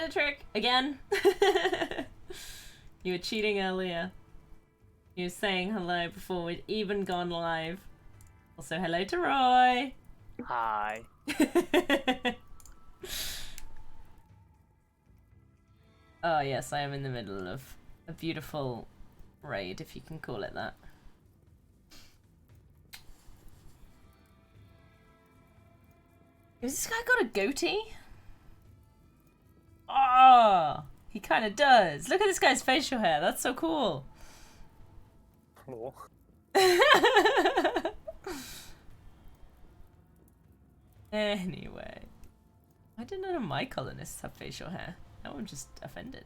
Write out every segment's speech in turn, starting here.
the trick again. You were cheating earlier. You were saying hello before we'd even gone live. Also, hello to Roy. Hi. Oh yes, I am in the middle of a beautiful raid, if you can call it that. Has this guy got a goatee? Oh, he kind of does. Look at this guy's facial hair. That's so cool. Cool. Anyway, why did none of my colonists have facial hair? Now I'm just offended.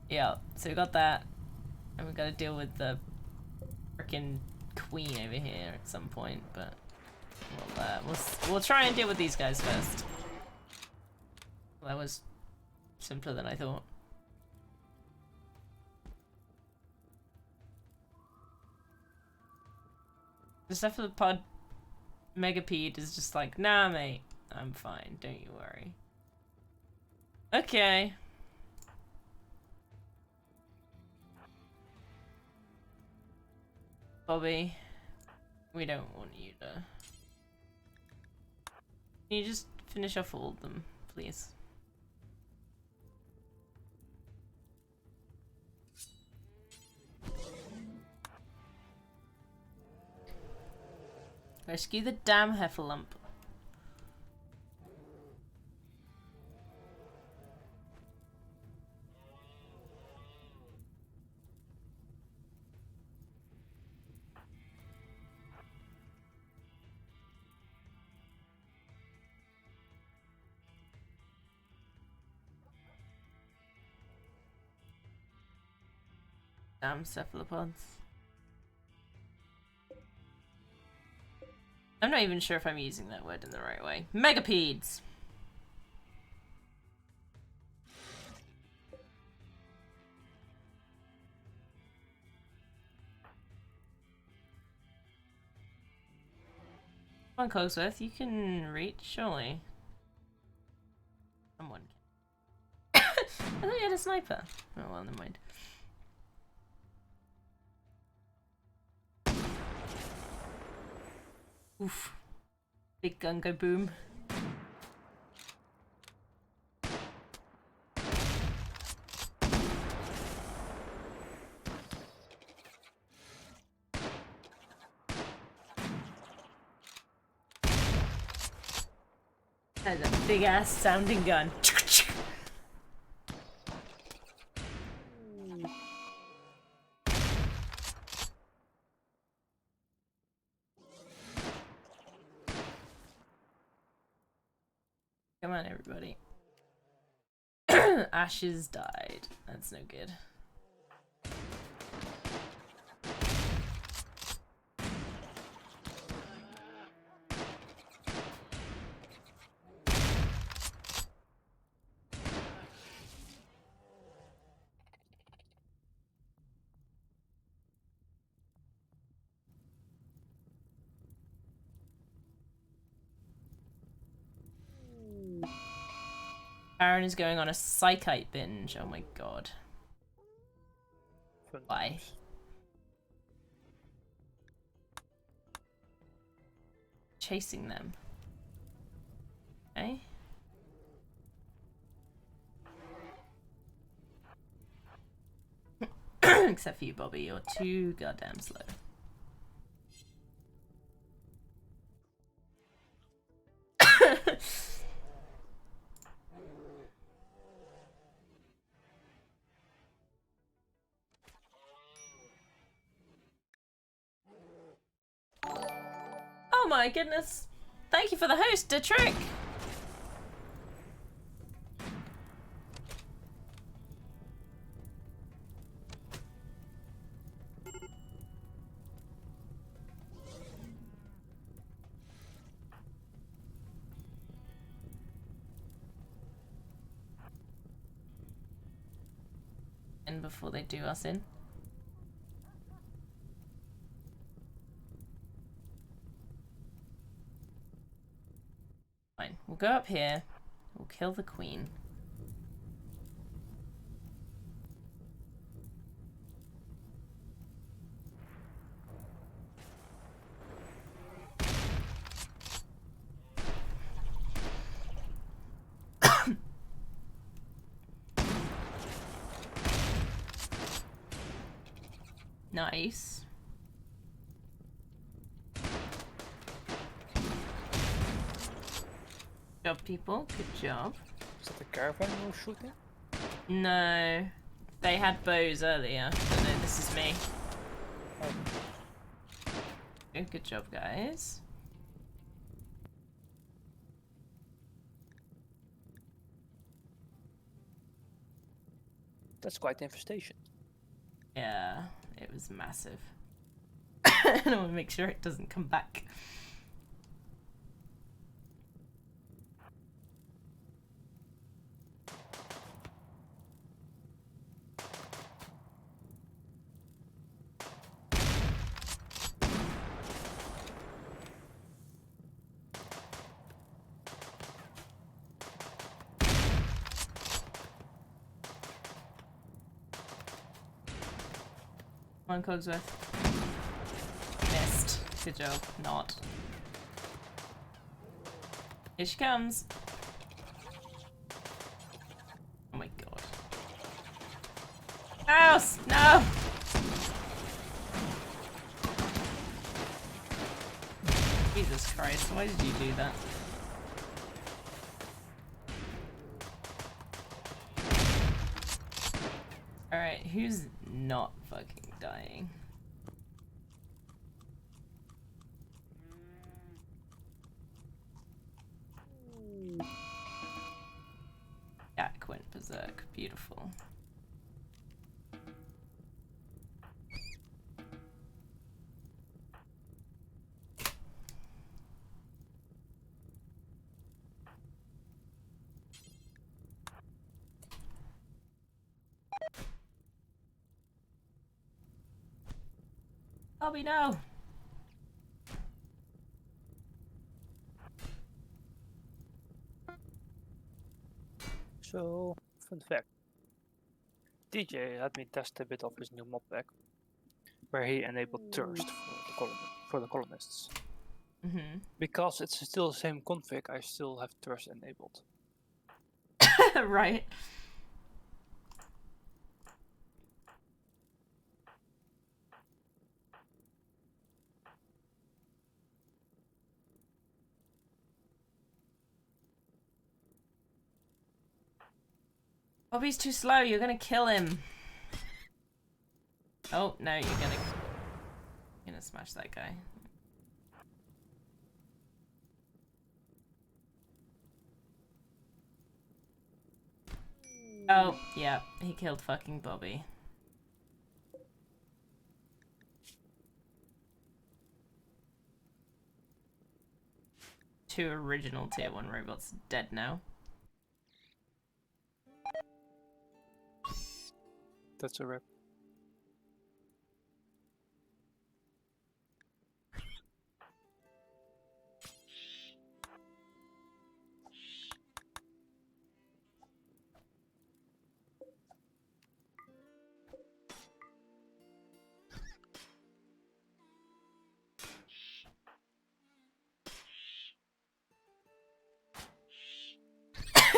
Yeah, so we got that, and we got to deal with the freaking queen over here at some point. But we'll try and deal with these guys first. Well, that was simpler than I thought. The cephalopod megapede is just like, nah, mate, I'm fine. Don't you worry. Okay. Bobby, we don't want you to. Can you just finish off all of them, please? Rescue the damn Heffalump. Damn cephalopods. I'm not even sure if I'm using that word in the right way. Megapedes! Come on, Cogsworth, you can reach, surely. Someone can. I thought you had a sniper. Oh well, never mind. Oof. Big gun go boom. That's a big ass sounding gun. Come on, everybody. Ashes died. That's no good. Aaron is going on a psychite binge. Oh my god. Why? Chasing them. Okay. Except for you, Bobby. You're too goddamn slow. Oh my goodness. Thank you for the host, the trick. And before they do us in. Fine, we'll go up here. We'll kill the queen. Nice. Good job, people. Good job. Is that the caravan you were shooting? No. They had bows earlier. But no, this is me. Oh. Good job, guys. That's quite the infestation. Yeah, it was massive. I want to make sure it doesn't come back. One Cogsworth. Missed. Good job. Not. Here she comes. Oh my god. Mouse! No! Jesus Christ, why did you do that? Alright, who's not fucking dying? Jack went berserk. Beautiful. Bobby, no! So, fun fact. DJ had me test a bit of his new mod pack, where he enabled thirst for the colonists. Mm-hmm. Because it's still the same config, I still have thirst enabled. Right. Bobby's too slow, you're gonna kill him. Oh, no, you're gonna smash that guy. Oh, yeah, he killed fucking Bobby. Two original tier 1 robots dead now. That's a rip.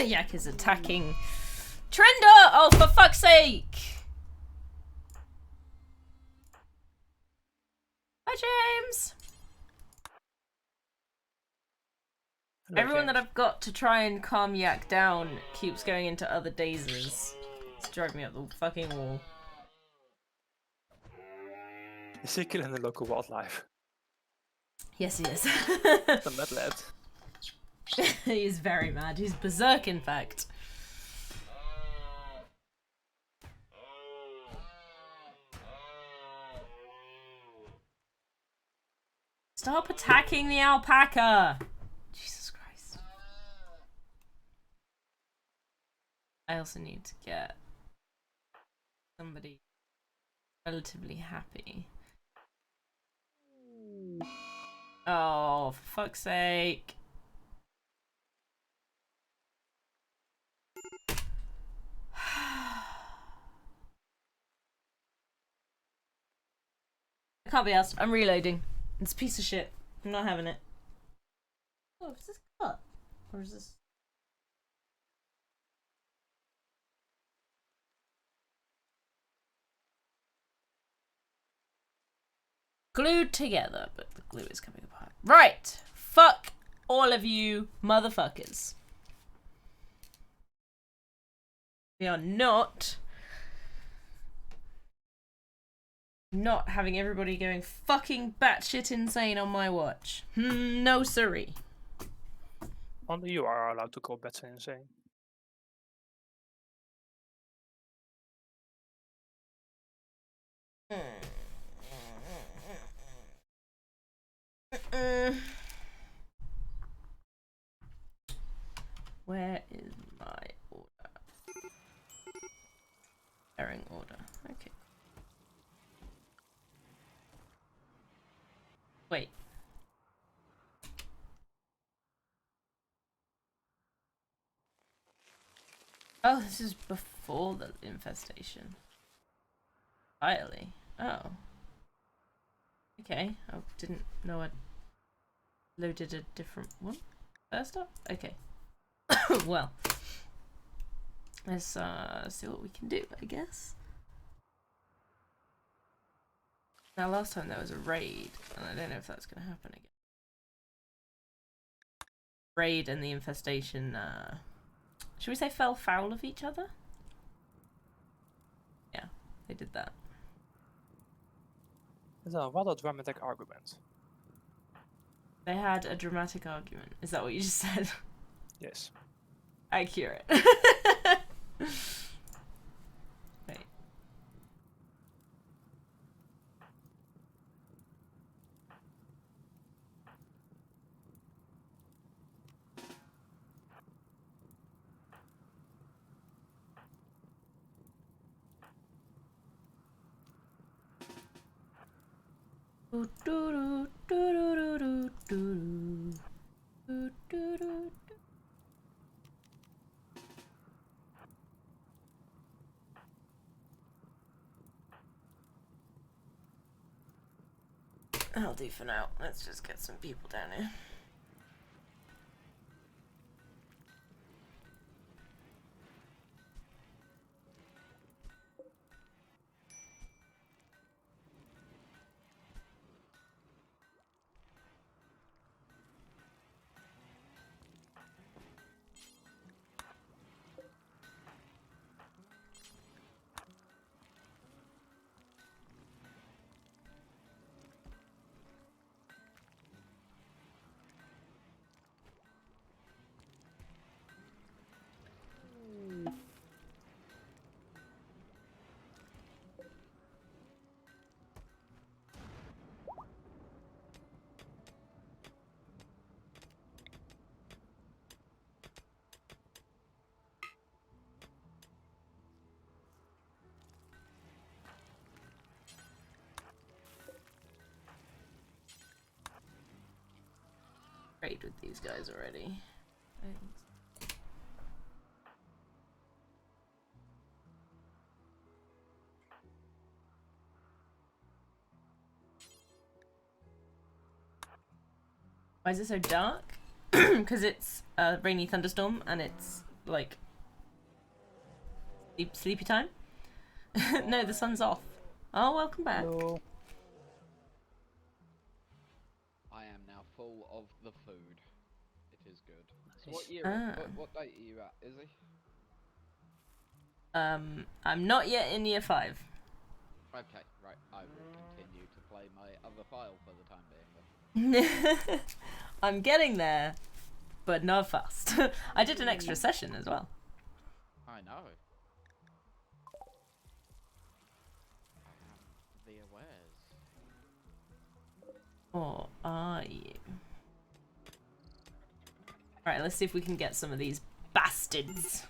Yak is attacking Trender! Oh, for fuck's sake! Hi, James! Hello, Everyone James. that I've got to try and calm Yak down keeps going into other dazes. It's driving me up the fucking wall. Is he killing the local wildlife? Yes, he is. The mad lad. He is very mad. He's berserk, in fact. Stop attacking the alpaca! Jesus Christ. I also need to get somebody relatively happy. Oh, for fuck's sake. can't be asked. I'm reloading. It's a piece of shit. I'm not having it. Oh, is this cut? Or is this... glued together, but the glue is coming apart. Right! Fuck all of you motherfuckers. We are not having everybody going fucking batshit insane on my watch. No siree. Only you are allowed to go better insane. Where is my order? Airing order. Okay. Wait. Oh, this is before the infestation. Entirely. Oh. Okay. I didn't know I loaded a different one first up. Okay. Well. Let's see what we can do, I guess. Now, last time there was a raid, and I don't know if that's going to happen again. Raid and the infestation, should we say fell foul of each other? Yeah, they did that. It's a rather dramatic argument. They had a dramatic argument. Is that what you just said? Yes. Accurate. Wait. That'll do for now. Let's just get some people down here. Raid with these guys already. Thanks. Why is it so dark? Because it's a rainy thunderstorm and it's like sleepy time. No, the sun's off. Oh, welcome back. Hello. I am now full of the food. It is good. So Nice. what year? What date are you at, Izzy? I'm not yet in year 5. Okay, right. I will continue to play my other file for the time being then. I'm getting there, but not fast. I did an extra session as well. I know. I am the awares. Or are you? Alright, let's see if we can get some of these bastards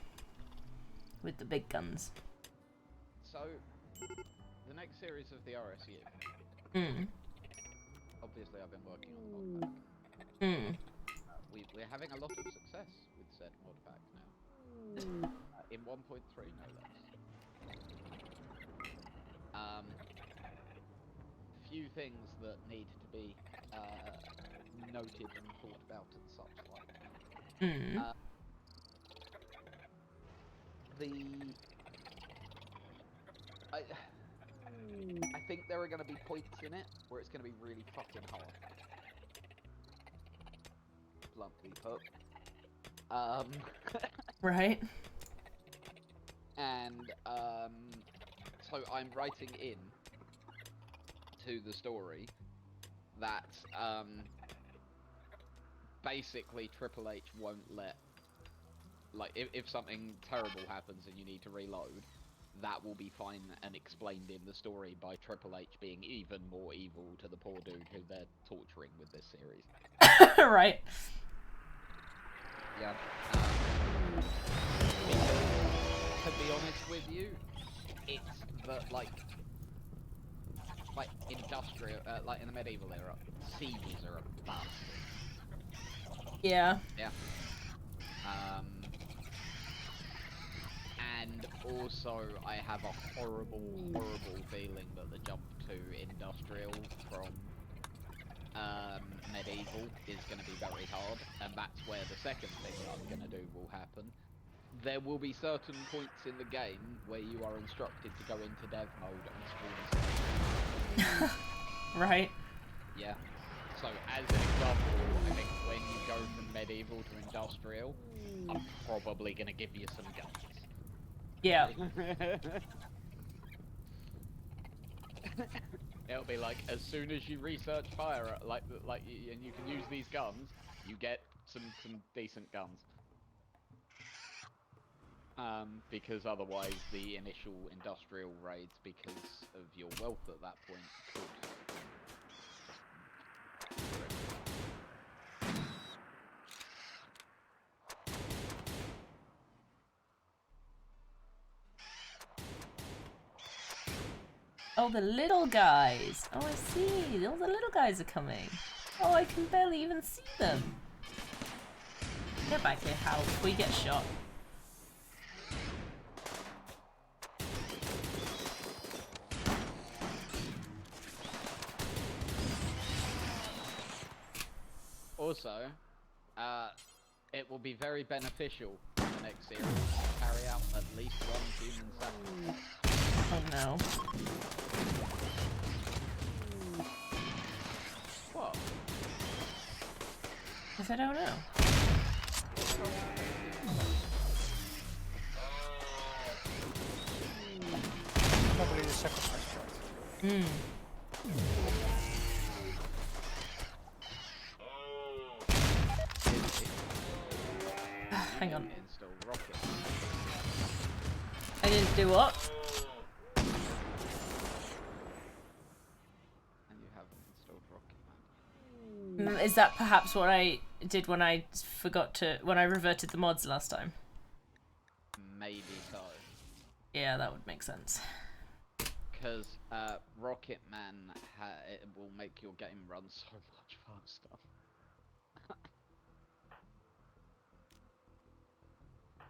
with the big guns. So, the next series of the RSU. Obviously, I've been working on the mod pack. We're having a lot of success with said mod pack now. In 1.3, no less. few things that need to be noted and thought about and such like. Hmm. I think there are going to be points in it where it's going to be really fucking hard. Bluntly put. Right. And so I'm writing in to the story that basically Triple H won't let, like, if something terrible happens and you need to reload, that will be fine and explained in the story by Triple H being even more evil to the poor dude who they're torturing with this series. Right. Yeah. To be honest with you, it's that like industrial, like in the medieval era, sieges are a bastard. Yeah. Yeah. And also I have a horrible feeling that the jump to industrial from medieval is going to be very hard, and that's where the second thing that I'm going to do will happen. There will be certain points in the game where you are instructed to go into dev mode and spawn. Right. Yeah. So, as an example, I think when you go from medieval to industrial, I'm probably going to give you some guns. Yeah. It'll be like, as soon as you research fire, and you can use these guns, you get some decent guns. Because otherwise the initial industrial raids, because of your wealth at that point, could Oh, the little guys. Oh, I see. All the little guys are coming. Oh, I can barely even see them. Get back here, Hal, before you get shot. also, it will be very beneficial in the next series to carry out at least one human sacrifice. Oh no. What? Because I don't know. Probably the sacrifice part. Hmm. Hang on. Install rocket. I didn't do what? And you haven't installed Rocket Man. Is that perhaps what I did when I when I reverted the mods last time? Maybe so. Yeah, that would make sense. Because Rocket Man it will make your game run so much faster.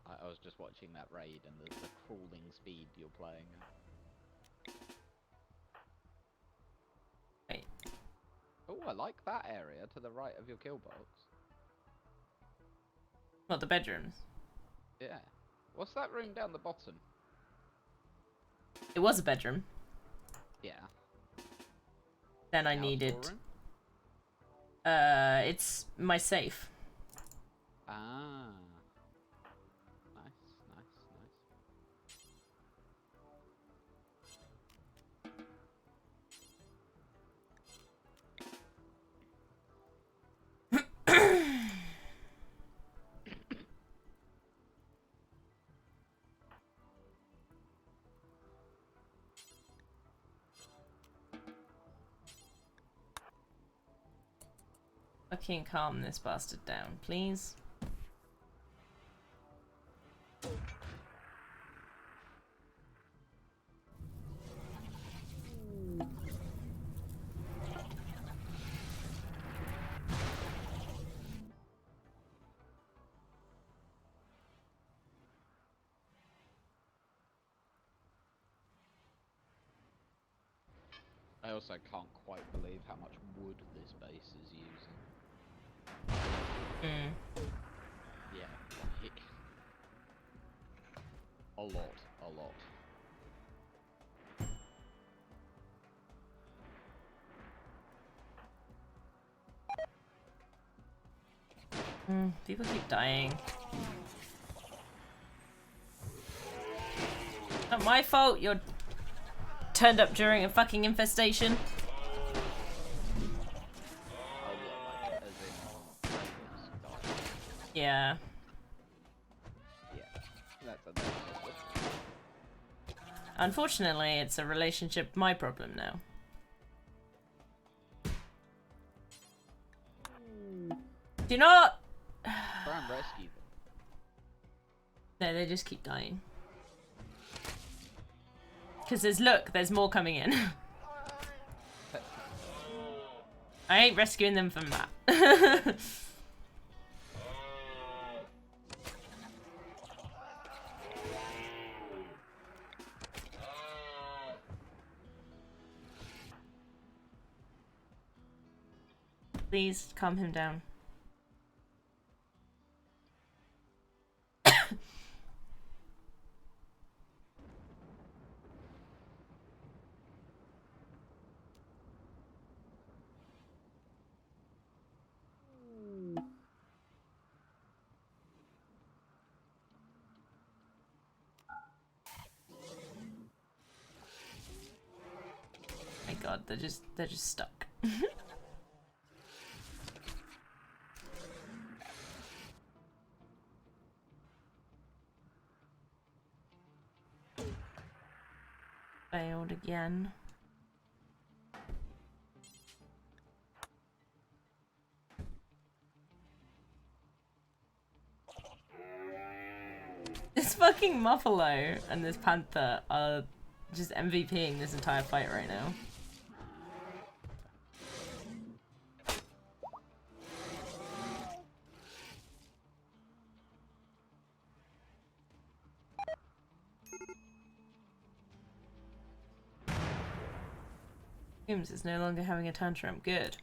I was just watching that raid and the crawling speed you're playing at. Wait. Oh, I like that area to the right of your kill box. What, the bedrooms? Yeah. What's that room down the bottom? It was a bedroom. Yeah. Then I Now needed... storeroom? it's my safe. Ah. Nice. Fucking calm this bastard down, please. I also can't quite believe how much wood this base is using. Hmm. Yeah, like... a lot, a lot. People keep dying. Not my fault you're turned up during a fucking infestation. Oh yeah, like, as in raiders dying. Yeah. Yeah, that's a problem. Unfortunately, it's a relationship my problem now. Do not... Try and rescue them. No, they just keep dying. Because there's more coming in. I ain't rescuing them from that. Please calm him down. My god, they're just stuck. Failed again. This fucking Muffalo and this Panther are just MVPing this entire fight right now. Coombs is no longer having a tantrum. Good.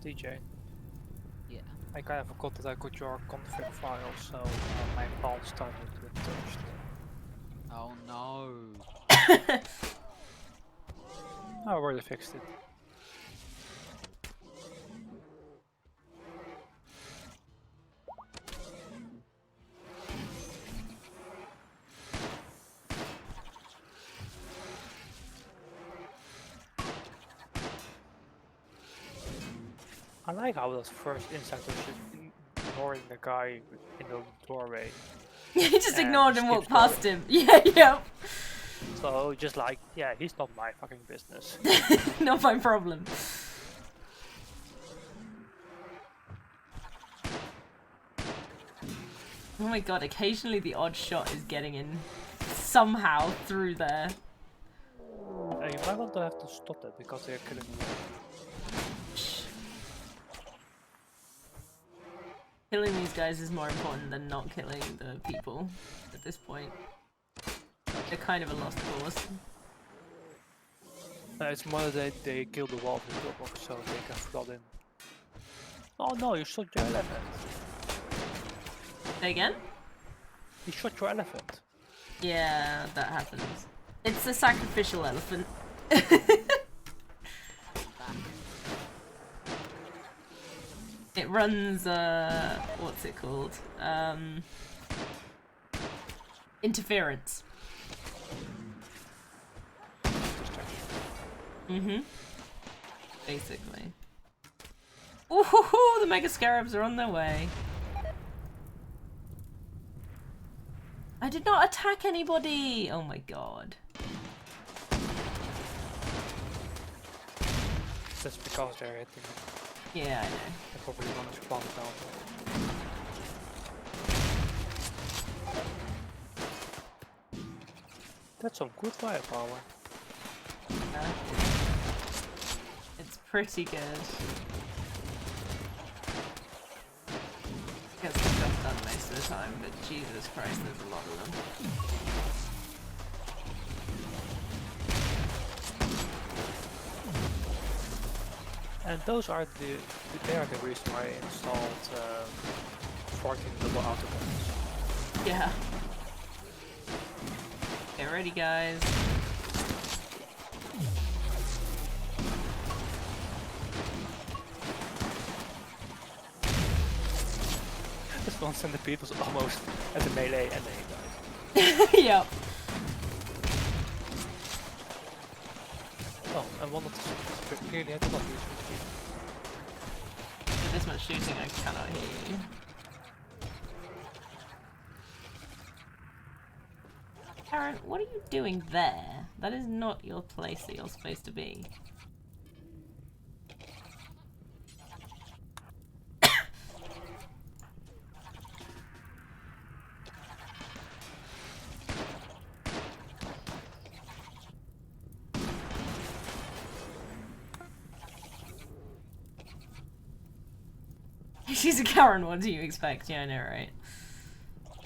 DJ, Yeah. I kind of forgot that I got your config file, so my palm started with thirst. Oh no. I already fixed it. I like how that first insect was just ignoring the guy in the doorway. He just And ignored just and walked keeps going. past him. Yeah, yeah. So just like, yeah, he's not my fucking business. Not my problem. Oh my god, occasionally the odd shot is getting in somehow through there. You might want to have to stop that because they're killing me. Killing these guys is more important than not killing the people at this point. They're kind of a lost cause. It's more that they kill the wolf in the box so they can flood in. Oh no, you shot your elephant. Say again? You shot your elephant. Yeah, that happens. It's a sacrificial elephant. It runs, what's it called? Interference. Mm-hmm. Basically. Ooh, the Mega Scarabs are on their way. I did not attack anybody! Oh my god. That's because they're hitting. Yeah, I know. They probably want to spawn down. That's some good firepower. pretty good. Gets the job done most of the time, but Jesus Christ, there's a lot of them. And those are they are the reason why I installed 14 double autobuttons. Yeah. Get ready, guys. This one centipede was almost at the melee and then he died. Yep. Oh, and one of the clearly had not used. With this much shooting, I cannot hear you. Karen, what are you doing there? That is not your place that you're supposed to be. She's a Karen, what do you expect? Yeah, I know, right?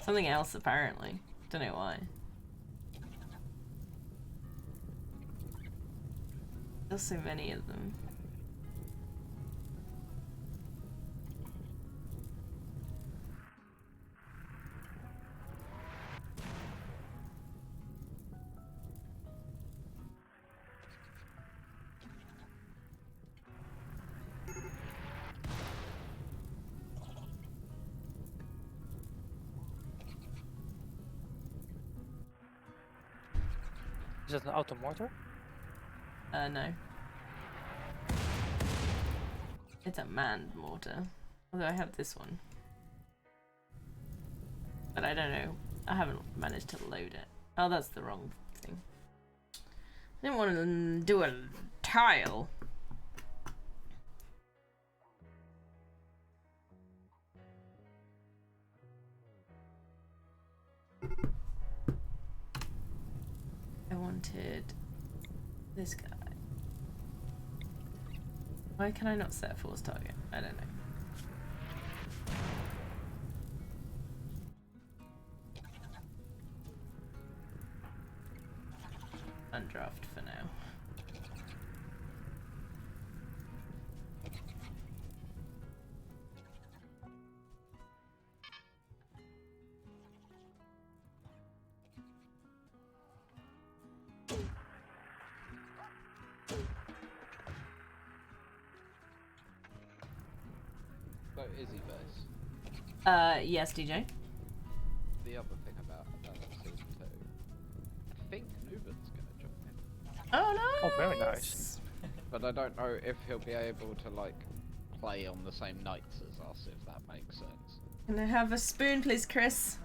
Something else, apparently. Don't know why. There's so many of them. Is that an auto mortar? No. It's a manned mortar. Although I have this one. But I don't know. I haven't managed to load it. Oh, that's the wrong thing. I didn't want to do a tile. I wanted this guy. Why can I not set a force target? I don't know. Undraft for now. So Izzy verse. Yes, DJ. The other thing about season 2, I think Nuben's gonna join in. Oh no! Oh, very nice. But I don't know if he'll be able to like play on the same nights as us, if that makes sense. Can I have a spoon, please, Chris?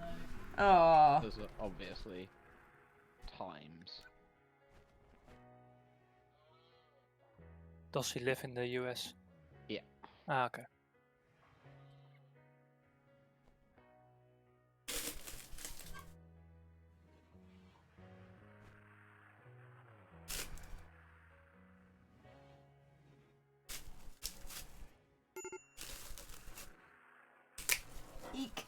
Oh. There's obviously times. Does he live in the US? Yeah. Ah, okay. Eek.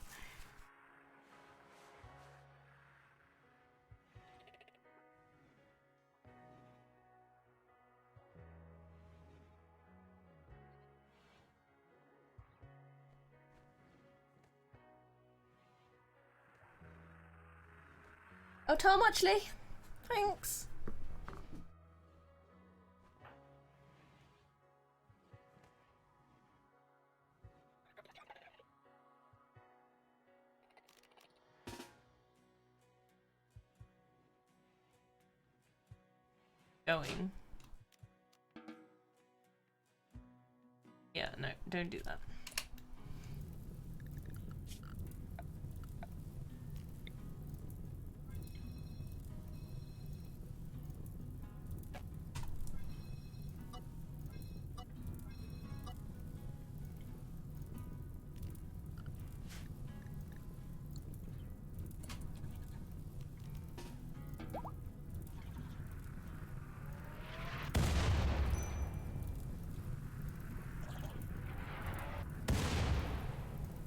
Oh, Tom, actually. Thanks. Going. Yeah, no, don't do that.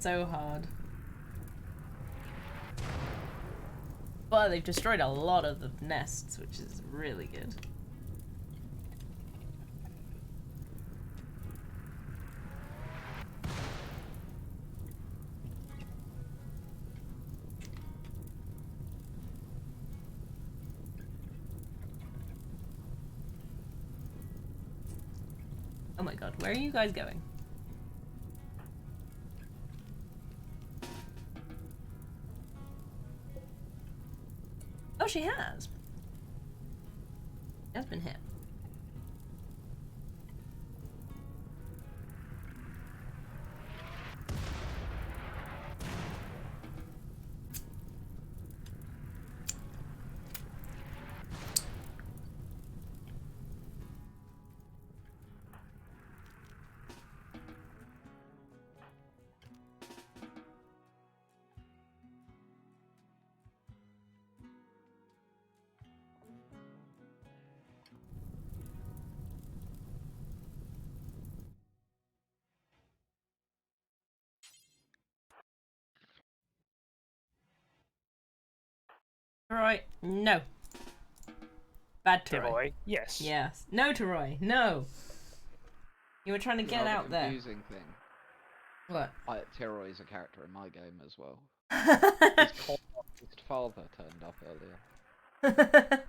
so hard. But they've destroyed a lot of the nests, which is really good. Oh my god, where are you guys going? Oh, she has. She has been hit. Roy, no. Bad Troy. Roy, yes. Yes. No to Roy, no. You were trying to get out there. Confusing thing. What? Teroy is a character in my game as well. Oh His co-artist father turned up earlier.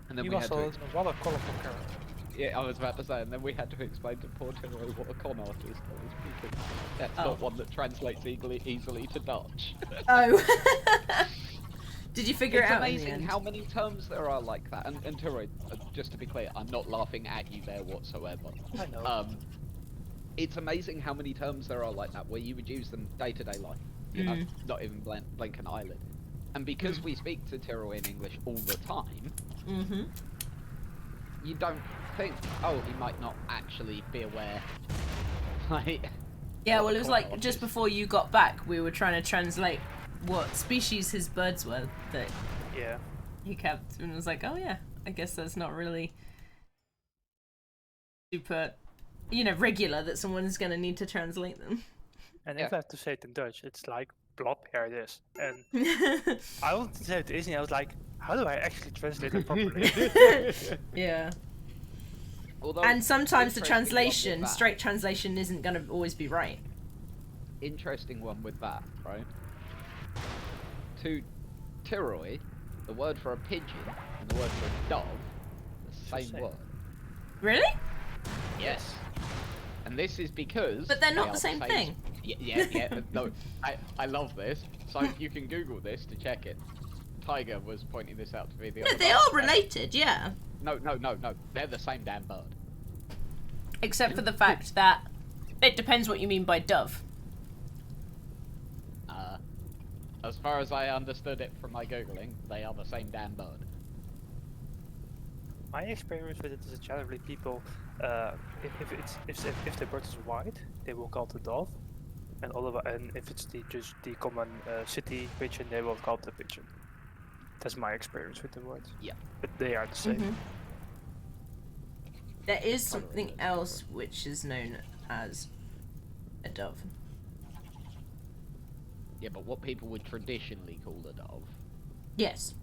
And then He we was had to a rather colorful character. Yeah, I was about to say, and then we had to explain to poor Teroy what a con artist was, because that's Oh. not one that translates easily to Dutch. Oh. Did you figure It's it out in the amazing end? how many terms there are like that. And Teroy, just to be clear, I'm not laughing at you there whatsoever. I know. It's amazing how many terms there are like that, where you would use them day-to-day life. You know, not even blink an eyelid. And because we speak to Teroy in English all the time, you don't think, oh, he might not actually be aware. Like, Yeah, well, it was like just before you got back, we were trying to translate what species his birds were that Yeah. he kept, and it was like, oh yeah, I guess that's not really super, you know, regular that someone's gonna need to translate them. And Yeah. if I have to say it in Dutch, it's like blop, here it is. And I wanted to say it to Izzy, I was like, how do I actually translate it properly? Yeah. although, And sometimes the interesting one with translation, that- straight translation, isn't gonna always be right. Interesting one with that, right? To Teroy, the word for a pigeon and the word for a dove, the same same. word. Really? Yes. And this is because... But they're they not are the same same thing. Yeah, no, I love this. So you can Google this to check it. Tiger was pointing this out to me the No, other they day. are related, yeah. No. They're the same damn bird. Except for the fact that it depends what you mean by dove. As far as I understood it from my Googling, they are the same damn bird. My experience with it is that generally people, if the bird is white, they will call it the dove, and if it's just the common city pigeon, they will call it the pigeon. That's my experience with the word. Yeah. But they are the same. There is something else which is known as a dove. Yeah, but what people would traditionally call a dove. Yes.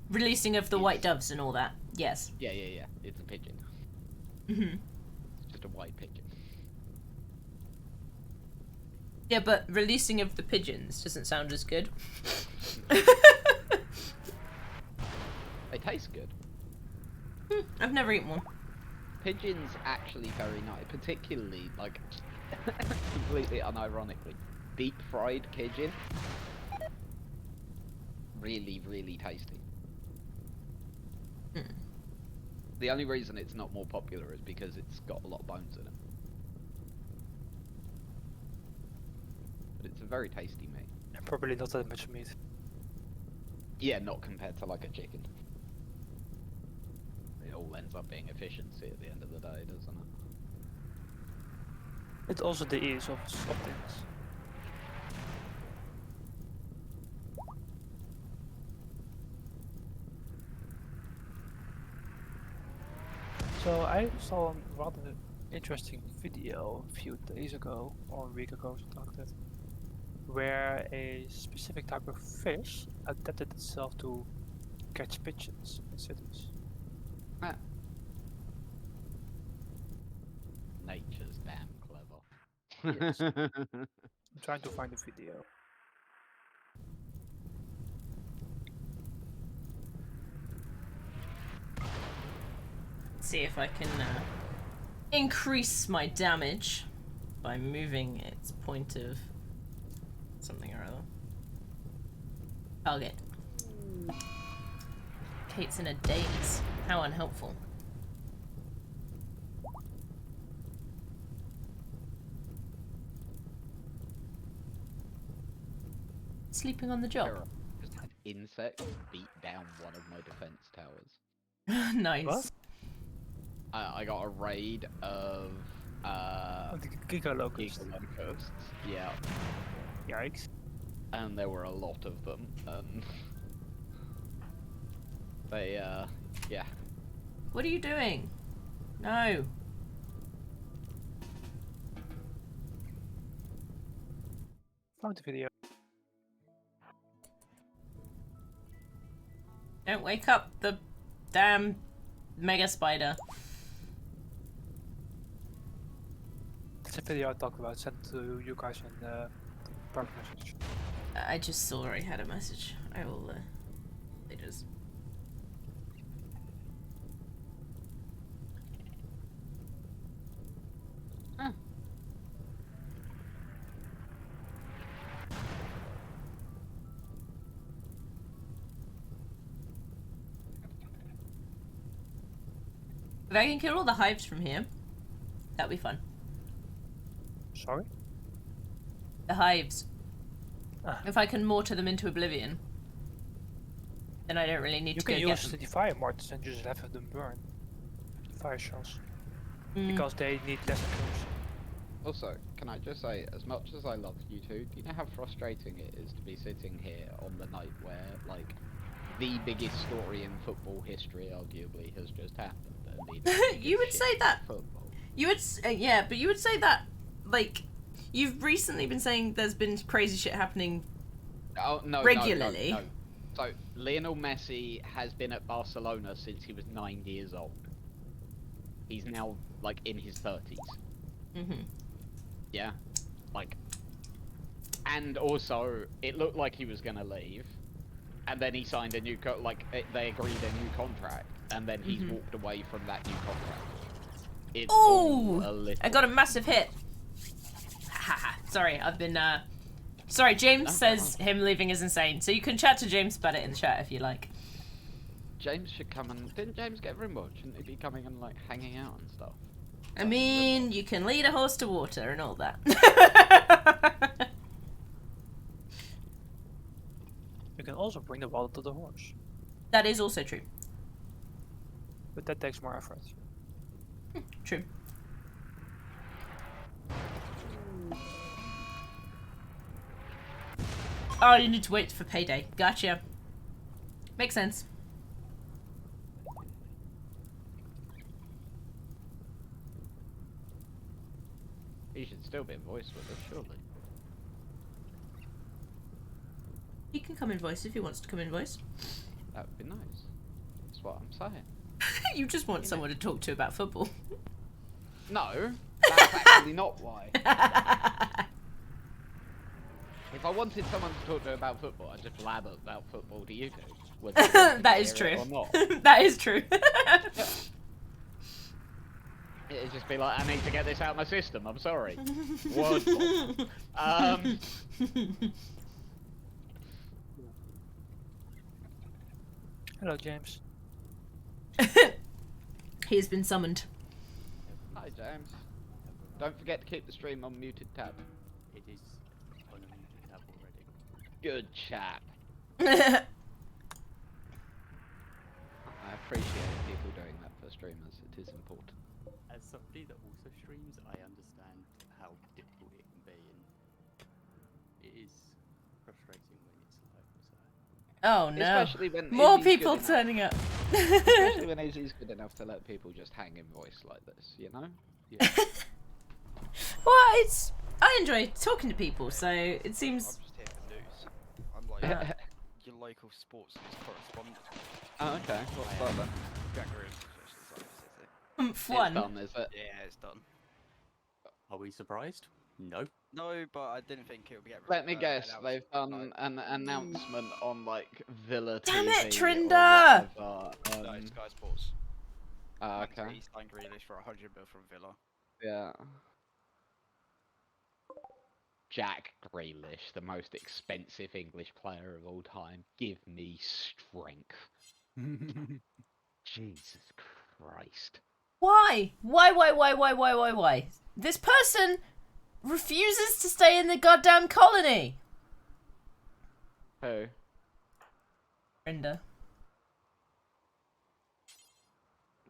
Releasing of the white doves and all that. Yes. Yeah. It's a pigeon. Mhm. It's just a white pigeon. Yeah, but releasing of the pigeons doesn't sound as good. They taste good. I've never eaten one. Pigeons actually very nice, particularly like completely unironically, deep fried pigeon. Really tasty. The only reason it's not more popular is because it's got a lot of bones in it. But it's a very tasty meat. And probably not that much meat. Yeah, not compared to like a chicken. It all ends up being efficiency at the end of the day, doesn't it? It's also the ease of things. So I saw a rather interesting video a few days ago, or a week ago, something like that, where a specific type of fish adapted itself to catch pigeons in cities. Ah. Nature's damn clever. Yes. I'm trying to find the video. See if I can increase my damage by moving its point of something or other. Target. Kate's in a daze. How unhelpful. Sleeping on the job. Just had insects beat down one of my defense towers. Nice. What? I got a raid of Oh, the Giga Locust. Giga Locusts. Yeah, Yikes. and there were a lot of them. They yeah. What are you doing? No. Found the video. Don't wake up the damn mega spider. It's a video I talked about, sent to you guys in the private message. I just saw I had a message. I will it is. If I can kill all the hives from here, that'd be fun. Sorry? The hives. Ah. If I can mortar them into oblivion, then I don't really need You to go can get use them. the fire mortars and just have them burn. The fire shells. Mm. Because they need less kills. Also, can I just say, as much as I love you two, do you know how frustrating it is to be sitting here on the night where, like, the biggest story in football history, arguably, has just happened? And neither of You give would shit say that. about football. You would, yeah, but you would say that, like, you've recently been saying there's been crazy shit happening. Oh no, Regularly. No. So Lionel Messi has been at Barcelona since he was 9 years old. He's now like in his 30s. Mm-hmm. Yeah, like, and also it looked like he was gonna leave, and then he signed a new they agreed a new contract, and then he's walked away from that new contract. It's all a Oh! little... I got a massive hit. Haha. Sorry, I've been, Sorry, James says him leaving is insane, so you can chat to James about it in the chat if you like. James should come and... Didn't James get Rimworld? Shouldn't he be coming and, like, hanging out and stuff? I mean, you can lead a horse to water and all that. You can also bring the water to the horse. That is also true. But that takes more effort. True. Oh, you need to wait for payday. Gotcha. Makes sense. He should still be in voice with us, surely. He can come in voice if he wants to come in voice. That would be nice. That's what I'm saying. You just want someone to talk to about football. No, that's actually not why. If I wanted someone to talk to about football, I'd just blab about football to you two. Whether you want to That is hear it true. or not. That is true. It'd just be like, I need to get this out of my system, I'm sorry. Word. Hello, James. He has been summoned. Hi, James. Don't forget to keep the stream on muted tab. It is on a muted tab already. Good chap. I appreciate people doing that for streamers, it is important. As somebody that also streams, I understand how difficult it can be, and it is frustrating when it's live. So. Oh no. Especially when More Izzy's good people enough- turning up. Especially when Izzy's good enough to let people just hang in voice like this, you know? Yeah. Well, I enjoy talking to people, so it I'm seems. just here for news. I'm like Yeah. your local sports news correspondent. Oh, okay. What's I that am. then? Jack Grealish officially signed for City. Humph It's one. done, is it? Yeah, it's done. Are we surprised? No. No, but I didn't think it would get. Let me guess, announced, they've done like, an announcement on like Villa Damn TV it, or Trinder! whatever. no, Sky Sports. Ah, Announced that okay. He signed Grealish for 100 mil from Villa. Yeah. Jack Grealish, the most expensive English player of all time. Give me strength. Jesus Christ. Why? Why? This person refuses to stay in the goddamn colony. Who? Brenda.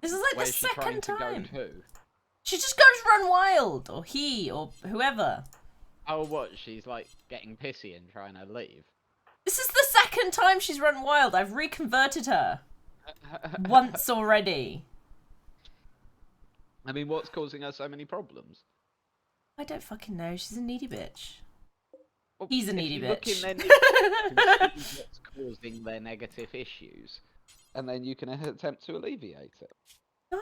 This is like Where's the she trying second time. to go to? She just goes run wild, or he, or whoever. Oh, what? She's like getting pissy and trying to leave. This is the second time she's run wild. I've reconverted her once already. I mean, what's causing her so many problems? I don't fucking know. She's a needy bitch. Well, He's a if needy you look bitch. in their you can see what's causing their negative issues, and then you can attempt to alleviate it. No,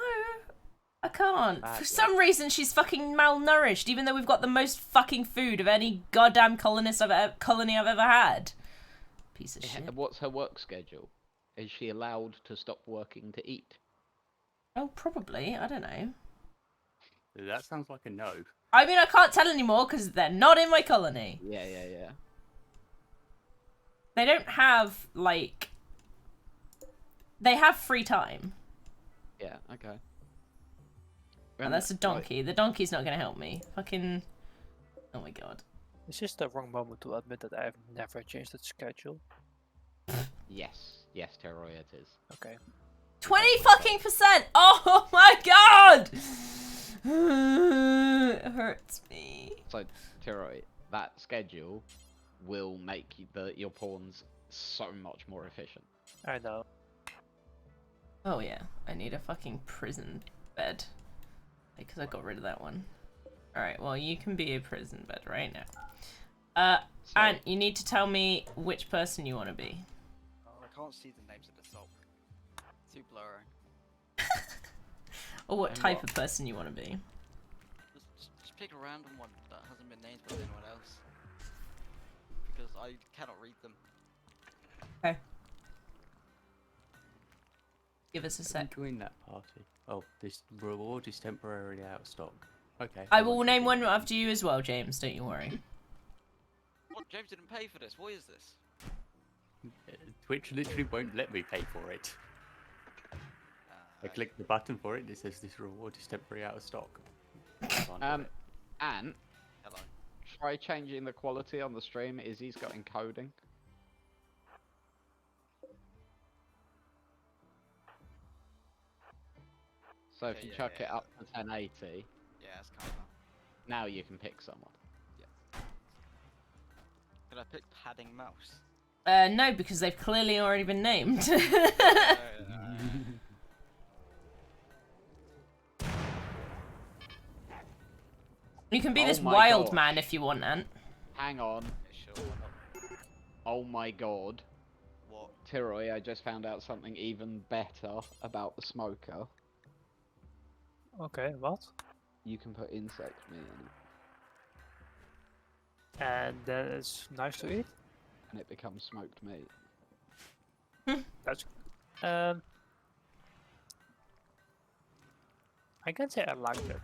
I can't. For Badly. some reason, she's fucking malnourished, even though we've got the most fucking food of any goddamn colony I've ever had. Piece of shit. What's her work schedule? Is she allowed to stop working to eat? Oh, probably. I don't know. That sounds like a no. I mean, I can't tell anymore because they're not in my colony. Yeah, yeah, yeah. They don't have, like... They have free time. Yeah, okay. And that's a donkey. The donkey's not going to help me. Fucking... Oh my god. It's just the wrong moment to admit that I have never changed the schedule. Yes, yes, Teroy, it is. Okay. 20% Oh my god! It hurts me. So, Teroy, that schedule will make your pawns so much more efficient. I know. Oh yeah, I need a fucking prison bed. Because I got rid of that one. Alright, well you can be a prison bed right now. So, Ant, you need to tell me which person you want to be. Oh, I can't see the names at the top. Too blurry. Or what And type what? of person you want to be. Just pick a random one that hasn't been named by anyone else. Because I cannot read them. Okay. Give us a Let me sec. join that party. Oh, this reward is temporarily out of stock. Okay. I will won't name one continue. after you as well, James, don't you worry. What? James didn't pay for this. What is this? Twitch literally won't let me pay for it. I click the button for it, it says this reward is temporarily out of stock. I can't do it. Ant, Hello. try changing the quality on the stream. Izzy's got encoding. So if Okay, you yeah, chuck yeah, it up to 1080, Yeah, it's kind of. now you can pick someone. Can I pick padding mouse? No, because they've clearly already been named. You can be Oh this my wild gosh. man if you want, Ant. Hang on. Yeah, sure, why not? Oh my god. What? Tiroy, I just found out something even better about the smoker. Okay, what? You can put insect meat in it, And then it's nice to eat? and it becomes smoked meat. That's... I can say I like it.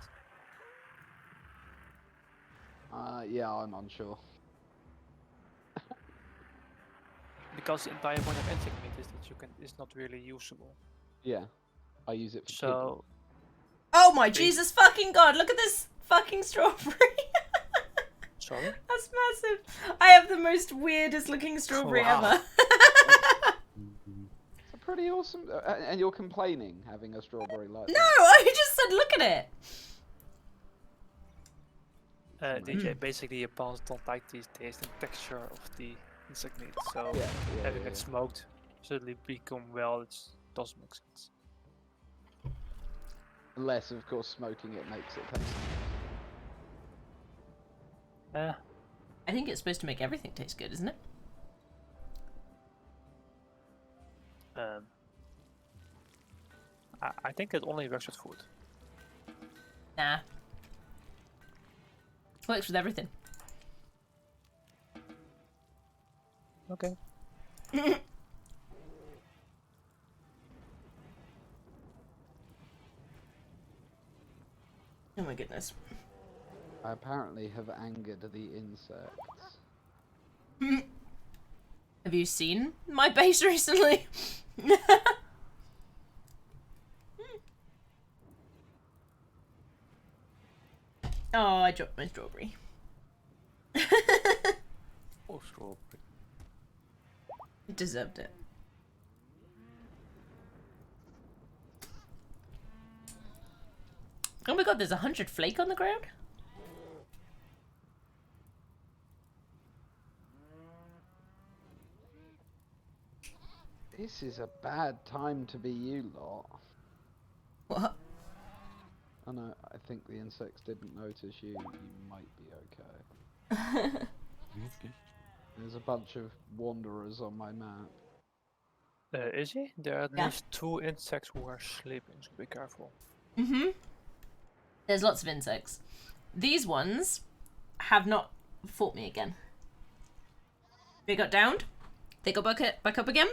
Yeah, I'm unsure. Because the entire point of insect meat is that you can it's not really usable. Yeah, I use it for So Oh my Jesus fucking god, look at this fucking strawberry. sorry? That's massive. I have the most weirdest looking strawberry Wow. ever. It's a pretty awesome. And you're complaining having a strawberry like No, that. I just said look at it. DJ, basically your pawns don't like the taste and texture of the insect meat, so Yeah, yeah, having yeah, it smoked suddenly become well, it does make sense. Unless, of course, smoking it makes it taste Eh, I think it's supposed to make everything taste good, isn't it? um, I think it only works with food. Nah. Works with everything. Okay. Oh my goodness. I apparently have angered the insects. Have you seen my base recently? Oh, I dropped my strawberry. Or strawberry. It deserved it. Oh my god, there's 100 flake on the ground? This is a bad time to be you lot. What? I know, I think the insects didn't notice you. You might be okay. There's a bunch of wanderers on my map. Is he? There are at Yeah. least 2 insects who are sleeping, so be careful. Mm-hmm. There's lots of insects. These ones have not fought me again. They got downed, they got back up again,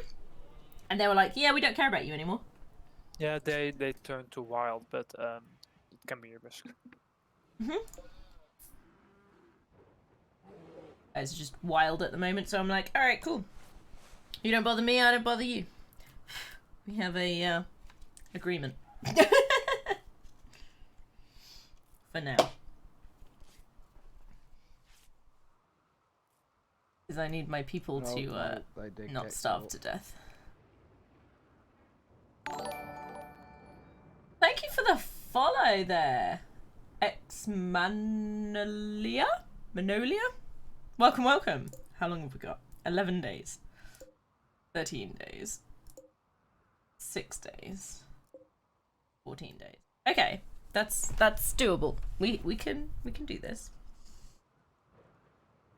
and they were like, yeah, we don't care about you anymore. Yeah, they turn to wild, but it can be a risk. It's just wild at the moment, so I'm like, alright, cool. You don't bother me, I don't bother you. We have a agreement. For now. Because I need my people Oh, to no, they did not get starve caught. to death. Thank you for the follow there. Manolia? Welcome, welcome. How long have we got? 11 days. 13 days. 6 days. 14 days. Okay, that's doable. We can do this.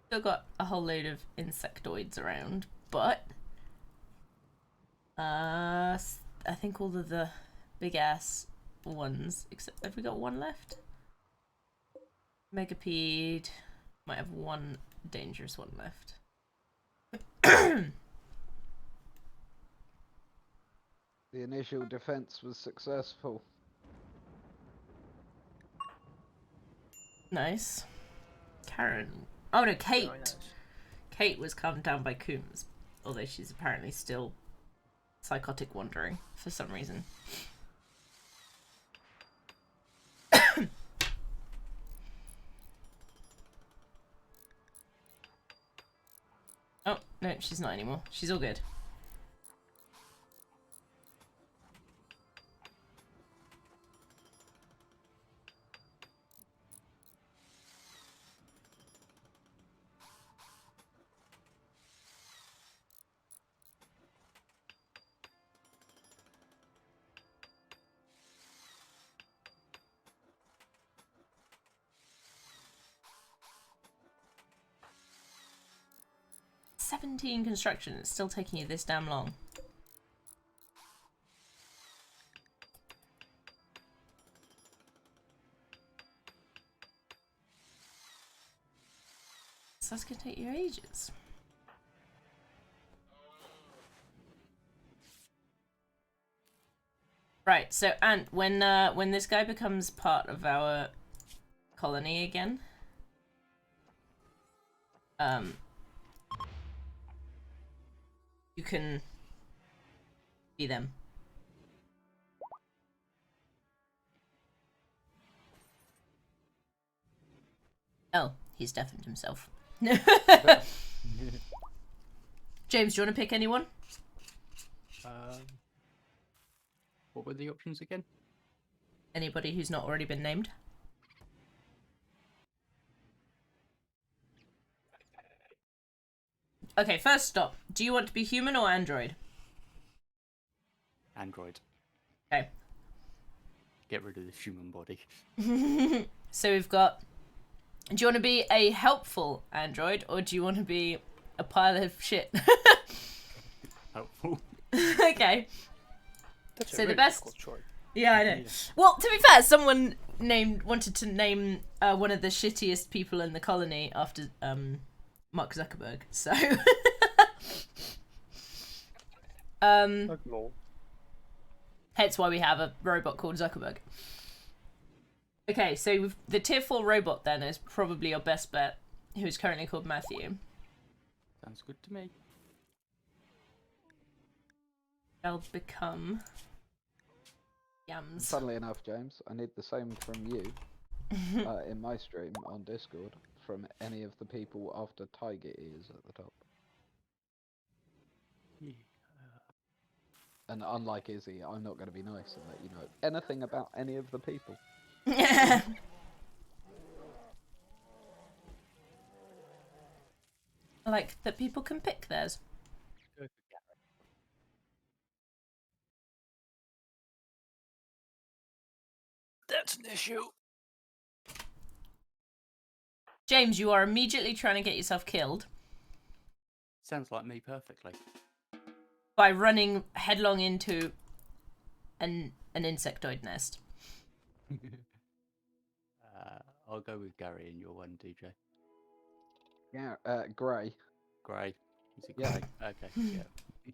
Still got a whole load of insectoids around, but I think all of the big ass ones, except have we got one left? Megapede might have one dangerous one left. The initial defense was successful. Nice. Karen. Oh no, Kate. Very nice. Kate was calmed down by Coombs, although she's apparently still psychotic wandering for some reason. Oh, no, she's not anymore. She's all good. "17 construction, it's still taking you this damn long." So that's gonna take you ages. Right, so Ant, when this guy becomes part of our colony again, you can be them. Oh, he's deafened himself. James, do you want to pick anyone? What were the options again? Anybody who's not already been named? Okay, first stop. Do you want to be human or android? Android. Okay. Get rid of the human body. So we've got. Do you want to be a helpful android, or do you want to be a pile of shit? Helpful. Okay. That's So a the really best- difficult choice. Yeah, I know. Yeah. Well, to be fair, someone wanted to name one of the shittiest people in the colony after Mark Zuckerberg. So. Like lol. Hence why we have a robot called Zuckerberg. Okay, so the tier 4 robot then is probably your best bet, who is currently called Matthew. Sounds good to me. Shall become Yams. Funnily enough, James, I need the same from you in my stream on Discord from any of the people after Tiger Ears at the top. Yeah. And unlike Izzy, I'm not going to be nice and let you know anything about any of the people. I like that people can pick theirs. That's an issue. James, you are immediately trying to get yourself killed Sounds like me perfectly. by running headlong into an insectoid nest. I'll go with Gary in your one, DJ. Yeah, Grey. Grey. Is it Yeah. Grey? Okay, yeah.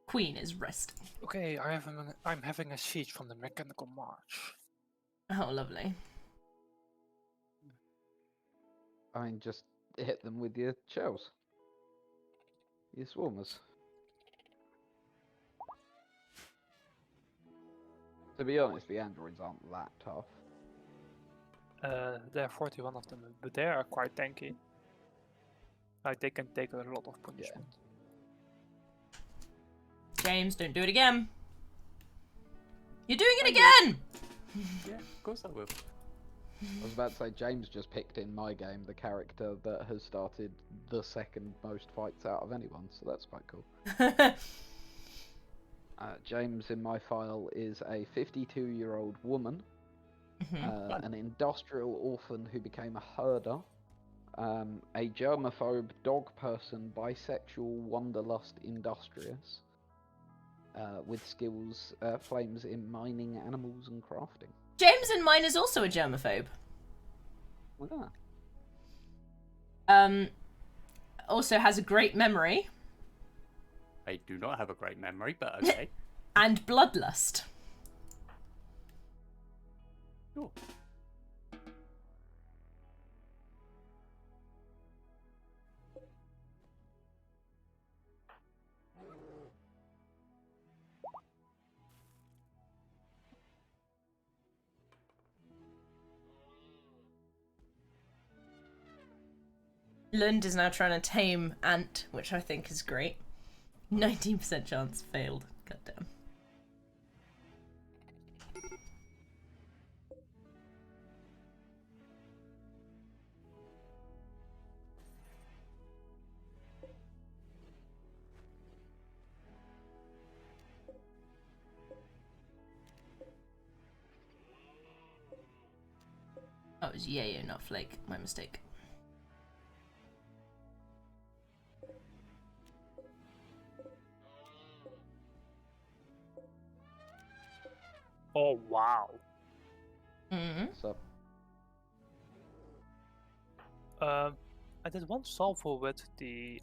Queen is resting. Okay, I'm having a siege from the mechanical march. Oh, lovely. I mean, just hit them with your shells. Your swarmers. To be honest, the androids aren't that tough. There are 41 of them, but they are quite tanky. Like, they can take a lot of punishment. James, don't do it again. You're doing it again! Yeah, of course I will. I was about to say, James just picked in my game the character that has started the second most fights out of anyone, so that's quite cool. James in my file is a 52-year-old woman, an industrial orphan who became a herder, a germaphobe, dog person, bisexual, wanderlust, industrious, with skills, flames in mining, animals, and crafting. James in mine is also a germaphobe. Ah. Also has a great memory I do not have a great memory, but okay. and bloodlust. Sure. Lund is now trying to tame Ant, which I think is great. 19% chance, failed. Goddamn. That was Yayo, not Flake. My mistake. Oh, wow. Mm-hmm. So, I did one salvo with the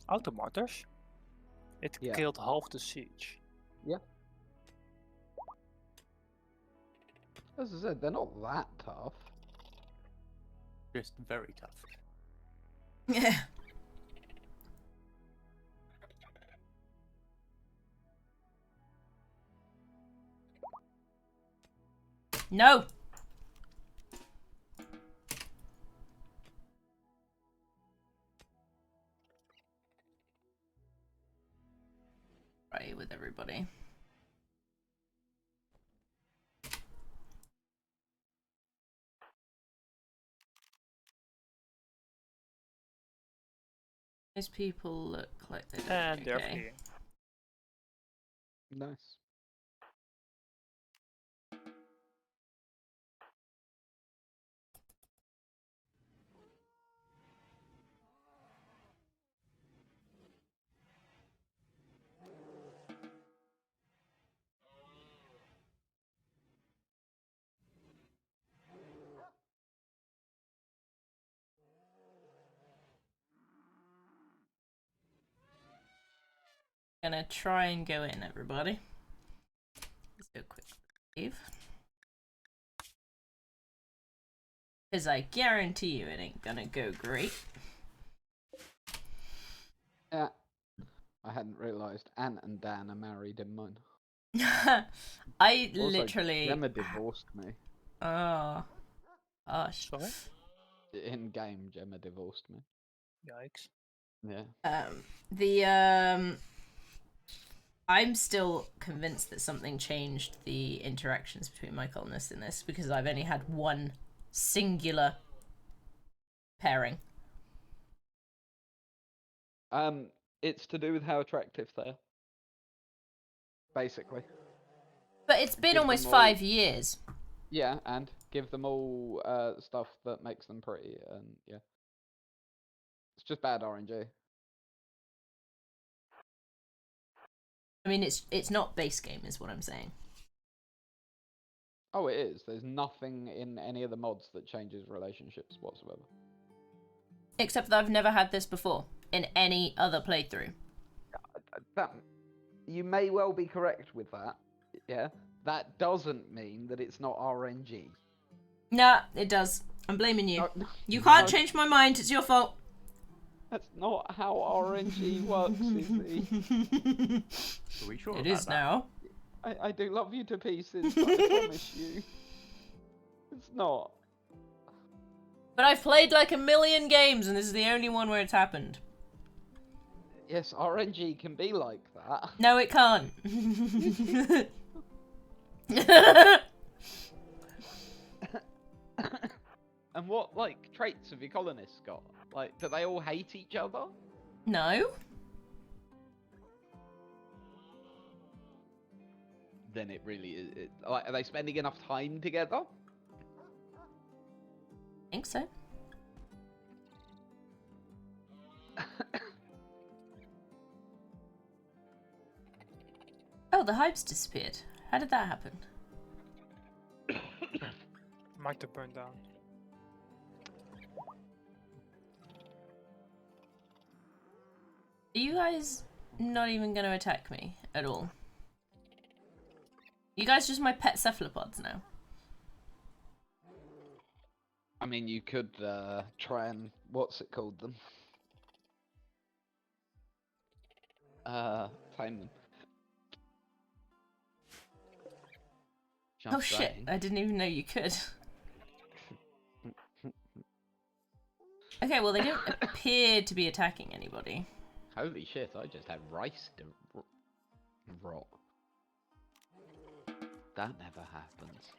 automarters. It Yeah. killed half the siege. as I said, they're not that tough. Just very tough. Yeah. No! Right with everybody. Those people look like they're And they're okay. fleeing. Nice. Gonna try and go in, everybody. Let's do a quick save. Because I guarantee you it ain't gonna go great. Yeah. I hadn't realised Ant and Dan are married in mine. I Also, literally. Gemma divorced me. Oh. Gosh. Sorry? In game, Gemma divorced me. Yikes. Yeah. I'm still convinced that something changed the interactions between my colonists in this because I've only had one singular pairing. It's to do with how attractive they are. Basically. But it's been Give almost them all- 5 years. Yeah, and give them all stuff that makes them pretty, and yeah. It's just bad RNG. I mean, it's not base game, is what I'm saying. Oh, it is. There's nothing in any of the mods that changes relationships whatsoever. Except that I've never had this before in any other playthrough. That you may well be correct with that. Yeah. That doesn't mean that it's not RNG. Nah, it does. I'm blaming you. No, You can't no, change my mind. It's your fault. That's not how RNG works, Izzy. Are we sure It about is that? now. I do love you to pieces, but I promise you. It's not. But I've played like a million games, and this is the only one where it's happened. Yes, RNG can be like that. No, it can't. And what, like, traits have your colonists got? Like, do they all hate each other? No. Then it really is. Like, are they spending enough time together? I think so. Oh, the hive's disappeared. How did that happen? Might have burned down. Are you guys not even going to attack me at all? You guys just my pet cephalopods now. I mean, you could try and what's it called them? Tame them. Oh shit, I didn't even know you could. Okay, well they don't appear to be attacking anybody. Holy shit! I just had rice to rot. That never happens.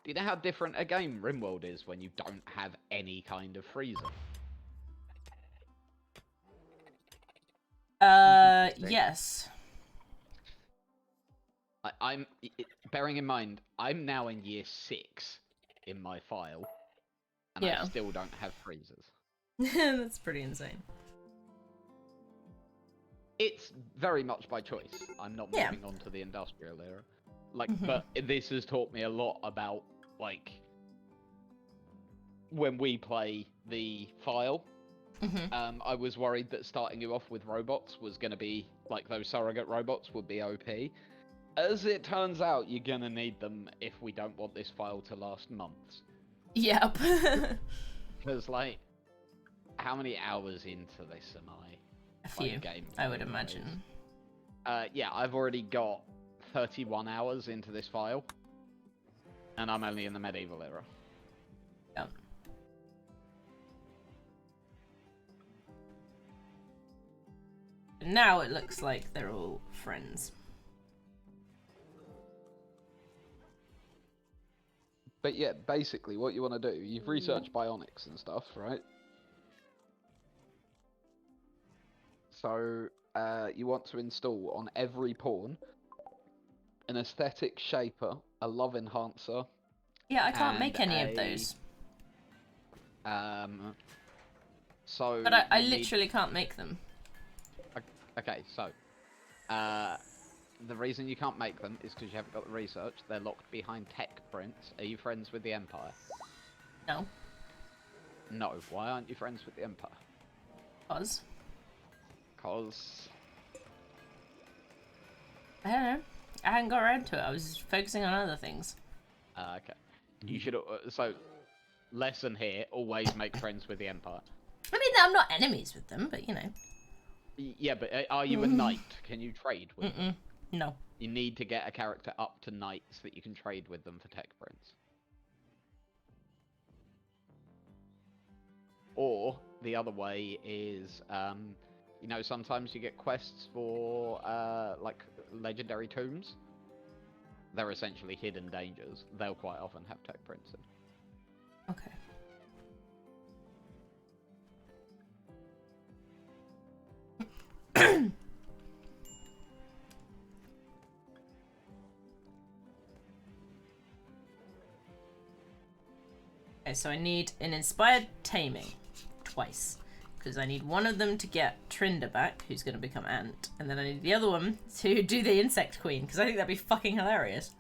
Do you know how different a game RimWorld is when you don't have any kind of freezer? Yes. I'm bearing in mind, I'm now in year 6 in my file, and Yeah. I still don't have freezers. That's pretty insane. It's very much by choice. I'm not Yeah. moving on to the industrial era. Like, but this has taught me a lot about, like, when we play the file. I was worried that starting you off with robots was going to be, like, those surrogate robots would be OP. As it turns out, you're going to need them if we don't want this file to last months. Yep. Because, like, how many hours into this am I? A few, game I would anyways? imagine. Yeah, I've already got 31 hours into this file. And I'm only in the medieval era. Yep. Now it looks like they're all friends. But yeah, basically what you want to do, you've researched bionics and stuff, right? So, you want to install on every pawn an aesthetic shaper, a love enhancer. Yeah, I can't make and any of those. So. But I you need- literally can't make them. Okay, so. The reason you can't make them is because you haven't got the research. They're locked behind tech prints. Are you friends with the Empire? No. No. Why aren't you friends with the Empire? Cause. Cause I don't know. I hadn't got around to it. I was focusing on other things. okay. You should so lesson here: always make friends with the Empire. I mean, I'm not enemies with them, but you know. Yeah, but are you a knight? Can you trade with them? No. You need to get a character up to knight so that you can trade with them for tech prints. Or the other way is, you know, sometimes you get quests for like legendary tombs. They're essentially hidden dangers. They'll quite often have tech prints in. Okay. Okay, so I need an inspired taming twice. Because I need one of them to get Trinder back, who's going to become Ant. And then I need the other one to do the Insect Queen, because I think that'd be fucking hilarious.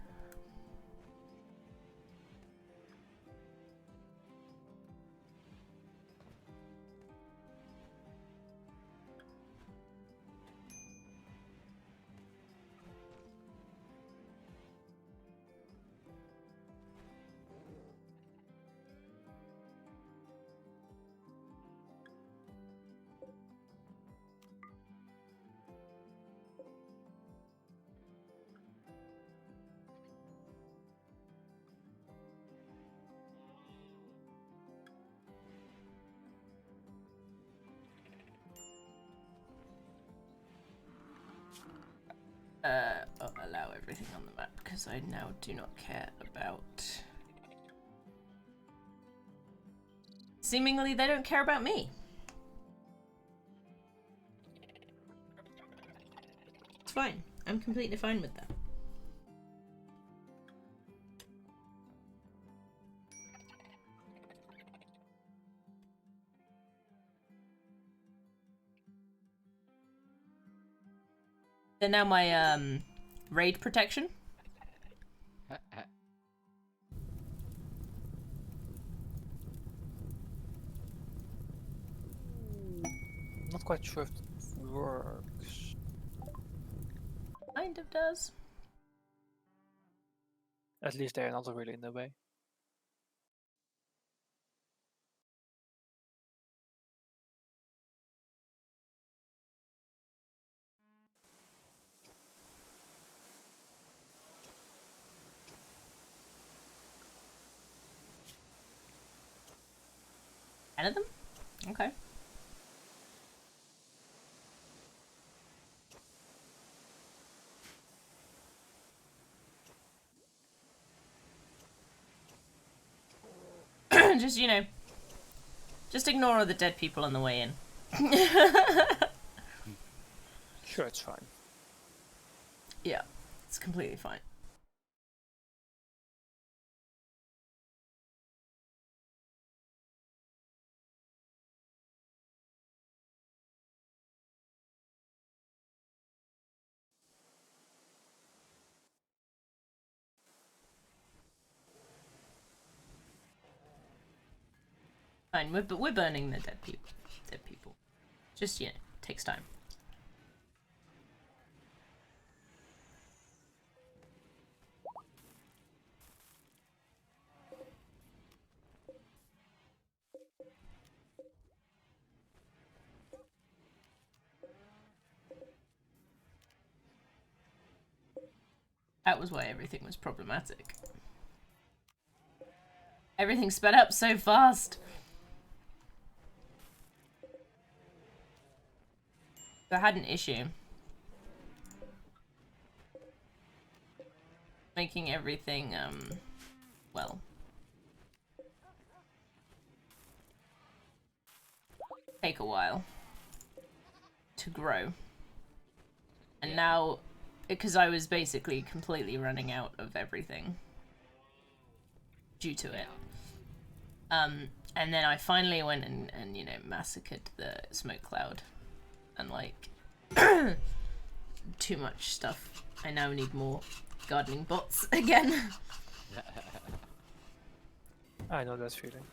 I'll allow everything on the map because I now do not care about. Seemingly, they don't care about me. It's fine. I'm completely fine with that. They're now my raid protection. Not quite sure if it works. Kind of does. At least they're not really in the way. Ten of them? Okay. Just, you know, just ignore all the dead people on the way in. Sure, it's fine. Yeah, it's completely fine. Fine, we're burning the dead people. Dead people. Just, you know, takes time. That was why everything was problematic. Everything sped up so fast. I had an issue making everything, well, take a while to grow. And now, because I was basically completely running out of everything due to it. And then I finally went and you know, massacred the smoke cloud. And like, too much stuff. I now need more gardening bots again. I know that feeling.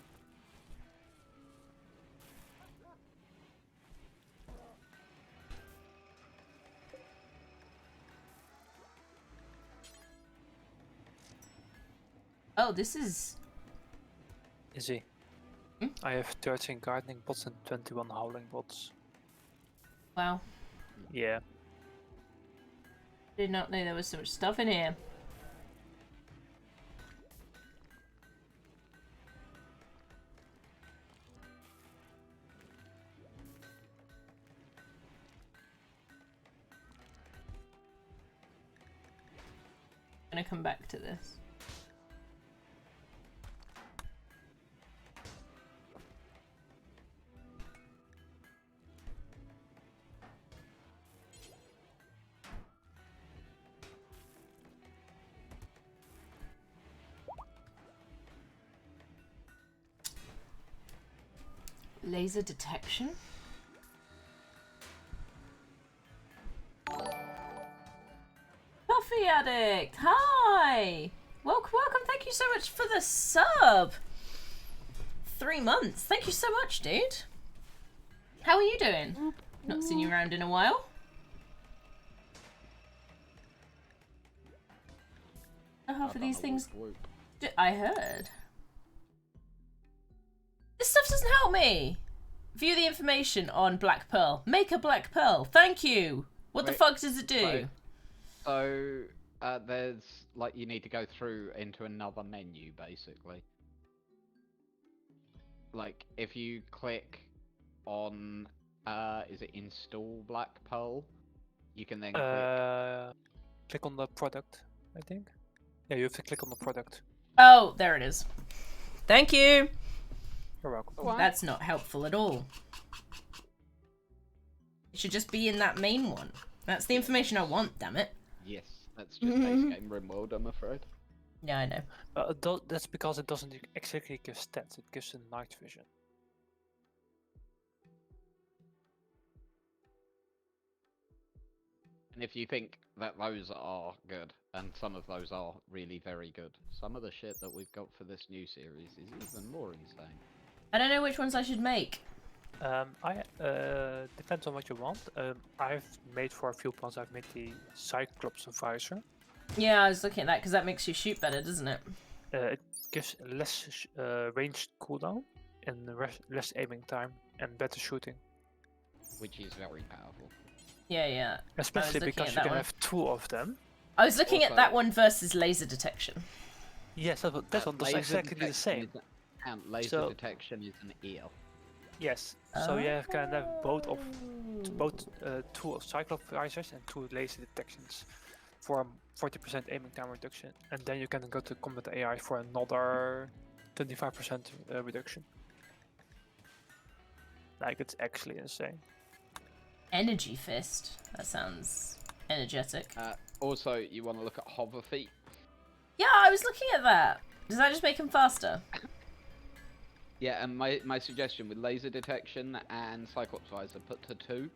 Oh, this is... Easy. Hmm? I have 13 gardening bots and 21 howling bots. Wow. Yeah. Did not know there was so much stuff in here. I'm gonna come back to this. Laser detection? Coffee Addict! Hi! Welcome, welcome, thank you so much for the sub! 3 months, thank you so much, dude. How are you doing? Not seen you around in a while. Half of these things... I heard. This stuff doesn't help me! View the information on Black Pearl. Make a Black Pearl. Thank you! What the fuck does it do? Right. So, there's, like, you need to go through into another menu, basically. Like, if you click on, is it install Black Pearl? You can then Click on the product, I think. Yeah, you have to click on the product. Oh, there it is. Thank you! You're welcome. That's not helpful at all. It should just be in that main one. That's the information I want, damn it. Yes, that's just base game RimWorld, I'm afraid. Yeah, I know. That's because it doesn't exactly give stats, it gives a night vision. And if you think that those are good, and some of those are really very good, some of the shit that we've got for this new series is even more insane. I don't know which ones I should make. Depends on what you want. I've made for a few plans. I've made the Cyclops visor. Yeah, I was looking at that because that makes you shoot better, doesn't it? It gives less ranged cooldown and less aiming time and better shooting. Which is very powerful. Yeah, yeah. Especially because you can have 2 of them. I was looking at Also- that one versus laser detection. Yes, that one does Laser exactly the detection same. And laser So- detection is an ear. Yes, so you can have both 2 Cyclops visors and 2 laser detections for 40% aiming time reduction, and then you can go to combat AI for another 25% reduction. Like, it's actually insane. Energy fist. That sounds energetic. Also, you want to look at hover feet. Yeah, I was looking at that. Does that just make him faster? Yeah, and my suggestion with laser detection and Cyclops visor put to 2.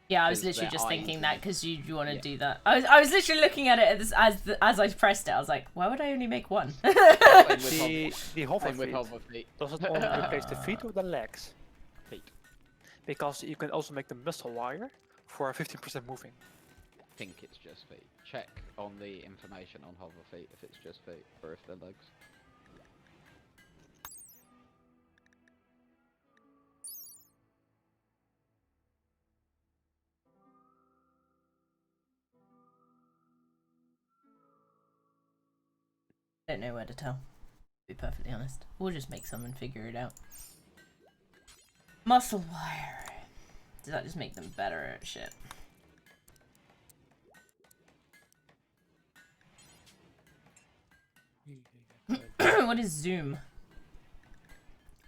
Yeah, I was Because literally their just eyes thinking and- that because you want to Yeah. do that. I was literally looking at it as I pressed it. I was like, why would I only make one? Same with The hover Same with feet, hover feet. does it only replace the feet or the legs? Feet. Because you can also make the muscle wire for 15% moving. I think it's just feet. Check on the information on hover feet if it's just feet or if they're legs. Don't know where to tell. To be perfectly honest, we'll just make some and figure it out. Muscle wire. Does that just make them better at shit? What is zoom?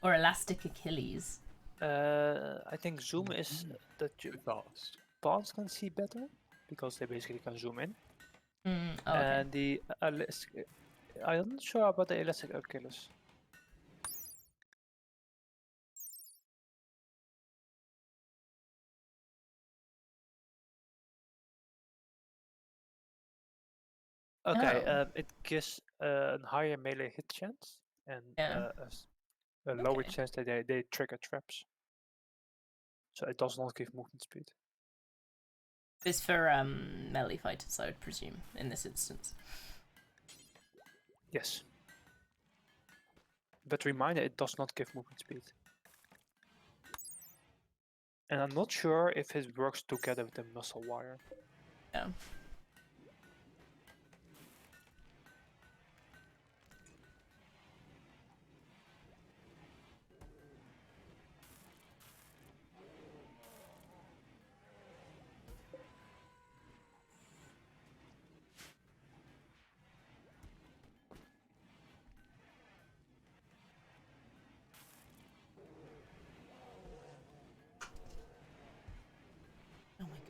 Or elastic Achilles? I think zoom is that you Fast. pawns can see better because they basically can zoom in. Oh, okay. And the I'm not sure about the elastic Achilles. Okay, Oh. it gives a higher melee hit chance and Yeah. a lower Okay. chance that they trigger traps. So it does not give movement speed. It's for melee fighters, I would presume, in this instance. Yes. But reminder, it does not give movement speed. And I'm not sure if it works together with the muscle wire. Yeah. Oh my god.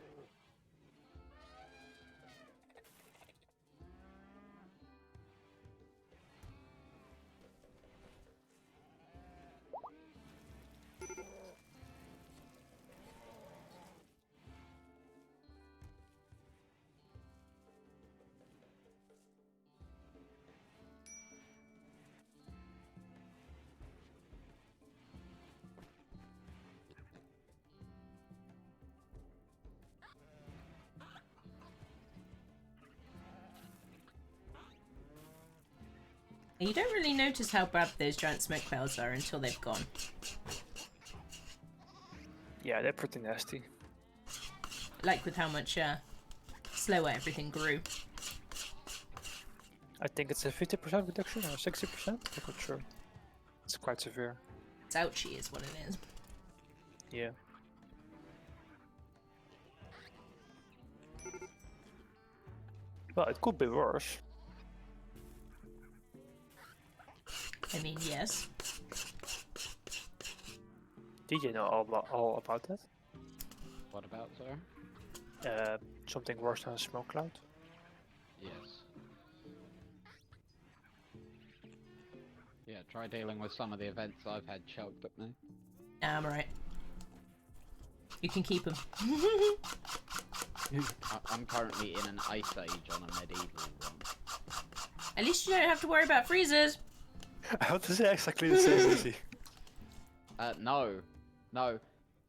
You don't really notice how bad those giant smoke clouds are until they've gone. Yeah, they're pretty nasty. Like with how much slower everything grew. I think it's a 50% reduction or 60%. I'm not sure. It's quite severe. It's ouchy is what it is. Yeah. Well, it could be worse. I mean, yes. Did you know all about that? What about, sir? Something worse than a smoke cloud? Yes. Yeah, try dealing with some of the events I've had shoved at me. Nah, I'm alright. You can keep them. I'm currently in an ice age on a medieval one. At least you don't have to worry about freezers. I want to say exactly the same, Lucy. No. No.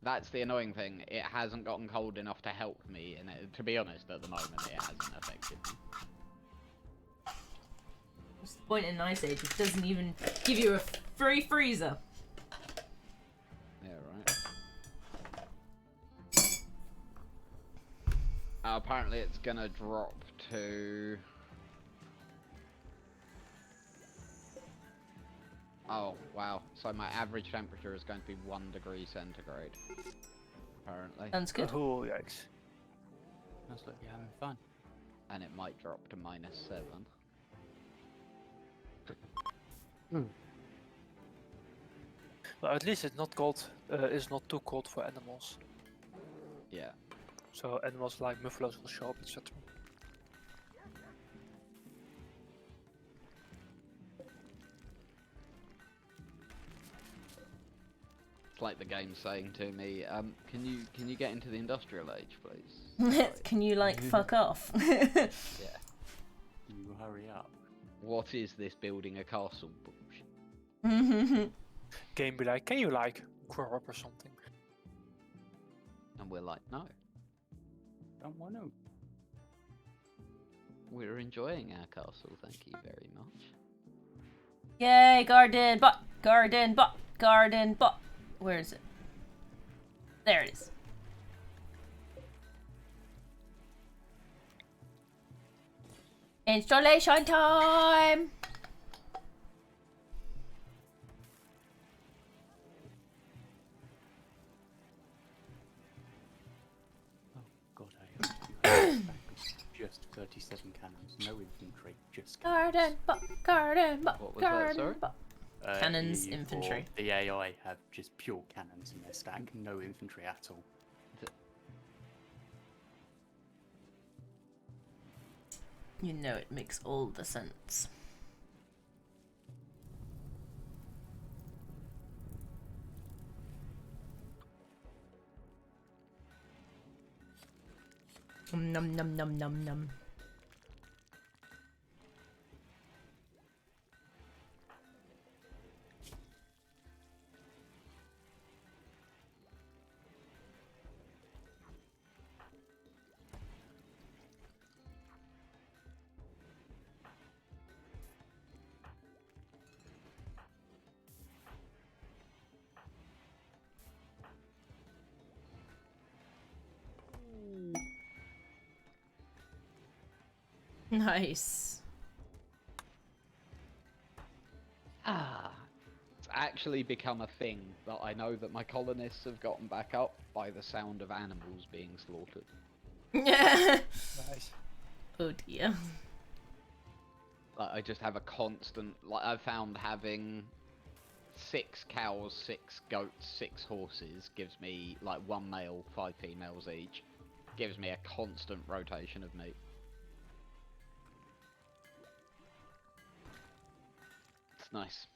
That's the annoying thing. It hasn't gotten cold enough to help me, and to be honest, at the moment, it hasn't affected me. What's the point in an ice age? It doesn't even give you a free freezer. Yeah, right. Apparently it's gonna drop to... Oh, wow. So my average temperature is going to be 1 degree centigrade. Apparently. Sounds good. Oh, yikes. Sounds like you're having fun. And it might drop to -7. Well, at least it's not cold. It's not too cold for animals. Yeah. So animals like buffaloes will show up, etc. It's like the game saying to me, can you get into the industrial age, please? Can you, like, fuck off? Yeah. You hurry up. What is this building a castle bullshit? Game be like, can you like grow up or something? And we're like, no. Don't want to. We're enjoying our castle, thank you very much. Yay, garden bot, garden bot, garden bot. Where is it? There it is. Installation time! Oh god, I hope just 37 cannons, no infantry, just Garden bot, garden bot, What was that, garden sorry? bot. Cannons, EU4, infantry. The AI have just pure cannons in their stack, no infantry at all. You know it makes all the sense. Num num num num num. Nice. It's actually become a thing that I know that my colonists have gotten back up by the sound of animals being slaughtered. Nice. Oh dear. Like, I just have a constant, like, I found having 6 cows, 6 goats, 6 horses gives me, like, 1 male, 5 females each. Gives me a constant rotation of meat. It's nice.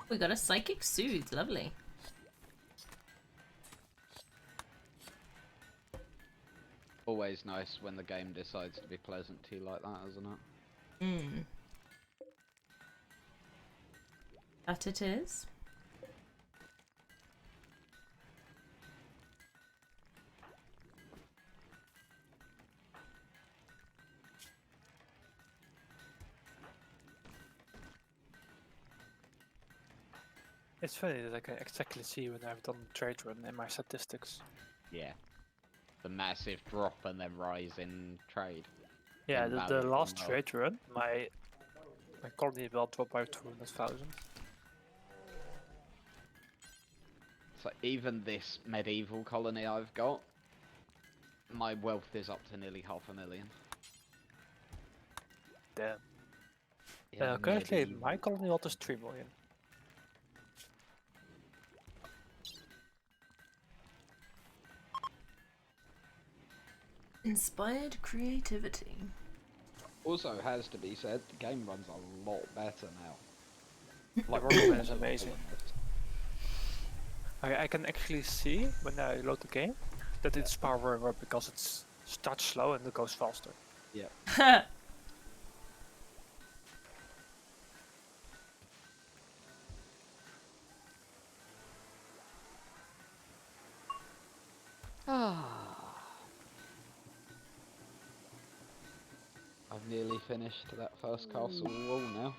We got a psychic soothe, lovely. Always nice when the game decides to be pleasant to you like that, isn't it? Hmm. That it is. It's funny that I can exactly see when I've done a trade run in my statistics. Yeah. The massive drop and then rise in trade. Yeah, In the value last and wealth. trade run, my colony will drop by 200,000. So even this medieval colony I've got, my wealth is up to nearly 500,000. Damn. Yeah, Currently, medieval. my colony wealth is 3 million. Inspired creativity. Also has to be said, the game runs a lot better now. The roadmap is amazing. I can actually see when I load the game that it's powering up because it starts slow and it goes faster. Yeah. I've nearly finished that first castle wall now.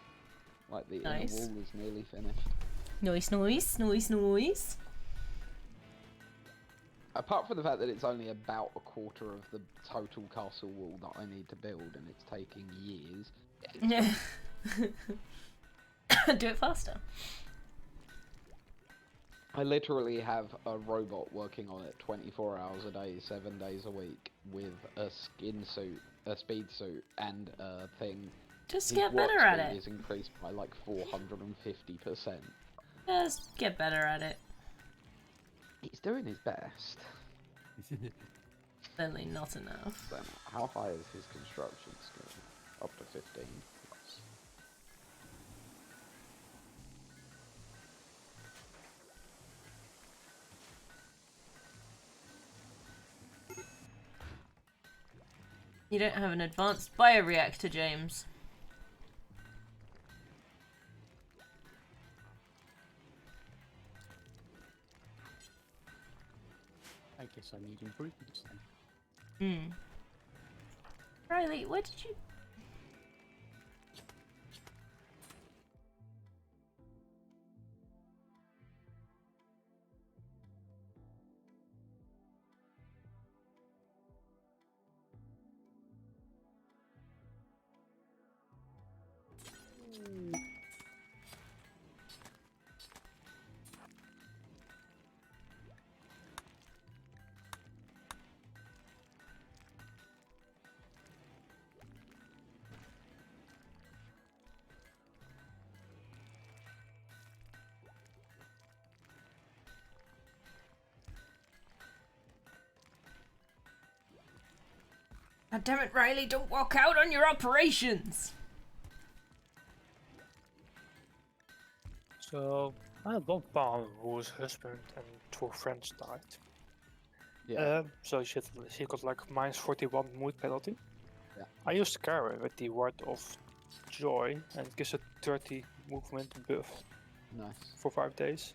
Like the Nice. inner wall is nearly finished. Noise, noise, noise, noise. Apart from the fact that it's only about a quarter of the total castle wall that I need to build and it's taking years. Yeah. Do it faster. I literally have a robot working on it 24 hours a day, 7 days a week with a skin suit, a speed suit and a thing. Just His get work better at speed it. is increased by like 450%. Just get better at it. He's doing his best. Certainly not enough. So how high is his construction skill? Up to 15 plus. You don't have an advanced bioreactor, James. I guess I need improvements then. Riley, where did you... God damn it, Riley, don't walk out on your operations! So, I had one palm whose husband and 2 friends died. Yeah. So she got like -41 mood penalty. Yeah. I used to carry with the word of joy, and it gives a 30 movement buff Nice. for 5 days.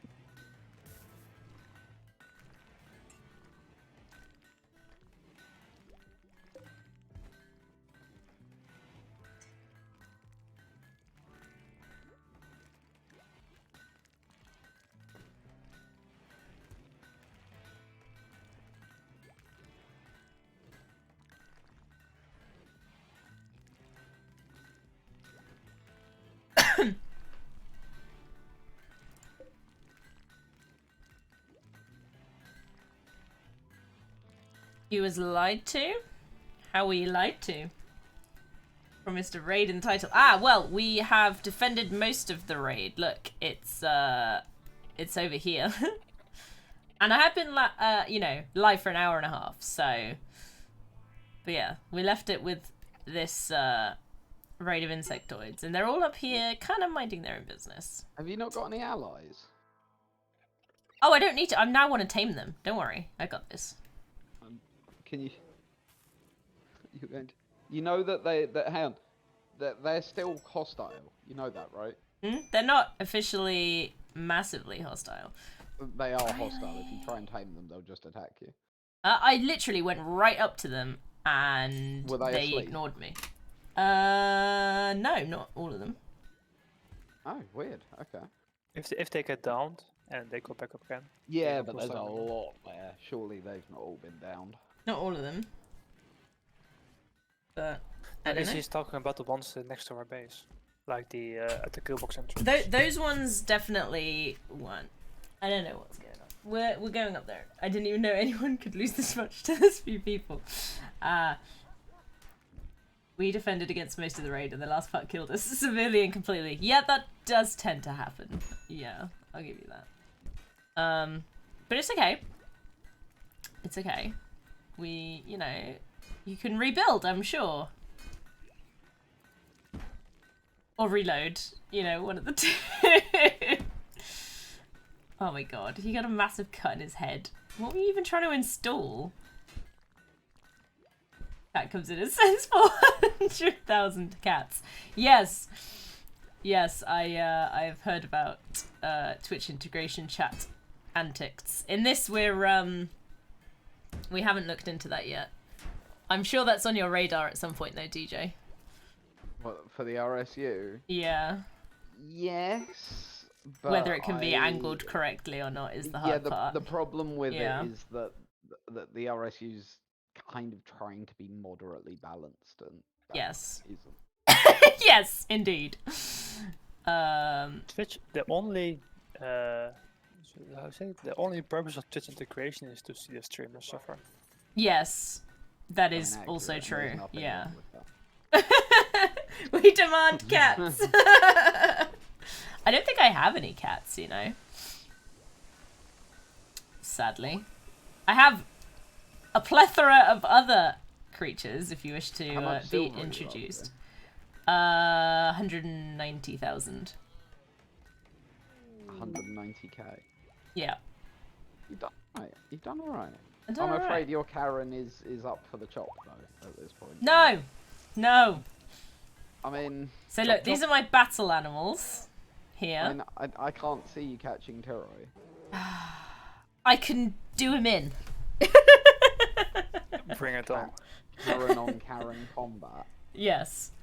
He was lied to? How were you lied to? Promised a raid in the title. Ah, well, we have defended most of the raid. Look, it's over here. And I have been, you know, live for an hour and a half, so... But yeah, we left it with this, raid of insectoids, and they're all up here, kind of minding their own business. Have you not got any allies? Oh, I don't need to. I now want to tame them. Don't worry, I got this. Can you? You're going to. You know that hang on, that they're still hostile. You know that, right? They're not officially massively hostile. They are hostile. If you try and tame them, they'll just attack you. I literally went right up to them and Were they asleep? ignored me. No, not all of them. Oh, weird. Okay. If they get downed and they go back up again. Yeah, don't but there's a hostile anymore. lot there. Surely they've not all been downed. Not all of them. But I don't know. He's talking about the ones next to our base, like the at the kill box entrance. Those ones definitely weren't. I don't know what's going on. We're going up there. I didn't even know anyone could lose this much to this few people. We defended against most of the raid, and the last part killed us severely and completely. Yeah, that does tend to happen. Yeah, I'll give you that. But it's okay. It's okay. We, you know, you can rebuild, I'm sure. Or reload, you know, one of the two. Oh my god, he got a massive cut in his head. What were you even trying to install? That comes in as says 400,000 cats. Yes. Yes, I've heard about Twitch integration chat antics. In this we haven't looked into that yet. I'm sure that's on your radar at some point though, DJ. What, for the RSU? Yeah. Yes. But Whether it can be angled correctly or not is the hard part. The problem with Yeah. it is that the RSU's kind of trying to be moderately balanced, and that Yes. isn't. Yes, indeed. Twitch, the only how to say it? The only purpose of Twitch integration is to see the streamer suffer. Yes, that I mean, is also accurate, true. there's nothing Yeah. wrong with that. We demand cats. I don't think I have any cats, you know. Sadly. I have a plethora of other creatures, if you wish How to much be silver are you after? introduced. 190,000. 190k. Yeah. You've done right. You've done alright. I've done I'm alright. afraid your Karen is up for the chop though at this point. No! No! I mean. So look, these are my battle animals. Here. I mean, I can't see you catching Terror. I can do him in. Bring it on. Karen on Karen combat. Yes.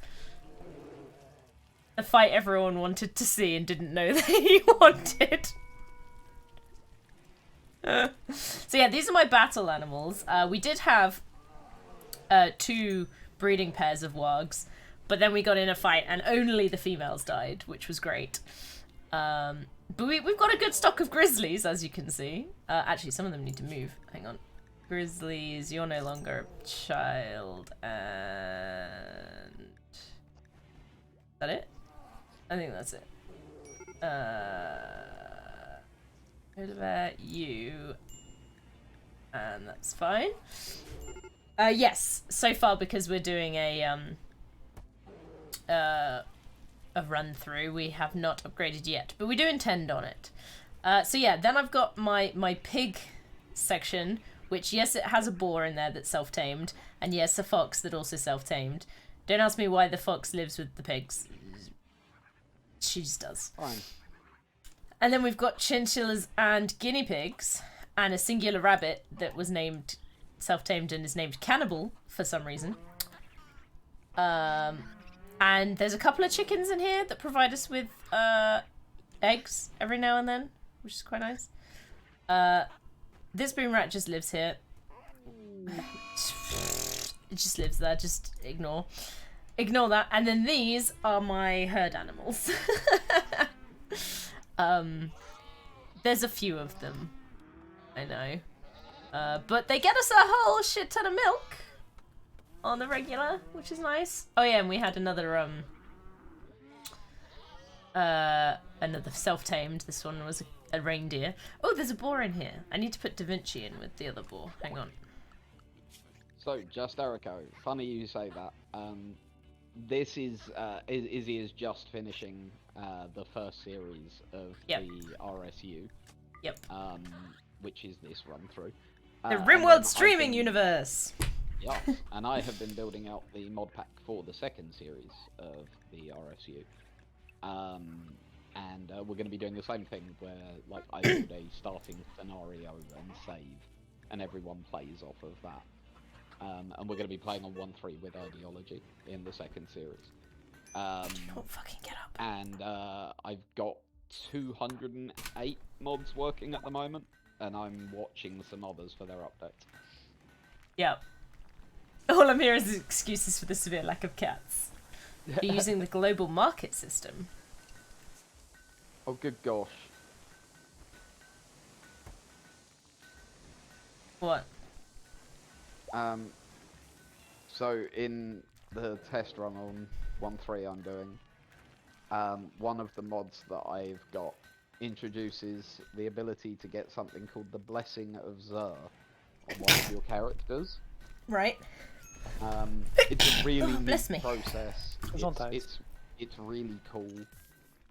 The fight everyone wanted to see and didn't know they wanted. So yeah, these are my battle animals. We did have 2 breeding pairs of wargs, but then we got in a fight and only the females died, which was great. But we've got a good stock of grizzlies, as you can see. Actually, some of them need to move. Hang on. Grizzlies, you're no longer a child, and... Is that it? I think that's it. What about you? And that's fine. Yes, so far because we're doing a run through, we have not upgraded yet, but we do intend on it. So yeah, then I've got my pig section, which yes, it has a boar in there that's self-tamed, and yes, a fox that also self-tamed. Don't ask me why the fox lives with the pigs. She just does. Fine. And then we've got chinchillas and guinea pigs, and a singular rabbit that was named self-tamed and is named Cannibal for some reason. And there's a couple of chickens in here that provide us with eggs every now and then, which is quite nice. This boom rat just lives here. It just lives there, just ignore that. And then these are my herd animals. There's a few of them, I know, but they get us a whole shit ton of milk on the regular, which is nice. Oh yeah, and we had another self-tamed. This one was a reindeer. Oh, there's a boar in here. I need to put Da Vinci in with the other boar. Hang on. So, just Erico, funny you say that. This is Izzy is just finishing the first series of Yep. the RSU. Yep. Which is this run through. The And RimWorld then streaming I've been- universe. Yeah, and I have been building out the mod pack for the second series of the RSU. And we're going to be doing the same thing where, like, I build a starting scenario and save, and everyone plays off of that. And we're going to be playing on 1.3 with ideology in the second series. Don't fucking get up. And I've got 208 mods working at the moment, and I'm watching some others for their updates. Yep. All I'm hearing is excuses for the severe lack of cats. You're using the global market system. Oh, good gosh. What? So in the test run on 1.3 I'm doing, one of the mods that I've got introduces the ability to get something called the Blessing of Zer on one of your characters. Right. It's a really bless neat me. process. Gezondheid. It's really cool.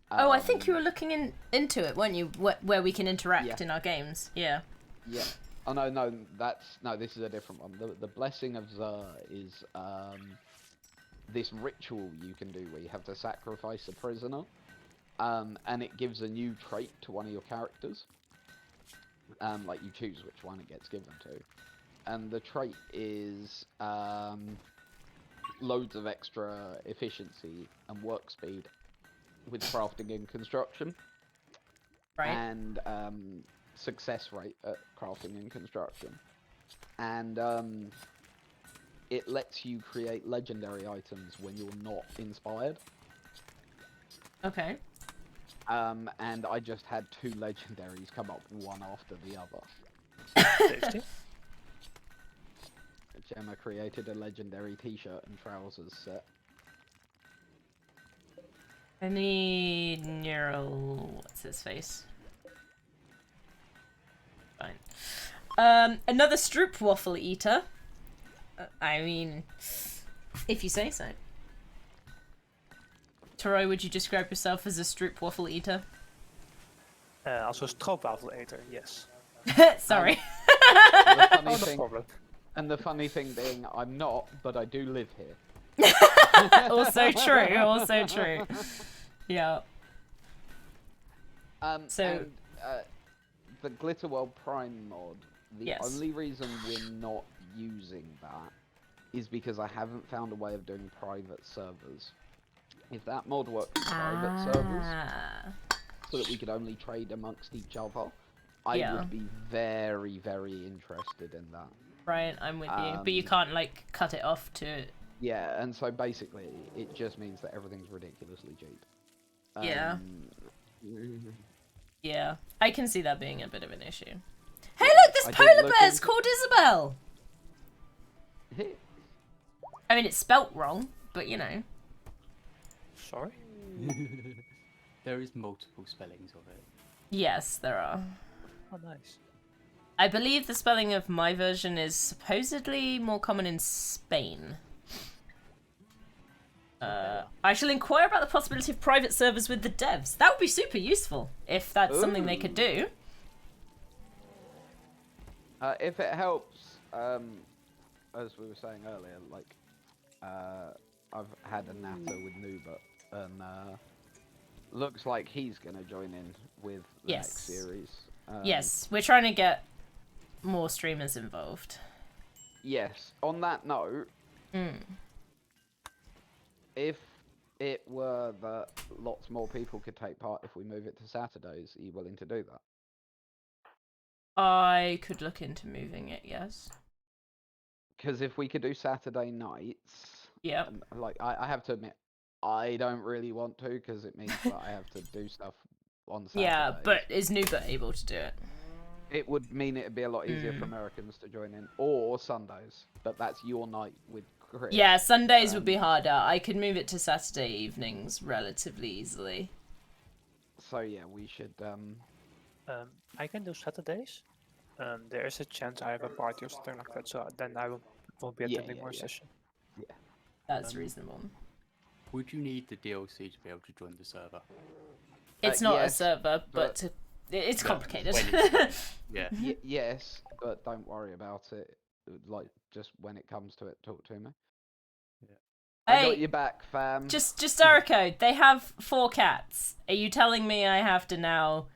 Oh, I think you were looking into it, weren't you? Where we can interact Yeah. in our games. Yeah. Yeah. Oh no, this is a different one. The Blessing of Zer is this ritual you can do where you have to sacrifice a prisoner, and it gives a new trait to one of your characters. Like you choose which one it gets given to, and the trait is loads of extra efficiency and work speed with crafting and construction. Right. And success rate at crafting and construction, and it lets you create legendary items when you're not inspired. Okay. And I just had 2 legendaries come up one after the other. 50. Gemma created a legendary t-shirt and trousers set. I need neural. What's his face? Fine. Another Stroop waffle eater. I mean, if you say so. Toroy, would you describe yourself as a Stroop waffle eater? Also stroopwafeleter, yes. Sorry. The funny Oh, no thing, problem. and the funny thing being, I'm not, but I do live here. Also true. Also true. Yeah. So- And, the Glitterworld Prime mod, the Yes. only reason we're not using that is because I haven't found a way of doing private servers. If that mod worked for private servers, Ah. so that we could only trade amongst each other, I Yeah. would be very, very interested in that. Right, I'm with you. But you can't, like, cut it off to... Yeah, and so basically, it just means that everything's ridiculously cheap. Yeah. Um, Yeah. I can see that being a bit of an issue. Hey, look! This I did polar look bear's into- called Isabel! I mean, it's spelt wrong, but, you know. Sorry? There is multiple spellings of it. Yes, there are. Oh, nice. I believe the spelling of my version is supposedly more common in Spain. I shall inquire about the possibility of private servers with the devs. That would be super useful if that's something they could do. If it helps, as we were saying earlier, like, I've had a natter with Nuba, and looks like he's gonna join in with the next series. Yes, we're trying to get more streamers involved. Yes. On that note, if it were that lots more people could take part if we move it to Saturdays, are you willing to do that? I could look into moving it, yes. Because if we could do Saturday nights, Yep. like I have to admit, I don't really want to because it means that I have to do stuff on Saturdays. Yeah, but is Nuba able to do it? It would mean it'd be a lot easier for Americans to join in, or Sundays. But that's your night with Chris. Yeah, Sundays would be harder. I could move it to Saturday evenings relatively easily. So yeah, we should. I can do Saturdays. There is a chance I have a party or something like that, so then I won't be attending more session. Yeah. That's reasonable. Would you need the DLC to be able to join the server? It's not yes, a server, but it's complicated. Yeah. Yes, but don't worry about it. Like, just when it comes to it, talk to me. I got Hey, your back, fam. just Jericho, they have 4 cats. Are you telling me I have to now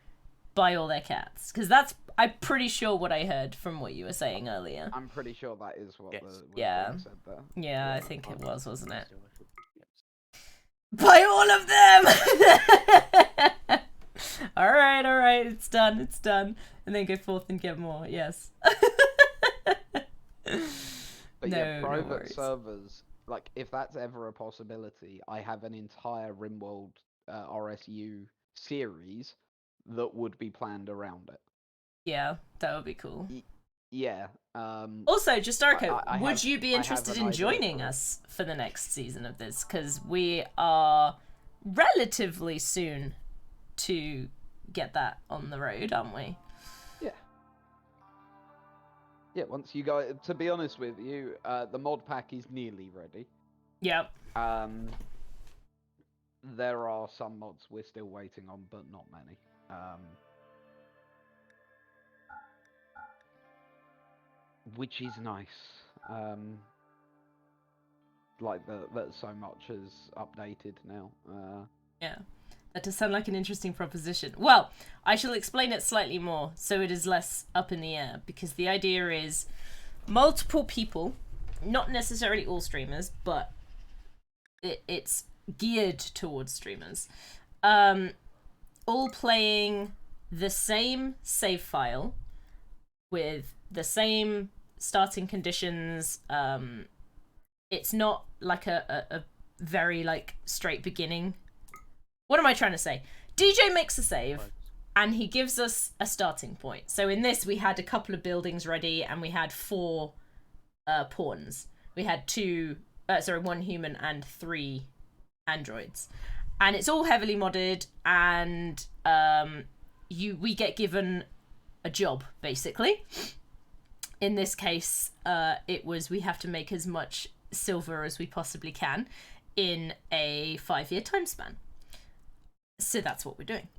buy all their cats? Because I'm pretty sure what I heard from what you were saying earlier. I'm pretty sure that is what Yeah. the said there. Yeah, I think it was, wasn't it? Yes. Buy all of them! Alright, it's done. And then go forth and get more, yes. But No, yeah, no private worries. servers, like, if that's ever a possibility, I have an entire RimWorld RSU series that would be planned around it. Yeah, that would be cool. Yeah. Also, just Jericho, I would have- you be I have interested an in idea joining for it. us for the next season of this? Because we are relatively soon to get that on the road, aren't we? Yeah. Yeah, once you go, to be honest with you, the mod pack is nearly ready. Yep. There are some mods we're still waiting on, but not many. Which is nice. Like that so much is updated now. Yeah. That does sound like an interesting proposition. Well, I shall explain it slightly more so it is less up in the air, because the idea is multiple people, not necessarily all streamers, but it's geared towards streamers, all playing the same save file with the same starting conditions. It's not like a very like straight beginning. What am I trying to say? DJ makes a save and he gives us a starting point. So in this, we had a couple of buildings ready and we had 4 pawns. We had 1 human and 3 androids. And it's all heavily modded, and we get given a job, basically. In this case, it was we have to make as much silver as we possibly can in a 5-year time span. So that's what we're doing.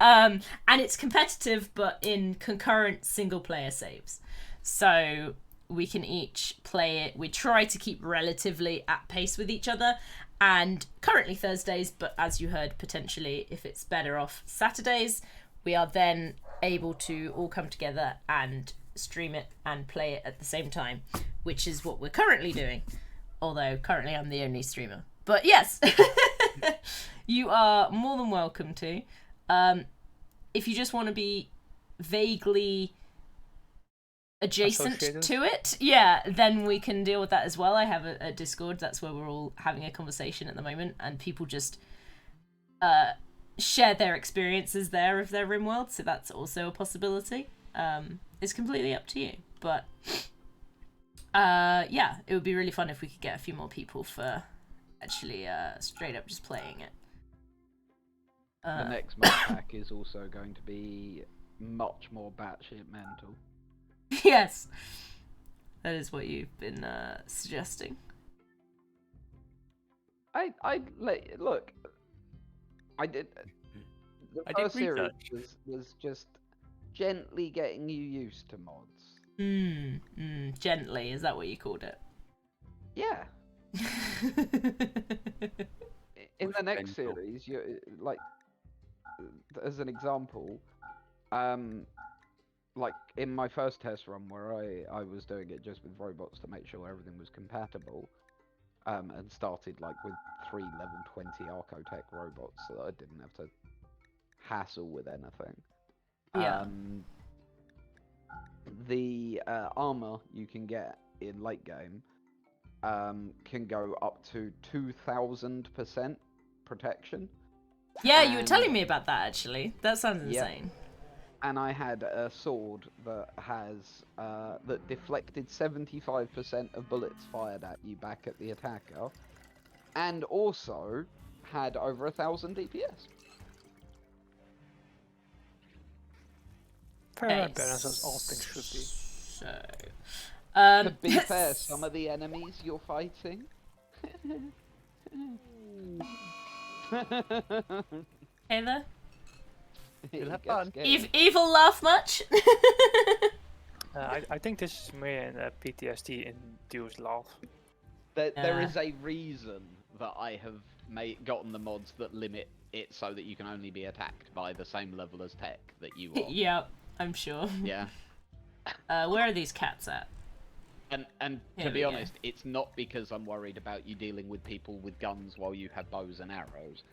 And it's competitive, but in concurrent single player saves. So we can each play it. We try to keep relatively at pace with each other. And currently Thursdays, but as you heard, potentially, if it's better off, Saturdays, we are then able to all come together and stream it and play it at the same time, which is what we're currently doing. Although currently I'm the only streamer. But yes, you are more than welcome to. If you just want to be vaguely adjacent to it, yeah, then we can deal with that as well. I have a Discord. That's where we're all having a conversation at the moment, and people just share their experiences there of their RimWorld, so that's also a possibility. It's completely up to you, but yeah, it would be really fun if we could get a few more people for actually straight up just playing it. The next mod pack is also going to be much more batshit mental. Yes. That is what you've been suggesting. Look. I did. The I did first series research. was just gently getting you used to mods. Gently, is that what you called it? Yeah. In the next Gentle. series, you like, as an example, like in my first test run where I was doing it just with robots to make sure everything was compatible, and started like with 3 level 20 Archotech robots so that I didn't have to hassle with anything. Yeah. The armor you can get in late game can go up to 2000% protection. Yeah, you were And- telling me about that actually. That sounds Yeah. insane. And I had a sword that has that deflected 75% of bullets fired at you back at the attacker, and also had over 1,000 DPS. Fair Okay, and balanced as all things should be. So, To be fair, some of the enemies you're fighting. Hey there. It have gets fun. scary. Evil laugh much? I think this is me and PTSD induced laugh. There Yeah. is a reason that I have gotten the mods that limit it so that you can only be attacked by the same level as tech that you are. Yep, I'm sure. Yeah. Where are these cats at? And Here to we be go. honest, it's not because I'm worried about you dealing with people with guns while you have bows and arrows.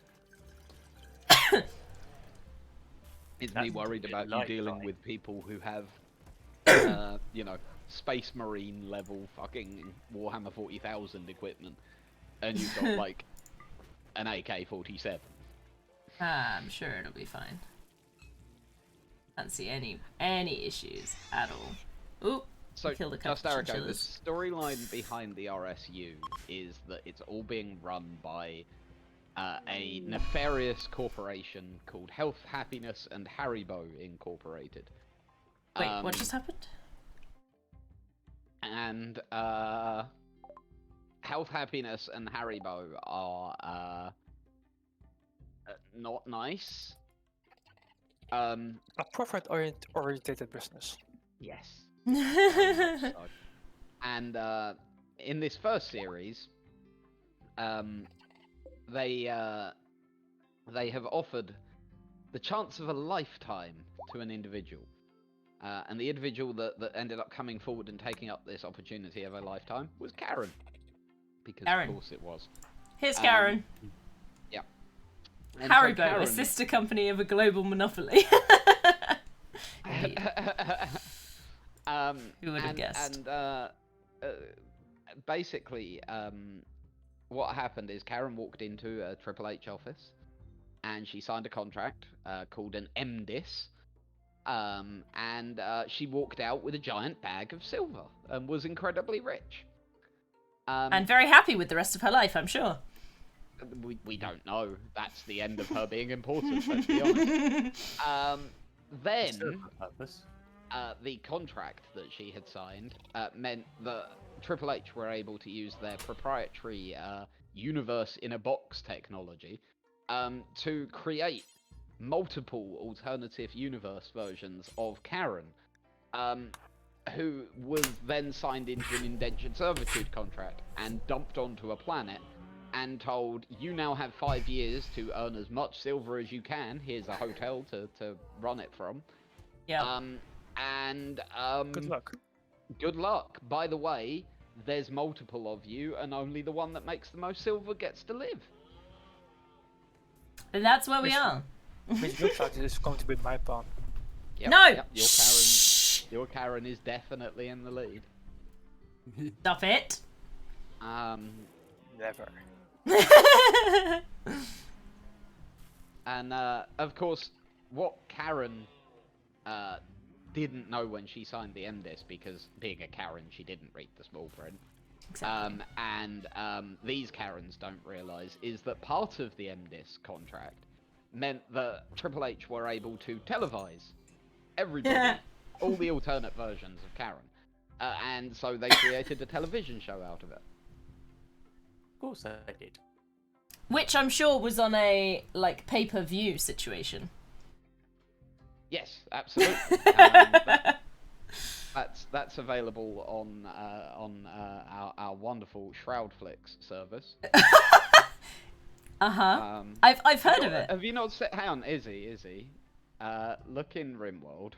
It's me That's worried a bit about you light, dealing right? with people who have, you know, Space Marine level fucking Warhammer 40,000 equipment, and you've got like an AK-47. I'm sure it'll be fine. Can't see any issues at all. Oop. So, Killed a couple just Erico, the chinchillas. storyline behind the RSU is that it's all being run by a nefarious corporation called Health, Happiness, and Haribo Incorporated. Wait, what just happened? And Health, Happiness, and Haribo are not nice. A profit-oriented business. Yes. Very much so. And in this first series, they have offered the chance of a lifetime to an individual. And the individual that ended up coming forward and taking up this opportunity of a lifetime was Karen. Because Karen. of course it was. Here's Karen. Yeah. And so Haribo, a Karen- sister company of a global monopoly. Who would have guessed? And basically, what happened is Karen walked into a Triple H office, and she signed a contract called an MDIS, and she walked out with a giant bag of silver and was incredibly rich. And very happy with the rest of her life, I'm sure. We don't know. That's the end of her being important, let's be honest. Then Serve a purpose. the contract that she had signed meant that Triple H were able to use their proprietary universe in a box technology to create multiple alternative universe versions of Karen, who was then signed into an indentured servitude contract and dumped onto a planet and told, you now have 5 years to earn as much silver as you can. Here's a hotel to run it from. Yeah. Good luck. Good luck. By the way, there's multiple of you, and only the one that makes the most silver gets to live. And that's where we Which- are. Which looks like this is going to be my pawn. Yep, No! Yep, your Karen is definitely in the lead. Stop it. Never. And of course, what Karen didn't know when she signed the MDIS, because being a Karen, she didn't read the small print. Exactly. And these Karens don't realise is that part of the MDIS contract meant that Triple H were able to televise Everybody. All the alternate versions of Karen. And so they created a television show out of it. Of course I did. Which I'm sure was on a, like, pay-per-view situation. Yes, absolutely. That's available on our wonderful Shroudflix service. I've heard of it. Have you not seen? Hang on, Izzy. Look in RimWorld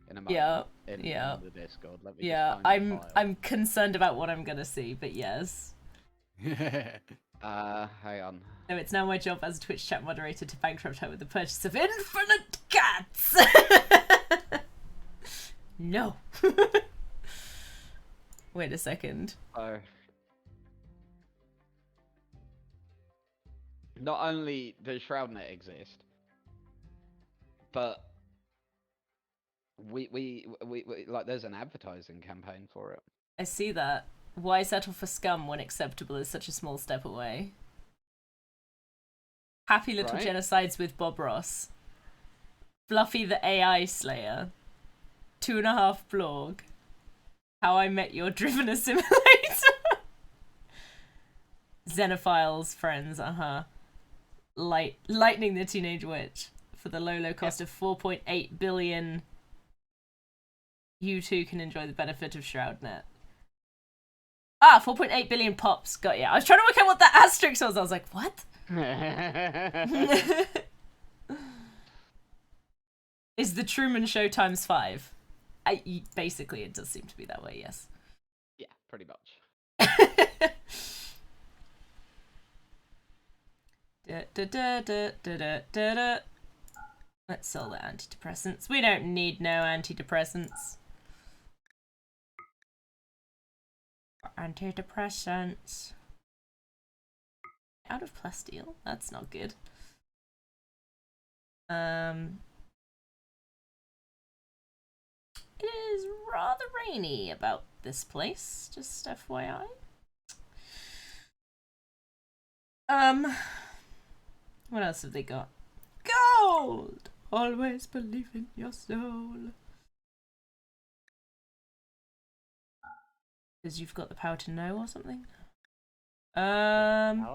in a moment. Yeah, In the Discord. Let me Yeah, just find the file. I'm concerned about what I'm gonna see, but yes. Hang on. So it's now my job as a Twitch chat moderator to bankrupt her with the purchase of infinite cats. No. Wait a second. So, not only does ShroudNet exist, but we like there's an advertising campaign for it. I see that. Why settle for scum when acceptable is such a small step away? Happy Little Right. Genocides with Bob Ross. Fluffy the AI Slayer. 2.5 blog. How I Met Your Driven a Simulator. Xenophiles friends, Lightning the Teenage Witch. For the low cost of 4.8 billion, you too can enjoy the benefit of ShroudNet. 4.8 billion pops. Got ya. I was trying to work out what that asterisk was. I was like, what? Is the Truman Show times 5? Basically, it does seem to be that way, yes. Yeah, pretty much. Let's sell the antidepressants. We don't need no antidepressants. Antidepressants. Out of plasteel? That's not good. It is rather rainy about this place, just FYI. What else have they got? Gold! Always believe in your soul. Because you've got the power to know or something? And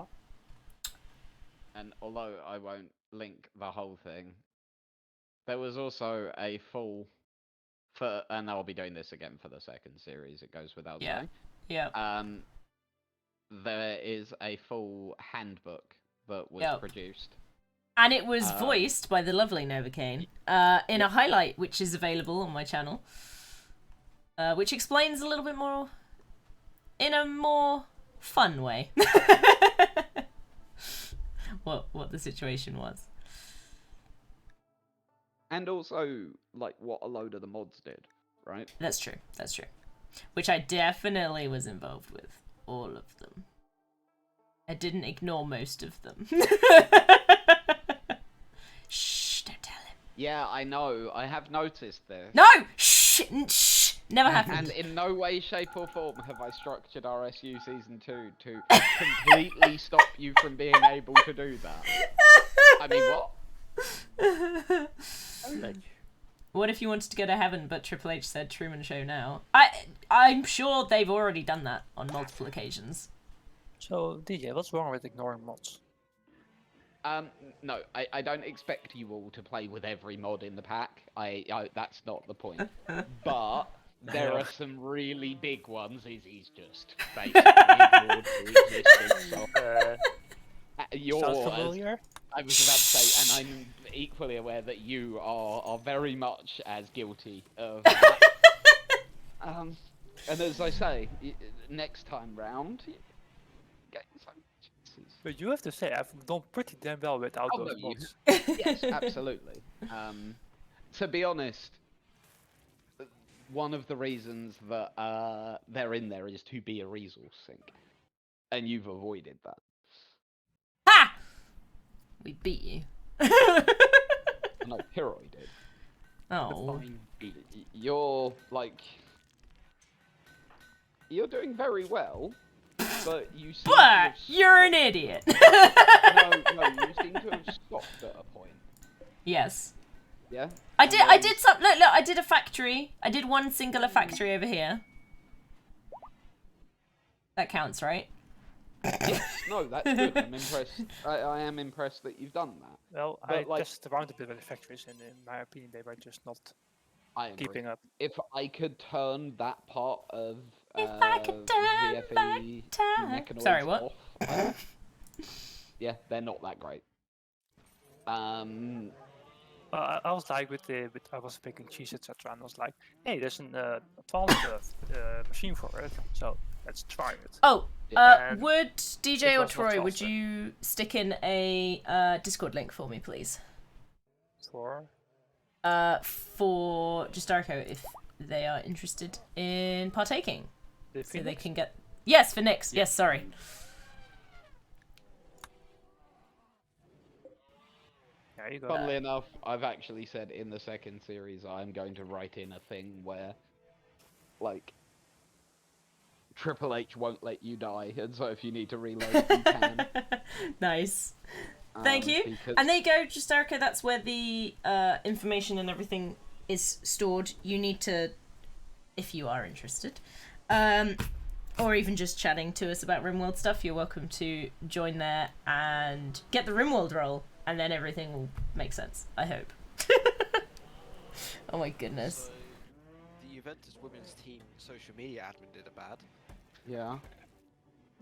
although I won't link the whole thing, there was also a full and I'll be doing this again for the second series, it goes without saying. Yeah. There is a full handbook that was produced. And it was voiced by the lovely Novocaine in a highlight which is available on my channel. Which explains a little bit more in a more fun way what the situation was. And also, like, what a load of the mods did, right? That's true. Which I definitely was involved with. All of them. I didn't ignore most of them. Shh, don't tell him. Yeah, I know. I have noticed this. No! Shh! Never happened. And in no way, shape, or form have I structured RSU Season 2 to completely stop you from being able to do that. I mean, what? What if you wanted to go to heaven, but Triple H said Truman Show now? I'm sure they've already done that on multiple occasions. So, DJ, what's wrong with ignoring mods? No, I don't expect you all to play with every mod in the pack. That's not the point. But there are some really big ones. He's just basically ignored the existence of. Sounds familiar? I was about to say, and I'm equally aware that you are very much as guilty of that. And as I say, next time round, get some chances. But you have to say, I've done pretty damn well without those mods. Yes, absolutely. To be honest, one of the reasons that they're in there is to be a resource sink, and you've avoided that. Ha! We beat you. No, Hiroi did. Oh. You're doing very well, but you seem But you're an idiot. No, you seem to have stopped at a point. Yes. Yeah. I did some. Look, I did a factory. I did one singular factory over here. That counts, right? No, that's good. I'm impressed. I am impressed that you've done that. Well, But, I like- tested around a bit with the factories, and in my opinion, they were just not I agree. keeping up. If I could turn that part of If I could turn VFE back time. mechanoids Sorry, what? off, yeah, they're not that great. Well, I was like I was picking cheese, etc., and I was like, hey, there's an advanced machine for it, so let's try it. Oh, And would DJ it or was not Troy, would faster. you stick in a Discord link for me, please? For For Justarco, if they are interested in partaking, the so they Phoenix? can get. Yes, for Nyx. Yes, sorry. There you go. Funnily enough, I've actually said in the second series I'm going to write in a thing where, like, Triple H won't let you die, and so if you need to reload, you can. Nice. Thank you. Because And there you go, Justarco. That's where the information and everything is stored. You need to, if you are interested, or even just chatting to us about RimWorld stuff, you're welcome to join there and get the RimWorld role, and then everything will make sense. I hope. Oh my goodness. So, the Juventus women's team social media admin did a bad. Yeah.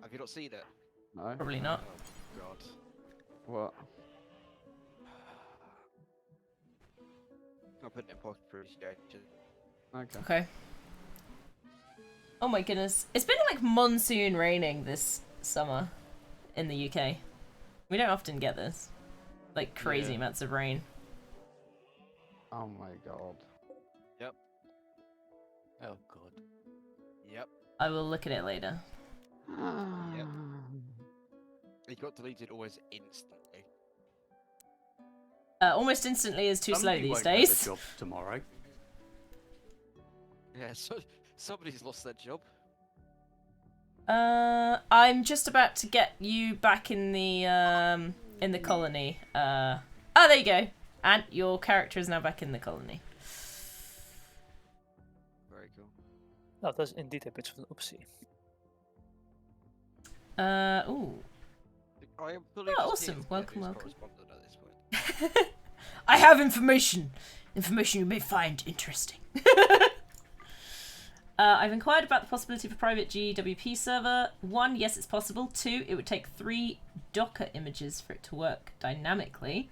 Have you not seen it? No. Probably not. Oh god. What? I'll put it in post appreciation. Okay. Okay. Oh my goodness. It's been like monsoon raining this summer in the UK. We don't often get this. Like crazy Yeah. amounts of rain. Oh my god. Oh god. Yep. I will look at it later. Yep. It got deleted almost instantly. Almost instantly is too slow Somebody these won't have days. a job tomorrow. Yeah, so somebody's lost their job. I'm just about to get you back in the colony. Oh, there you go. And your character is now back in the colony. Very cool. No, that's indeed a bit of an oopsie. Ooh. I am fully Oh, just here awesome. to get Welcome, who's welcome. correspondent at this point. I have information. Information you may find interesting. I've inquired about the possibility of a private GWP server. 1, yes, it's possible. 2, it would take 3 Docker images for it to work dynamically.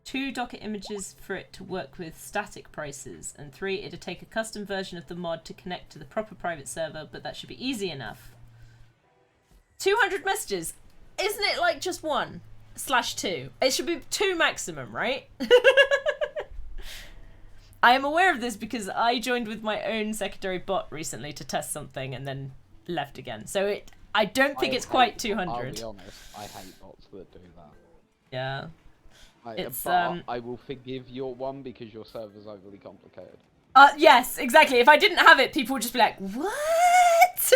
2 Docker images for it to work with static prices. And 3, it'd take a custom version of the mod to connect to the proper private server, but that should be easy enough. 200 messages. Isn't it like just 1/2? It should be 2 maximum, right? I am aware of this because I joined with my own secondary bot recently to test something and then left again. So I don't think it's quite 200. I'll be honest, I hate bots that do that. Yeah. But It's, I will forgive your one because your server's overly complicated. Yes, exactly. If I didn't have it, people would just be like, what?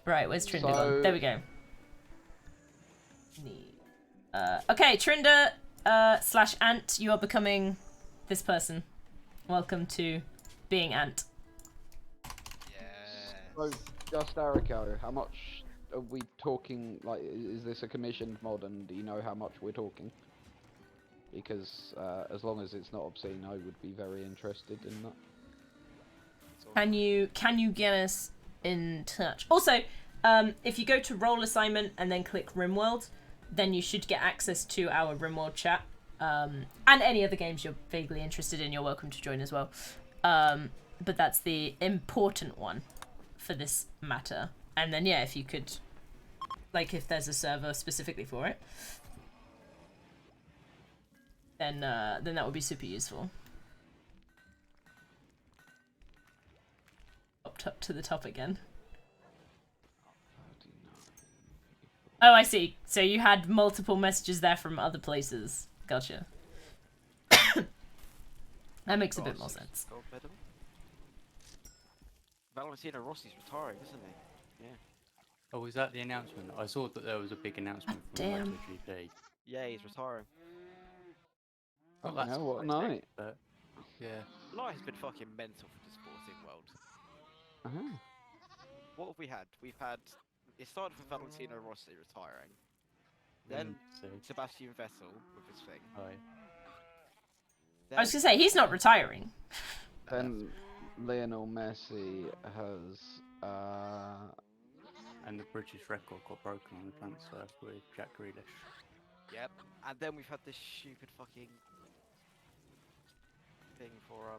Right, where's Trinda gone? There we go. Okay, Trinda / Ant, you are becoming this person. Welcome to being Ant. Yeah. So, just Erico, how much are we talking? Like, is this a commissioned mod, and do you know how much we're talking? Because as long as it's not obscene, I would be very interested in that. Can you get us in touch? Also, if you go to role assignment and then click RimWorld, then you should get access to our RimWorld chat. And any other games you're vaguely interested in, you're welcome to join as well. But that's the important one for this matter. And then yeah, if you could, like, if there's a server specifically for it, then that would be super useful. Popped up to the top again. Oh, I see. So you had multiple messages there from other places. Gotcha. That makes a bit more sense. Gold medal. Valentino Rossi's retiring, isn't he? Yeah. Oh, was that the announcement? I saw that there was a big announcement from damn. MotoGP. Yeah, he's retiring. Well, Fucking hell, what a night. But yeah, Life has been fucking mental for the sporting world. Uh-huh. What have we had? We've had. It started with Valentino Rossi retiring. Then so, Sebastian Vettel with his thing. oh, I was gonna say, he's not retiring. Then Lionel Messi has and the British record got broken on the transfer with Jack Grealish. Yep. And then we've had this stupid fucking thing for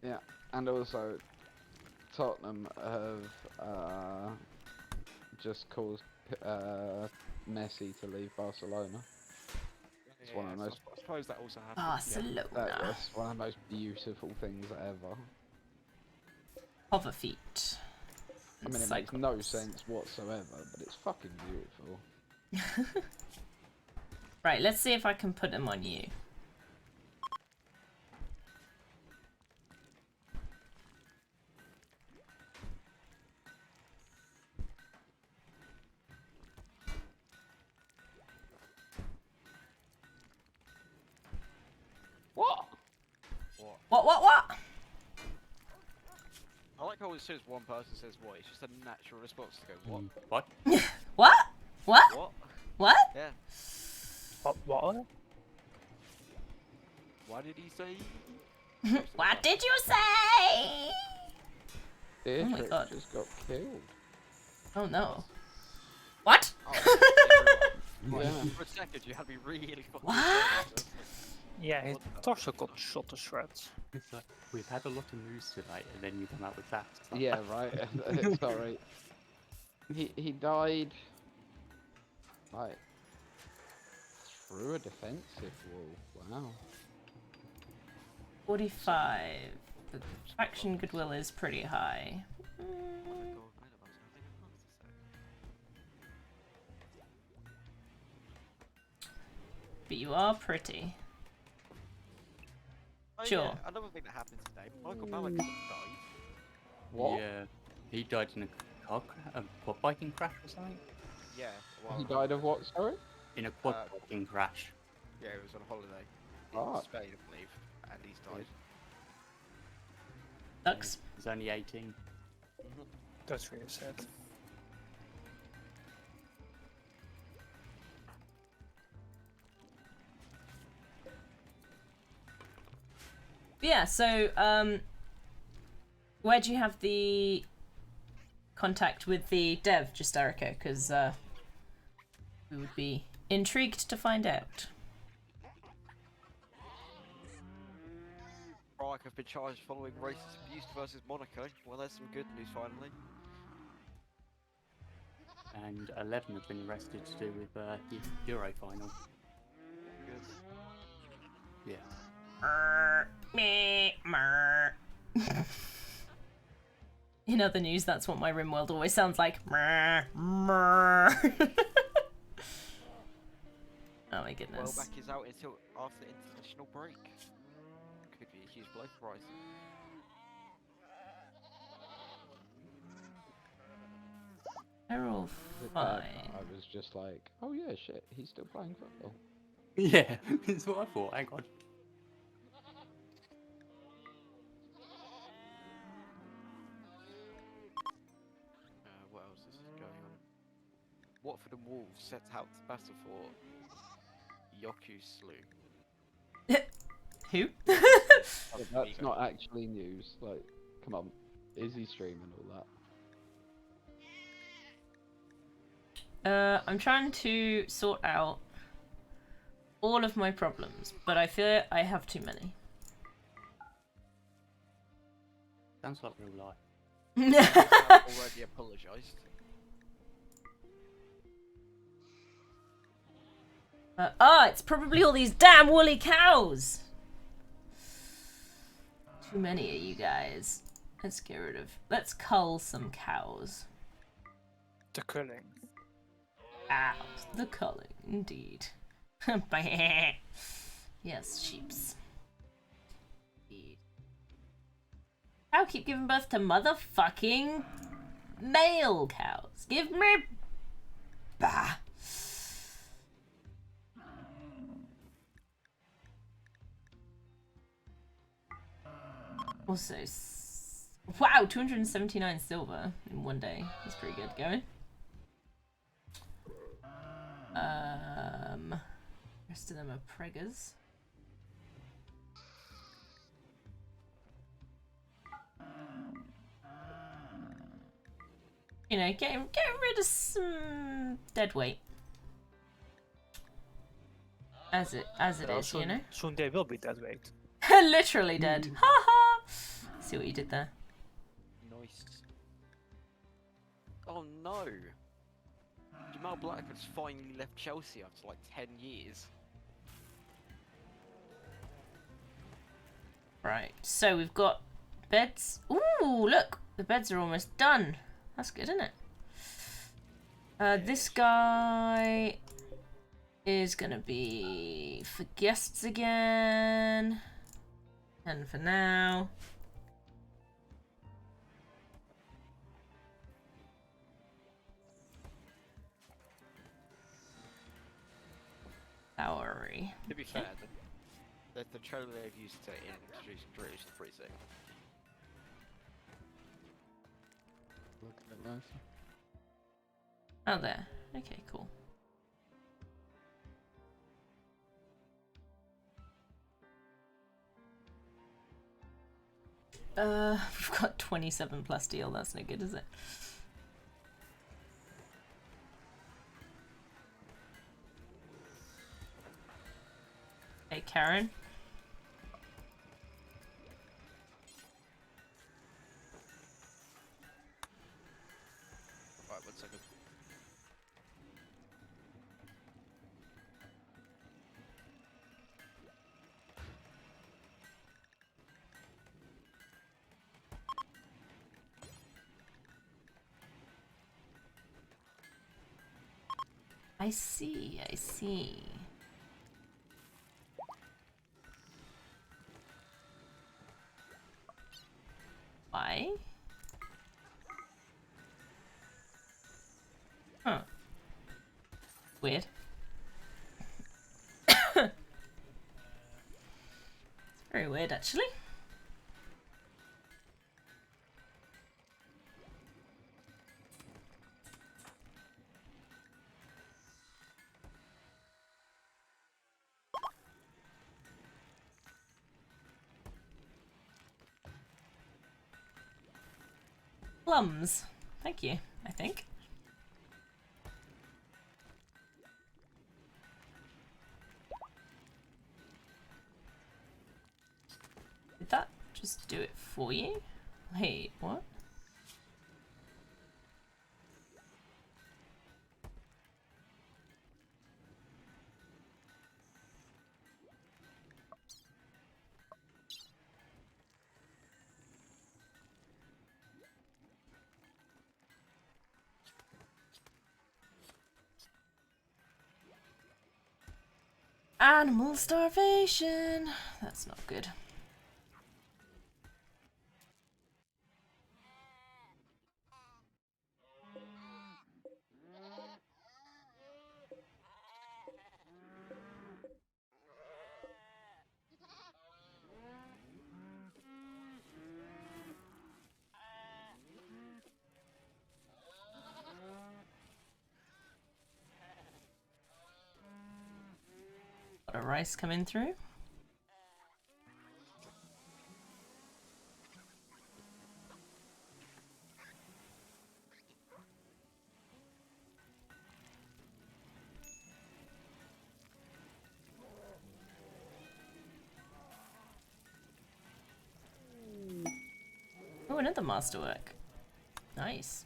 yeah, and also Tottenham have just caused Messi to leave Barcelona. It's one of the most. I suppose that also happened. Barcelona. That's one of the most beautiful things ever. Hover feet. I mean, it makes no sense whatsoever, but it's fucking beautiful. Right, let's see if I can put them on you. What? What? I like how as soon as one person says what, it's just a natural response to go what? What? What? What? What? What? Yeah. What? Why did he say? What did you say? Beatrix God. just got killed. Oh no. What? Oh, Yeah. for a second, you had me really fucking. What? Yeah, his torso got shot to shreds. It's like, we've had a lot of news tonight, and then you come out with that. It's like, Yeah, right. Sorry. He died like through a defensive wall. Wow. 45. The faction goodwill is pretty high. But you are pretty. Oh, Sure. Yeah, another thing that happened today, Michael Malik died. What? Yeah, he died in a quad biking crash or something. Yeah. Well, He died of what? Sorry. In a quad biking crash. Yeah, he was on holiday in Ah. Spain, I believe, and he's died. Sucks. He's only 18. That's really sad. Yeah, so, where do you have the contact with the dev, just Erica? Because, we would be intrigued to find out. Reich have been charged following racist abuse versus Monaco. Well, there's some good news finally. And 11 have been arrested to do with the Euro final. Good. Yeah. In other news, that's what my RimWorld always sounds like. Oh my goodness. Welbeck is out until after the international break. Could be a huge blow for Ryzen. They're all With fine. that, I was just like, oh yeah, shit, he's still playing football. Yeah, that's what I thought. Hang on. What else is going on? Watford and Wolves set out to battle for Yoku Slew. Who? But that's not actually news. Like, come on, is he streaming all that? I'm trying to sort out all of my problems, but I feel I have too many. Sounds like real life. I've already apologised. It's probably all these damn woolly cows! Too many of you guys. Let's get rid of... Let's cull some cows. The culling. Cows. The culling, indeed. Yes, sheeps. Indeed. Cow keep giving birth to motherfucking male cows. Give me... Bah. Also, wow, 279 silver in one day. That's pretty good going. Rest of them are preggers. You know, getting rid of some dead weight. As it Well, is, you know. Soon they will be dead weight. Literally dead. Ha ha. See what you did there. Nice. Oh no! Jamal Blackwood's finally left Chelsea after like 10 years. Right, so we've got beds. Ooh, look, the beds are almost done. That's good, isn't it? This guy is gonna be for guests again, and for now. Flowery. To be fair, the trailer they've used to introduce Drew is pretty sick. Looking at nice. Oh, there. Okay, cool. We've got 27 plus deal. That's no good, is it? Hey, Karen. Right, 1 second. I see, I see. Why? Huh. Weird. It's very weird, actually. Plums. Thank you, I think. Did that just do it for you? Wait, what? Animal starvation. That's not good. Got a rice coming through. Oh, another masterwork. Nice.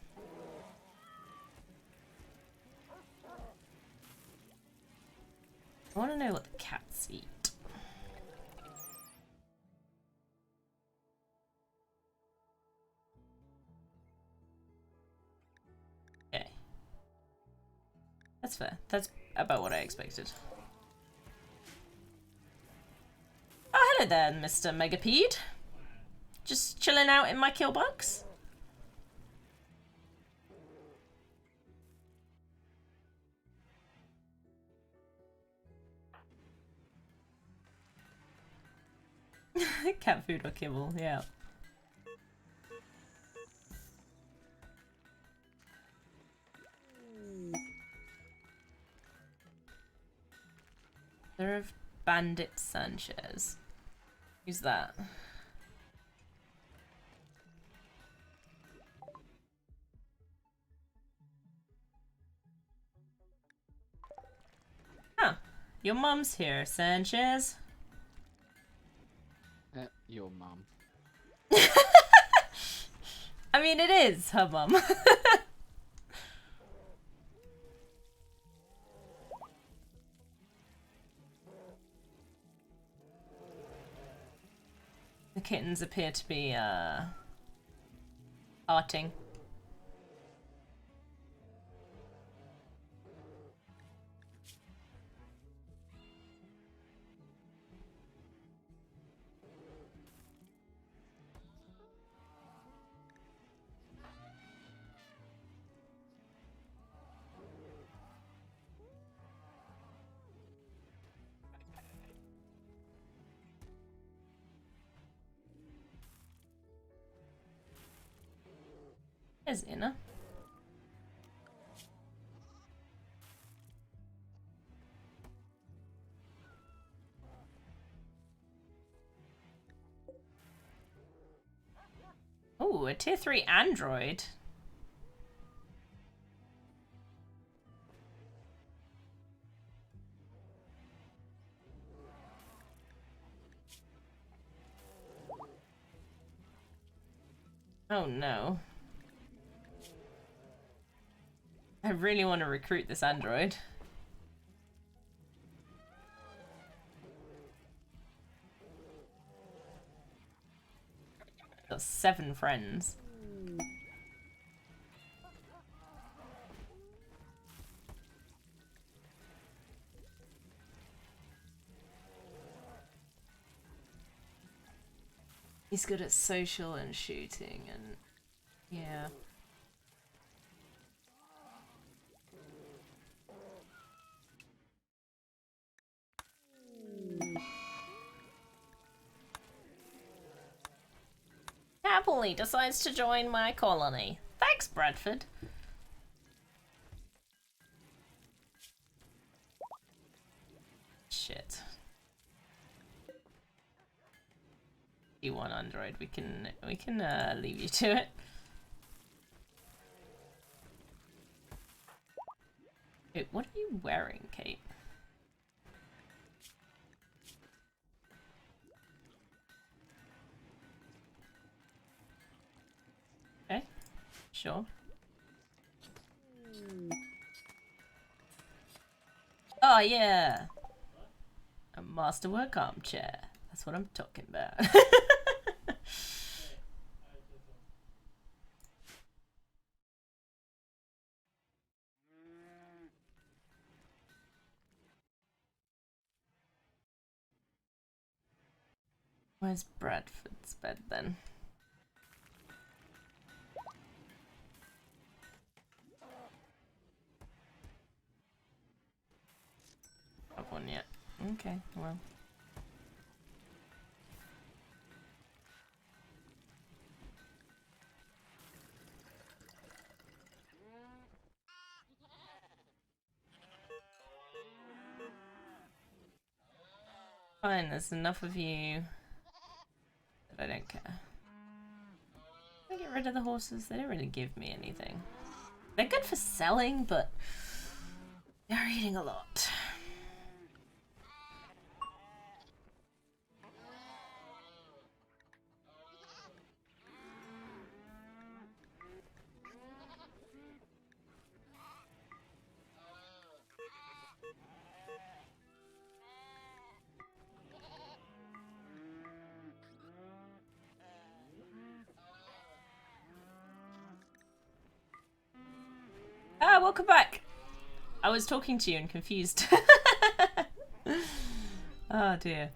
I want to know what the cats eat. Okay. That's fair. That's about what I expected. Oh, hello there, Mr. Megapede. Just chilling out in my kill box. Cat food or kibble, yeah. Serve Bandit Sanchez. Who's that? Huh. Your mum's here, Sanchez. Your mum. I mean, it is her mum. The kittens appear to be, arting. There's Inna. Oh, a tier 3 android. Oh no. I really want to recruit this android. Got 7 friends. He's good at social and shooting and yeah. Happily decides to join my colony. Thanks, Bradford. Shit. You want android? We can leave you to it. Wait, what are you wearing, Kate? Okay, sure. Oh yeah, a masterwork armchair. That's what I'm talking about. Where's Bradford's bed then? Have one yet. Okay, well. Fine, there's enough of you that I don't care. Can I get rid of the horses? They don't really give me anything. They're good for selling, but they're eating a lot. Ah, welcome back. I was talking to you and confused. Oh dear.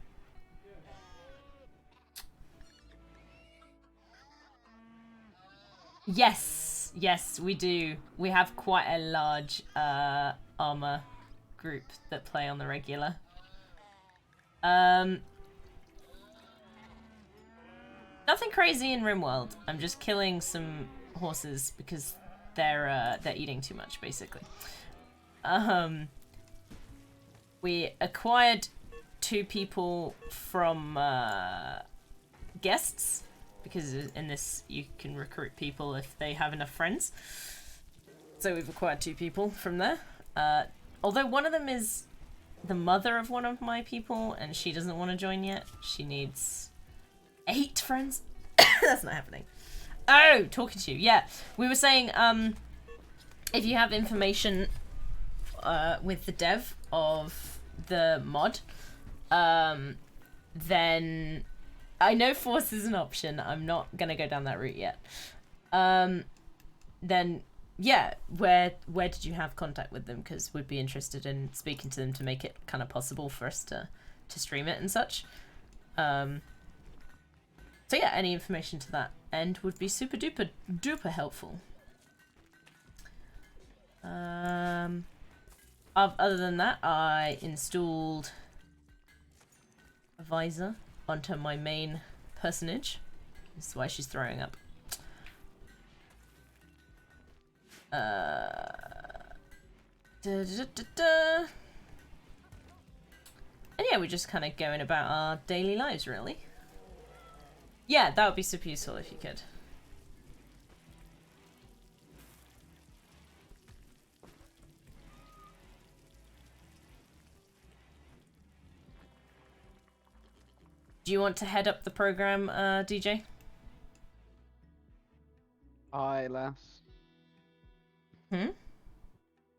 Yes, yes, we do. We have quite a large armor group that play on the regular. Nothing crazy in RimWorld. I'm just killing some horses because they're eating too much, basically. we acquired 2 people from guests, because in this you can recruit people if they have enough friends. So we've acquired 2 people from there. Although one of them is the mother of one of my people, and she doesn't want to join yet. She needs 8 friends. That's not happening. Oh, talking to you. Yeah, we were saying, if you have information with the dev of the mod, then I know Force is an option. I'm not gonna go down that route yet. Then yeah, where did you have contact with them? Because we'd be interested in speaking to them to make it kind of possible for us to stream it and such. So yeah, any information to that end would be super duper duper helpful. Other than that, I installed a visor onto my main personage. This is why she's throwing up. And yeah, we're just kind of going about our daily lives, really. Yeah, that would be super useful if you could. Do you want to head up the program, DJ? Aye, lass. Hmm?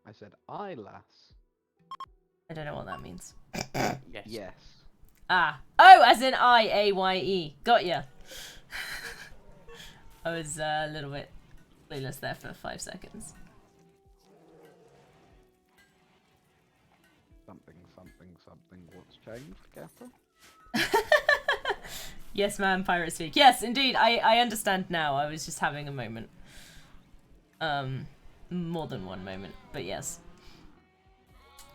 I said aye, lass. I don't know what that means. Yes. Yes. Ah. Oh, as in I-A-Y-E. Got ya. I was a little bit clueless there for 5 seconds. Something, something, something. What's changed, Gaffer? Yes, ma'am, pirate speak. Yes, indeed. I understand now. I was just having a moment. More than one moment, but yes.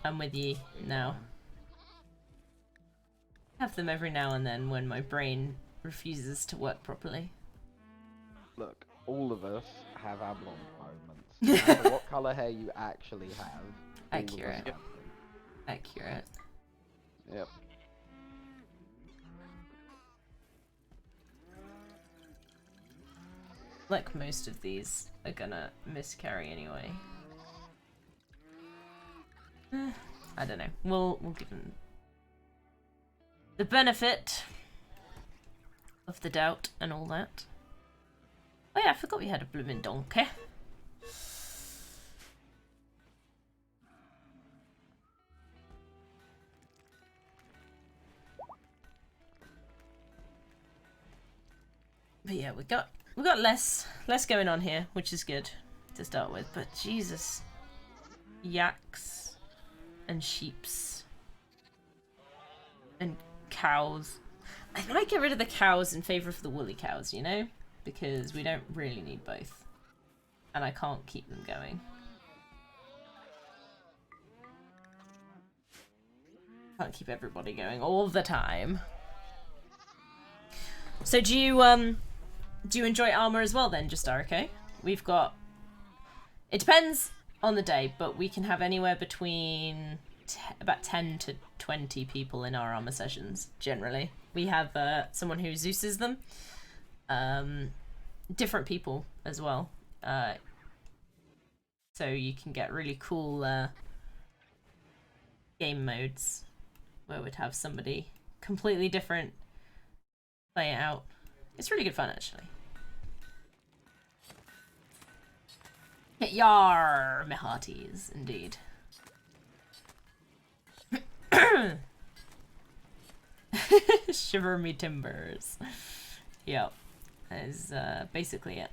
I'm with you now. Have them every now and then when my brain refuses to work properly. Look, all of us have Ablon moments. No matter what colour hair you actually have. all of us Accurate. have them. Accurate. Yep. Like most of these are gonna miscarry anyway. I don't know. We'll give them the benefit of the doubt and all that. Oh yeah, I forgot we had a blooming donkey. But yeah, we got less going on here, which is good to start with. But Jesus, yaks and sheeps and cows. I might get rid of the cows in favor of the woolly cows, you know, because we don't really need both, and I can't keep them going. Can't keep everybody going all the time. So do you enjoy armor as well then, just okay? We've got, it depends on the day, but we can have anywhere between about 10 to 20 people in our armor sessions, generally. We have someone who Zeuses them. Different people as well. So you can get really cool game modes where we'd have somebody completely different play it out. It's really good fun, actually. Yar, me hearties, indeed. Shiver me timbers. Yep, that is basically it.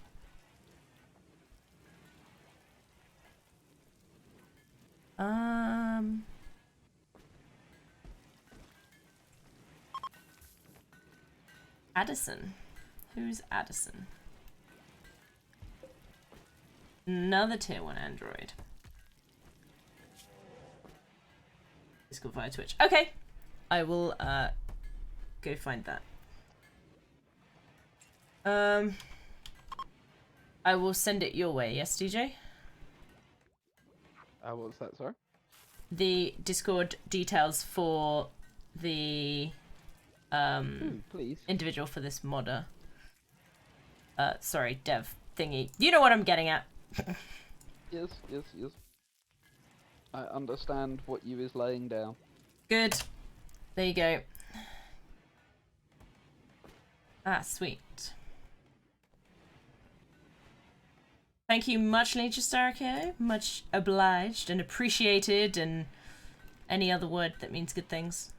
Addison. Who's Addison? Another tier 1 android. Discord via Twitch. Okay. I will go find that. I will send it your way, yes, DJ? What's that, sorry? the Discord details for the Please. individual for this modder. Sorry, dev thingy. You know what I'm getting at. Yes, yes, yes. I understand what you is laying down. Good. There you go. Ah, sweet. Thank you much, Nature Starco. Much obliged and appreciated, and any other word that means good things.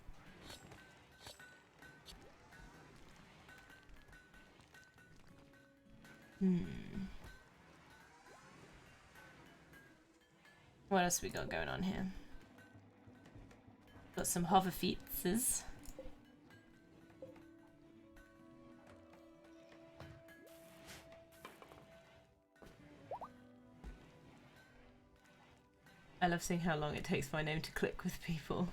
What else we got going on here? Got some hover feetses. I love seeing how long it takes my name to click with people.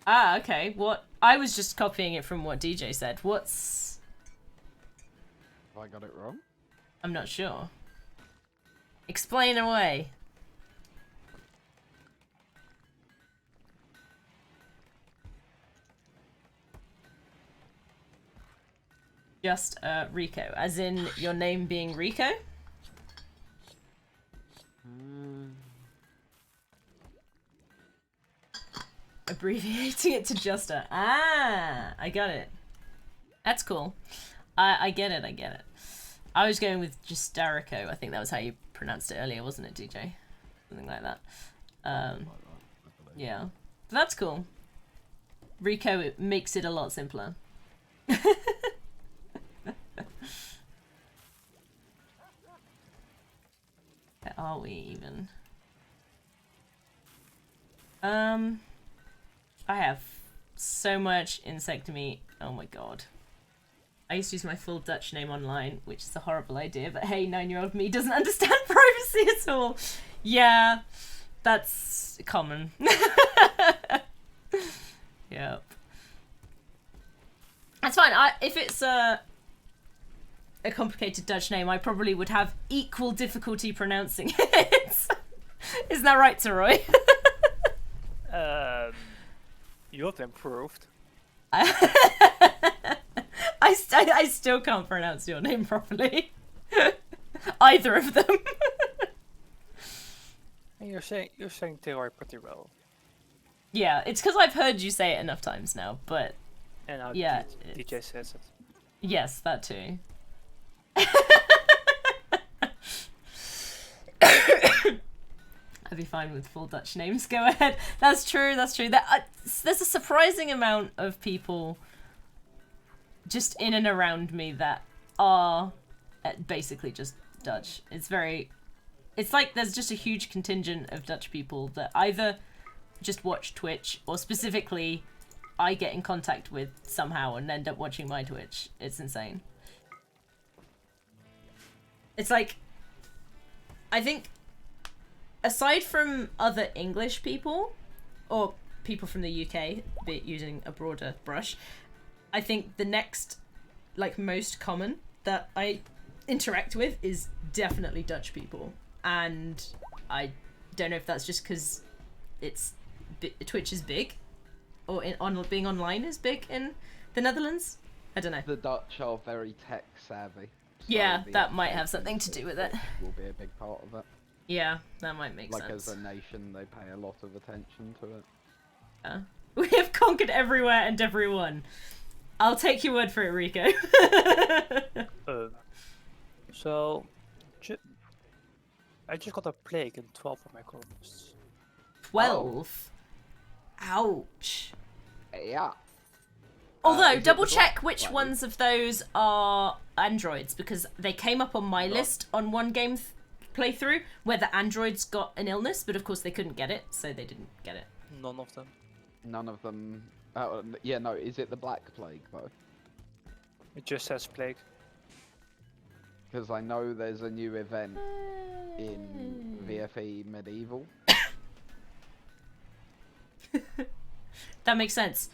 Ah, okay. What? I was just copying it from what DJ said. What's... Have I got it wrong? I'm not sure. Explain away. Just Rico, as in your name being Rico? Abbreviating it to just a... Ah, I got it. That's cool. I get it, I get it. I was going with just Darico. I think that was how you pronounced it earlier, wasn't it, DJ? Something like that. Yeah. But that's cool. Rico, it makes it a lot simpler. Where are we even? I have so much insect meat. Oh my god. I used to use my full Dutch name online, which is a horrible idea, but hey, 9-year-old me doesn't understand privacy at all. Yeah, that's common. Yep. That's fine. If it's a complicated Dutch name, I probably would have equal difficulty pronouncing it. Isn't that right, Teroy? You've improved. I still can't pronounce your name properly. Either of them. And you're saying Theory pretty well. Yeah, it's because I've heard you say it enough times now, but And now yeah, DJ says it. yes, that too. I'd be fine with full Dutch names. Go ahead. That's true. That's true. There's a surprising amount of people just in and around me that are basically just Dutch. It's like there's just a huge contingent of Dutch people that either just watch Twitch or specifically I get in contact with somehow and end up watching my Twitch. It's insane. It's like, I think aside from other English people or people from the UK, be it using a broader brush, I think the next, like, most common that I interact with is definitely Dutch people. And I don't know if that's just because Twitch is big, or being online is big in the Netherlands. I don't know. The Dutch are very tech savvy. So Yeah, that might have something to do with it. Will be a big part of it. Yeah, that might make Like sense. as a nation, they pay a lot of attention to it. Yeah. We have conquered everywhere and everyone. I'll take your word for it, Rico. So, I just got a plague in 12 of my colonists. 12? Ouch. Yeah. Although, Is it double the check black which plague? ones of those are androids, because they came up on my list on one game playthrough where the androids got an illness, but of course they couldn't get it, so they didn't get it. None of them. None of them. Yeah, no. Is it the Black Plague though? It just says plague. Because I know there's a new event in VFE Medieval. That makes sense.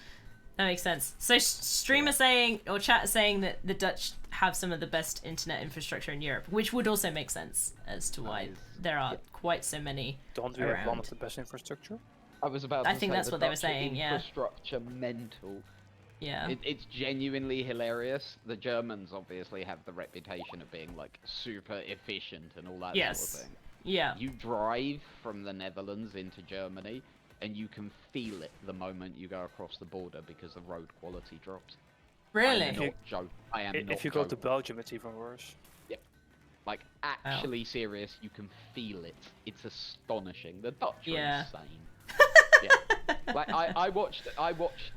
That makes sense. So streamer saying, or chat saying that the Dutch have some of the best internet infrastructure in Europe, which would also make sense as to why there are quite so many Don't we have one around. of the best infrastructure? I was about I to think say that's the what they were Dutch saying, yeah. Infrastructure mental. Yeah. It's genuinely hilarious. The Germans obviously have the reputation of being like super efficient and all that Yes. sort of thing. Yeah. You drive from the Netherlands into Germany, and you can feel it the moment you go across the border because the road quality drops. I Really? am not joking. I am not If you go to joking. Belgium, it's even worse. Like, actually serious, you can feel it. It's astonishing. The Dutch are Yeah. insane. Yeah. Like, I watched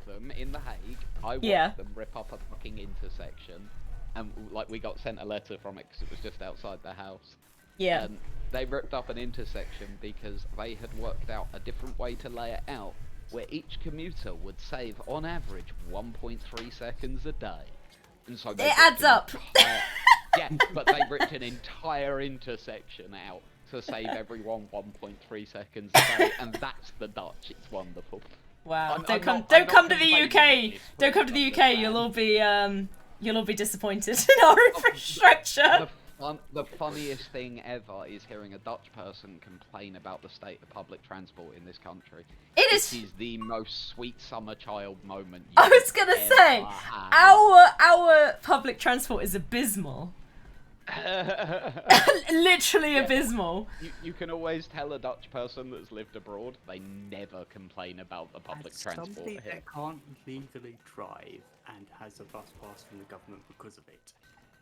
them in The Hague. I watched Yeah. them rip up a fucking intersection. And, like, we got sent a letter from it because it was just outside the house. Yeah. And they ripped up an intersection because they had worked out a different way to lay it out, where each commuter would save, on average, 1.3 seconds a day. And so they It ripped adds an up. Yeah, but they ripped an entire intersection out to save everyone 1.3 seconds a day, and that's the Dutch. It's wonderful. Wow. I'm Don't come not to the complaining UK. this, Don't but come to the UK. understand. You'll all be disappointed in our infrastructure. The funniest thing ever is hearing a Dutch person complain about the state of public transport in this country. It is. It is the most sweet summer child moment. I was gonna ever say, had. our public transport is abysmal. Literally abysmal. You can always tell a Dutch person that's lived abroad, they never complain about the public As transport somebody here. that can't legally drive and has a bus pass from the government because of it,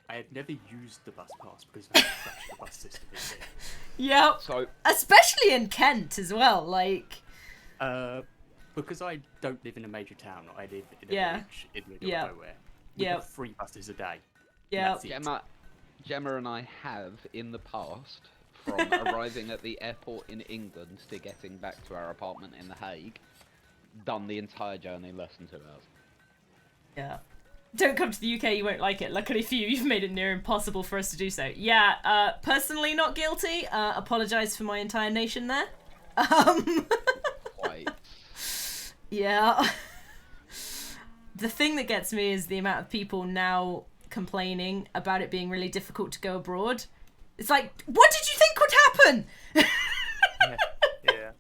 I have never used the bus pass because of how trash the bus system is here. Yep. So, Especially in Kent as well. Like. Because I don't live in a major town, I live in a Yeah. village in the middle Yeah. of nowhere. We Yeah. have 3 buses a day. Yeah. That's it. Gemma and I have, in the past, from arriving at the airport in England to getting back to our apartment in The Hague, done the entire journey in less than 2 hours. Yeah. Don't come to the UK, you won't like it. Luckily for you, you've made it near impossible for us to do so. Yeah, personally not guilty. Apologise for my entire nation there. Quite. Yeah. The thing that gets me is the amount of people now complaining about it being really difficult to go abroad. It's like, what did you think would happen? Yeah.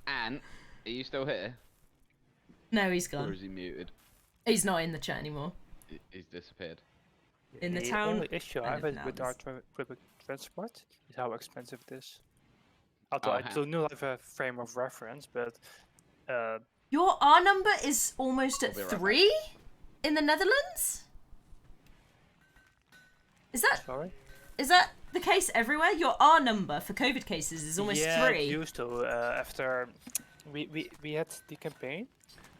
And, are you still here? No, he's Or gone. is he muted? He's not in the chat anymore. He's disappeared. In the The town. only issue I I have live with now our is- public transport is how expensive it is. Although I do not have a frame of reference, but Your R number is almost at I'll be right back. 3 in the Netherlands? sorry. Is that the case everywhere? Your R number for COVID cases is almost yeah, 3. it used to. After we had the campaign,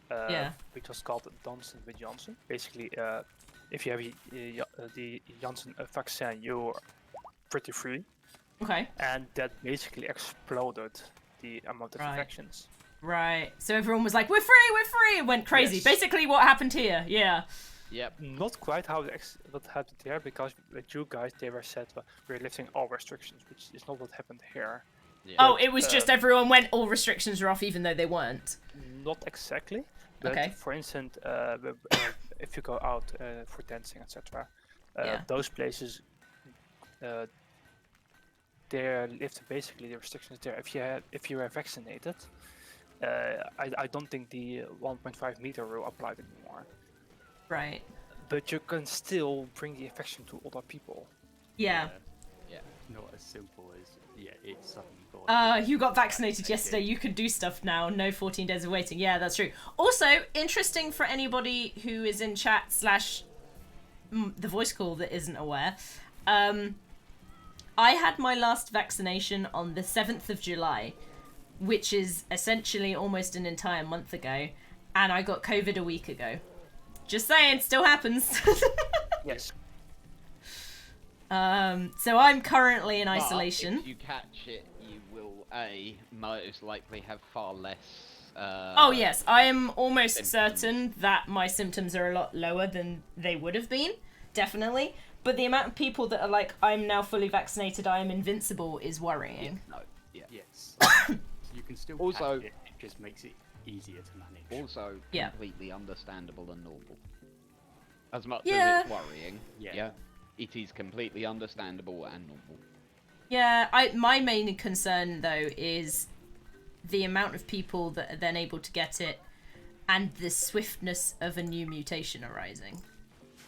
Yeah. which was called Johnson with Johnson. Basically, if you have the Johnson vaccine, you're pretty free, Okay. and that basically exploded the amount of Right. infections. Right. So everyone was like, we're free, and went crazy. Yes. Basically what happened here. Yeah. Yep. Not quite how what happened there, because with you guys, they were said we're lifting all restrictions, which is not what happened here. Yeah. Oh, it was just everyone went, all restrictions are off, even though they weren't. Not exactly. But Okay. for instance, if you go out for dancing, etc., Yeah. those places, they lift basically the restrictions there. If you are vaccinated, I don't think the 1.5 meter rule applied anymore. Right. But you can still bring the infection to other people. Yeah. Yeah. Not as simple as, it's something you've got. You got vaccinated yesterday. You can do stuff now. No 14 days of waiting. Yeah, that's true. Also, interesting for anybody who is in chat / the voice call that isn't aware. I had my last vaccination on the 7th of July, which is essentially almost an entire month ago, and I got COVID a week ago. Just saying, still happens. Yes. So I'm currently in But isolation. if you catch it, you will most likely have far less. Oh yes, I am almost symptoms. certain that my symptoms are a lot lower than they would have been, definitely. But the amount of people that are like, I'm now fully vaccinated, I am invincible, is worrying. No. Yeah. Yes. You can still Also- catch it, it just makes it easier to manage. Also, Yeah. completely understandable and normal. As much Yeah. as it's worrying, Yeah. it is completely understandable and normal. Yeah, my main concern though is the amount of people that are then able to get it and the swiftness of a new mutation arising.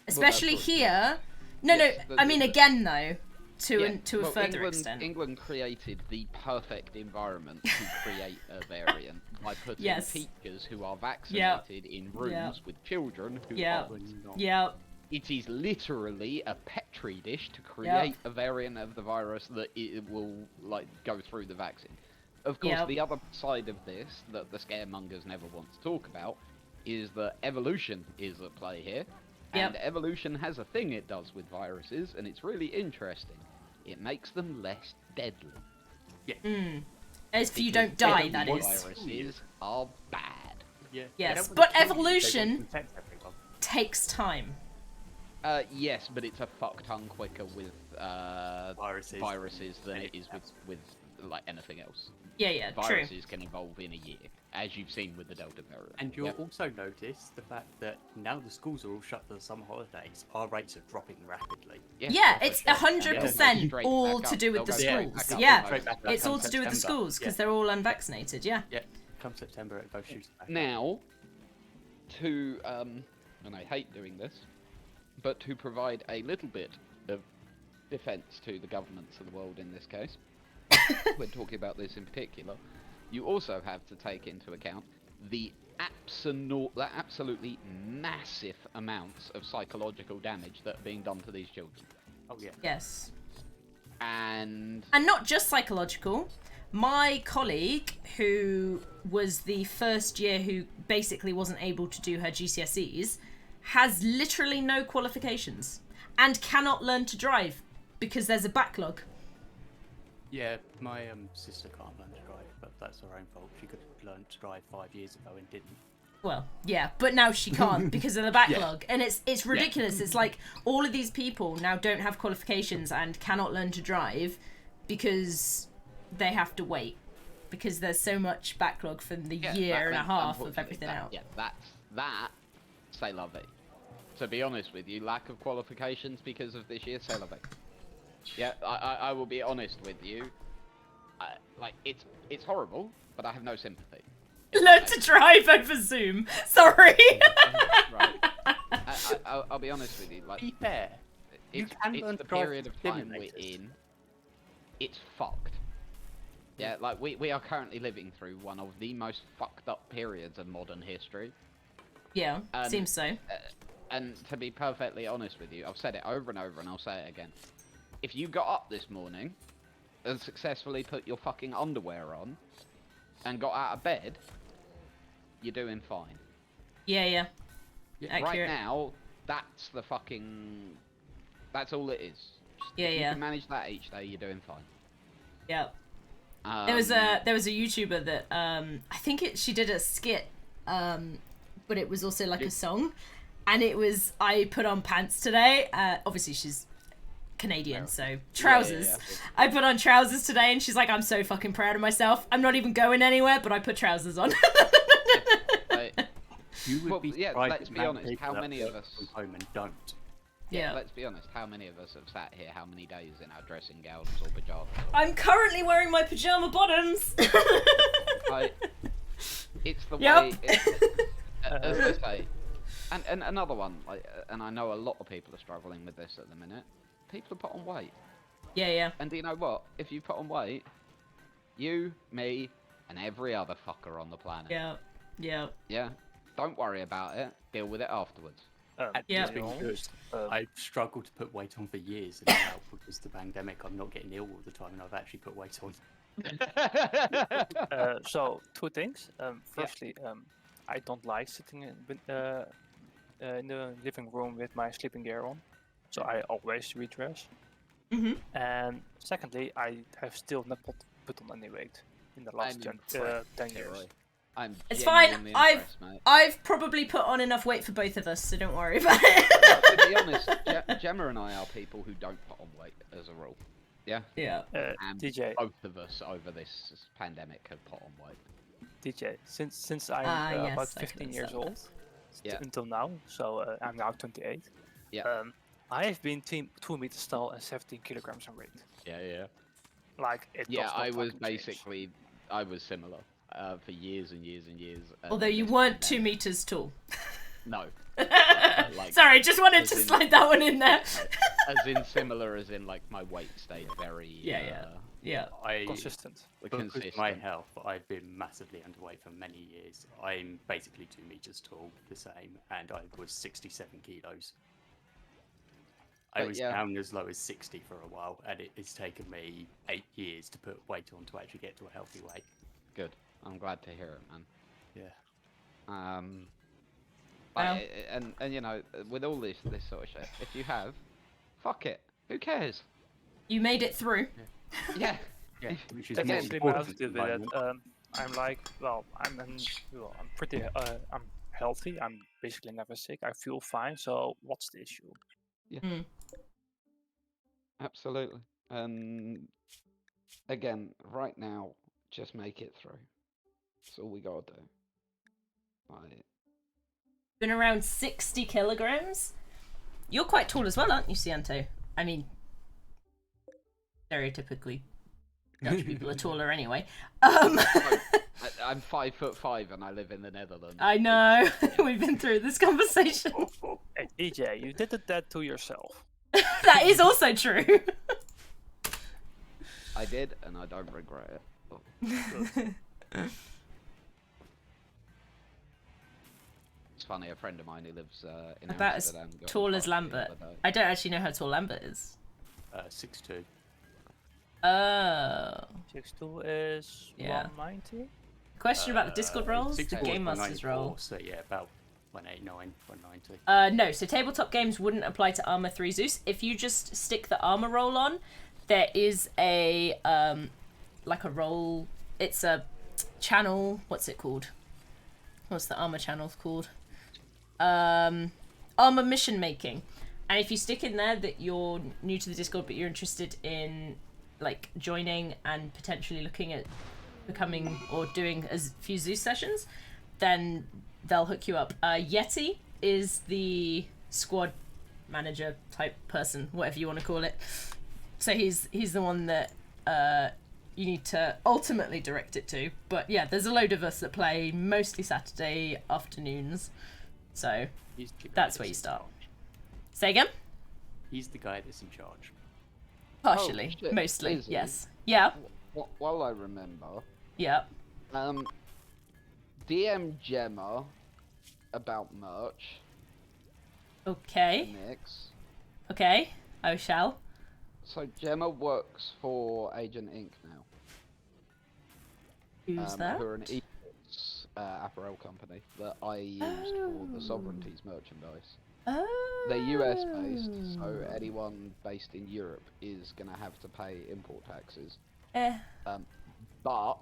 Especially what- here. Yes, I mean again though, to a Well, further extent. England created the perfect environment to create a variant by putting Yes. teachers who are vaccinated in rooms with children who Yep. aren't. Not. Yep. It is literally a petri dish to create a variant of the virus that it will like go through the vaccine. Of course, Yep. the other side of this that the scaremongers never want to talk about is that evolution is at play here. And Yep. evolution has a thing it does with viruses, and it's really interesting. It makes them less deadly. As if you Because don't die, that deadly is. Viruses are bad. Yeah. Yes, they don't want but to kill you, they want to evolution- infect everyone. Takes time. Yes, but it's a fuck ton quicker with Viruses than than it is with like anything else. Yeah, true. Viruses can evolve in a year, as you've seen with the Delta variant. And you'll Yep. also notice the fact that now the schools are all shut for the summer holidays, our rates are dropping rapidly. Yeah, for it's sure. 100% Straight all back to up. do with They'll the go straight schools. back up Yeah, Straight back up it's all come to do with the September. schools because Yeah. they're all unvaccinated. Yeah. Yeah, come September it goes shooting back up. Now, to and I hate doing this, but to provide a little bit of defence to the governments of the world in this case, when talking about this in particular, you also have to take into account the absolutely massive amounts of psychological damage that are being done to these children. Oh yeah. Yes. And And not just psychological. My colleague, who was the first year who basically wasn't able to do her GCSEs, has literally no qualifications and cannot learn to drive because there's a backlog. Yeah, my sister can't learn to drive, but that's her own fault. She could have learned to drive 5 years ago and didn't. Well, yeah, but now she can't because of the backlog. And it's ridiculous. It's like all of these people now don't have qualifications and cannot learn to drive because they have to wait because there's so much backlog from the year and a half of everything else. Yeah, that c'est la vie. To be honest with you, lack of qualifications because of this year, c'est la vie. Yeah, I will be honest with you. Like it's horrible, but I have no sympathy. Learn to drive over Zoom. Sorry. Right. I'll be honest with you. Like, Be fair. You it's, can it's learn the to drive period of time we're simulators. in. It's fucked. Yeah, like we are currently living through one of the most fucked up periods of modern history. Yeah, seems so. And to be perfectly honest with you, I've said it over and over and I'll say it again. If you got up this morning and successfully put your fucking underwear on and got out of bed, you're doing fine. Yeah. Right Accurate. now, that's all it is. Just Yeah, if you yeah. can manage that each day, you're doing fine. Yeah. There was a YouTuber that I think she did a skit, but it was also like a song, and it was I put on pants today. Obviously she's Canadian, so trousers. Yeah. I put on trousers today, and she's like, "I'm so fucking proud of myself. I'm not even going anywhere, but I put trousers on." You would Well, be yeah, surprised let's the be amount of honest, people how that many of work us- from home and don't. Yeah. Let's be honest, how many of us have sat here how many days in our dressing gowns or pajamas? I'm currently wearing my pajama bottoms. It's the Yep. way. As I say, and another one, and I know a lot of people are struggling with this at the minute. People have put on weight, Yeah. and do you know what? If you put on weight, you, me, and every other fucker on the planet. Yeah. Yeah. Don't worry about it. Deal with it afterwards. Yeah. It's been good. I've struggled to put weight on for years, and now because of the pandemic, I'm not getting ill all the time, and I've actually put weight on. So two things. Firstly, I don't like sitting in the living room with my sleeping gear on, so I always redress. Mhm. And secondly, I have still not put on any weight in the last 10 years. I'm It's fine. genuinely I've impressed, mate. I've probably put on enough weight for both of us, so don't worry about it. To be honest, Gemma and I are people who don't put on weight as a rule. Yeah. Yeah. And DJ, both of us over this pandemic have put on weight. DJ, since I'm yes, about I can 15 years accept old that. Yeah. until now, so I'm now 28. Yeah. I have been 2 meters tall and 17 kilograms in weight. Yeah. Like it Yeah, does not I was fucking change. basically, I was similar for years and years and years. Although you and weren't then- 2 meters tall. No. Like, Sorry, just wanted to as in- slide that one in there. as in similar, as in like my weight stayed very. Yeah. I, Consistent. because of Consistent. my health, I've been massively underweight for many years. I'm basically 2 meters tall, the same, and I was 67 kilos. I But was yeah. down as low as 60 for a while, and it's taken me 8 years to put weight on to actually get to a healthy weight. Good. I'm glad to hear it, man. Yeah. Well. And you know, with all this sort of shit, if you have, fuck it. Who cares? You made it through. Yeah. Yeah, which is That's more actually my important attitude at the with it. moment. I'm like, well, I'm pretty, I'm healthy. I'm basically never sick. I feel fine. So what's the issue? Absolutely. And again, right now, just make it through. That's all we gotta do. Like, Been around 60 kilograms. You're quite tall as well, aren't you, Cianto? I mean, stereotypically, Dutch people are taller anyway. I'm 5'5" and I live in the Netherlands. I know. We've been through this conversation. Hey, DJ, you did that to yourself. That is also true. I did, and I don't regret it. Oh. It's funny, a friend of mine who lives in About as Amsterdam. got tall as invited the Lambert. other day. I don't actually know how tall Lambert is. 6'2". Oh. 6'2" is Yeah. 190. Question about the Discord roles? The 6'4" Game is Master's 194, role. So yeah, about 189, 190. No, so tabletop games wouldn't apply to Armor 3 Zeus. If you just stick the armor roll on, there is a like a roll. It's a channel. What's it called? What's the armor channel called? Armor mission making. And if you stick in there that you're new to the Discord but you're interested in like joining and potentially looking at becoming or doing a few Zeus sessions, then they'll hook you up. Yeti is the squad manager type person, whatever you want to call it. So he's the one that you need to ultimately direct it to. But yeah, there's a load of us that play mostly Saturday afternoons. So He's the guy that's where you in start. charge. Say again? He's the guy that's in charge. Partially, shit, mostly, is he? yes. Yeah, while I remember, yeah. DM Gemma about merch. Okay, Mix. okay. I shall. So Gemma works for Agent Inc. now. Who's that? Who are an e-sports apparel company that I used for the Sovereignties merchandise. Oh. They're US based, so anyone based in Europe is gonna have to pay import taxes. But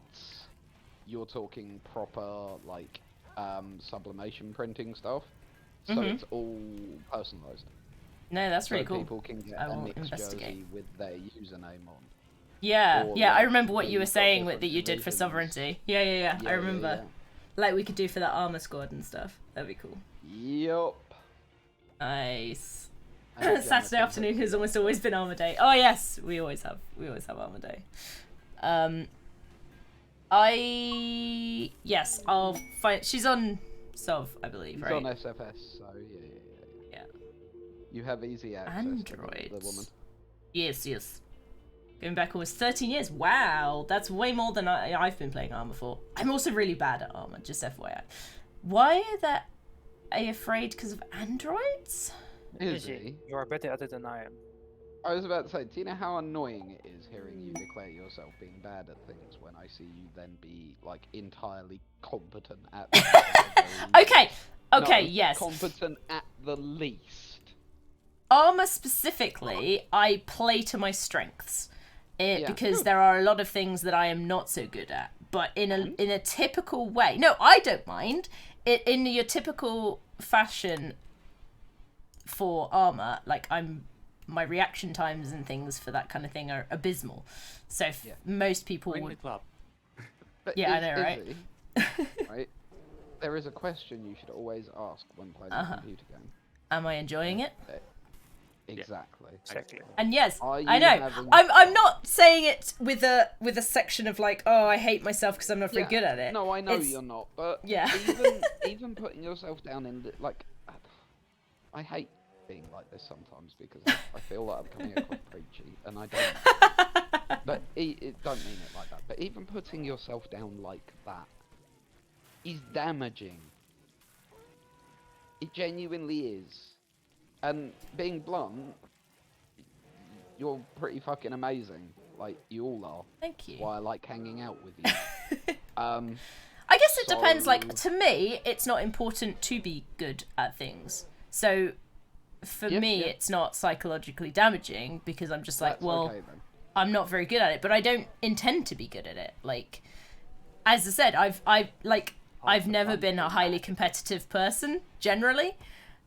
you're talking proper like sublimation printing stuff, so Mhm. it's all personalised. No, that's So really cool. people can get I a will mixed investigate. jersey with their username on. Yeah, or, yeah. I like, remember what when you were you've got saying different that you did for divisions. Sovereignty. Yeah. I remember. Yeah. Like we could do for that armor squad and stuff. That'd be cool. Yup. Nice. And Gemma Saturday can afternoon hook has you up. almost always been armor day. Oh yes, we always have armor day. I'll find. She's on Sov, I believe, He's right? on SFS, so yeah. Yeah. You have easy access to the woman. Androids. Yes. Going back almost 13 years. Wow, that's way more than I've been playing armor for. I'm also really bad at armor, just FYI. Why are they afraid because of androids? Is DJ, he? you are better at it than I am. I was about to say, do you know how annoying it is hearing you declare yourself being bad at things when I see you then be like entirely competent at them at the very Okay, No, yes. competent at the least. Armor specifically, I play to my strengths. Yeah. Because there are a lot of things that I am not so good at. But in a typical way. No, I don't mind. In your typical fashion for armor, like my reaction times and things for that kind of thing are abysmal. So most people Join the would. club. But Yeah, I is know, right? he? right? There is a question you should always ask when playing a computer game. Am I enjoying it? Exactly. Exactly. And yes, Are you I know. having- I'm not saying it with a section of like, oh, I hate myself because I'm not very good at it. No, I know It's- you're not, but Yeah. even putting yourself down in like, I hate being like this sometimes because I feel like I'm coming across preachy, and I don't. But it don't mean it like that. But even putting yourself down like that is damaging. It genuinely is. And being blunt, you're pretty fucking amazing. Like, you all are. Thank you. That's why I like hanging out with you. I guess it depends. Like, So- to me, it's not important to be good at things. So, for me, it's not psychologically damaging because I'm just like, That's well, okay, then. I'm not very good at it, but I don't intend to be good at it. Like, as I said, I've never been a highly competitive person generally.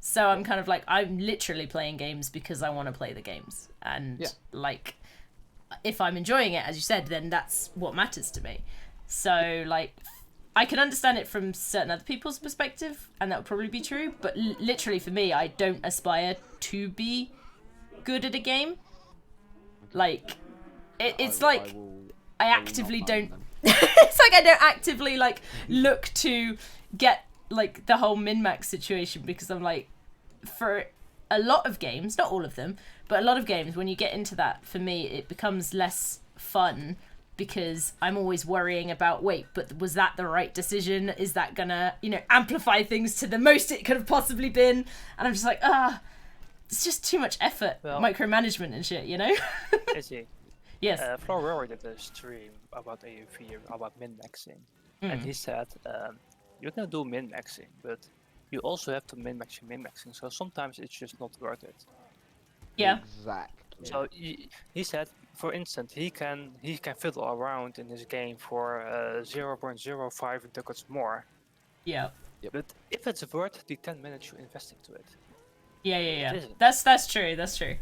So I'm kind of like, I'm literally playing games because I want to play the games. And like, if I'm enjoying it, as you said, then that's what matters to me. So like, I can understand it from certain other people's perspective, and that would probably be true. But literally for me, I don't aspire to be good at a game. Like, it's like I actively don't. It's like I don't actively like look to get like the whole min-max situation, because I'm like, for a lot of games, not all of them, but a lot of games, when you get into that, for me it becomes less fun because I'm always worrying about, wait, but was that the right decision? Is that gonna, amplify things to the most it could have possibly been? And I'm just like, it's just too much effort, micromanagement and shit, Izzy, Yes. Florero did a stream about AUV, about min-maxing, and he said, you can do min-maxing, but you also have to min-maxing, so sometimes it's just not worth it. Yeah. Exactly. So he said, for instance, he can fiddle around in his game for 0.05 ducats more. Yeah. But if it's worth the 10 minutes you invest into it. Yeah. It isn't. That's true. That's true.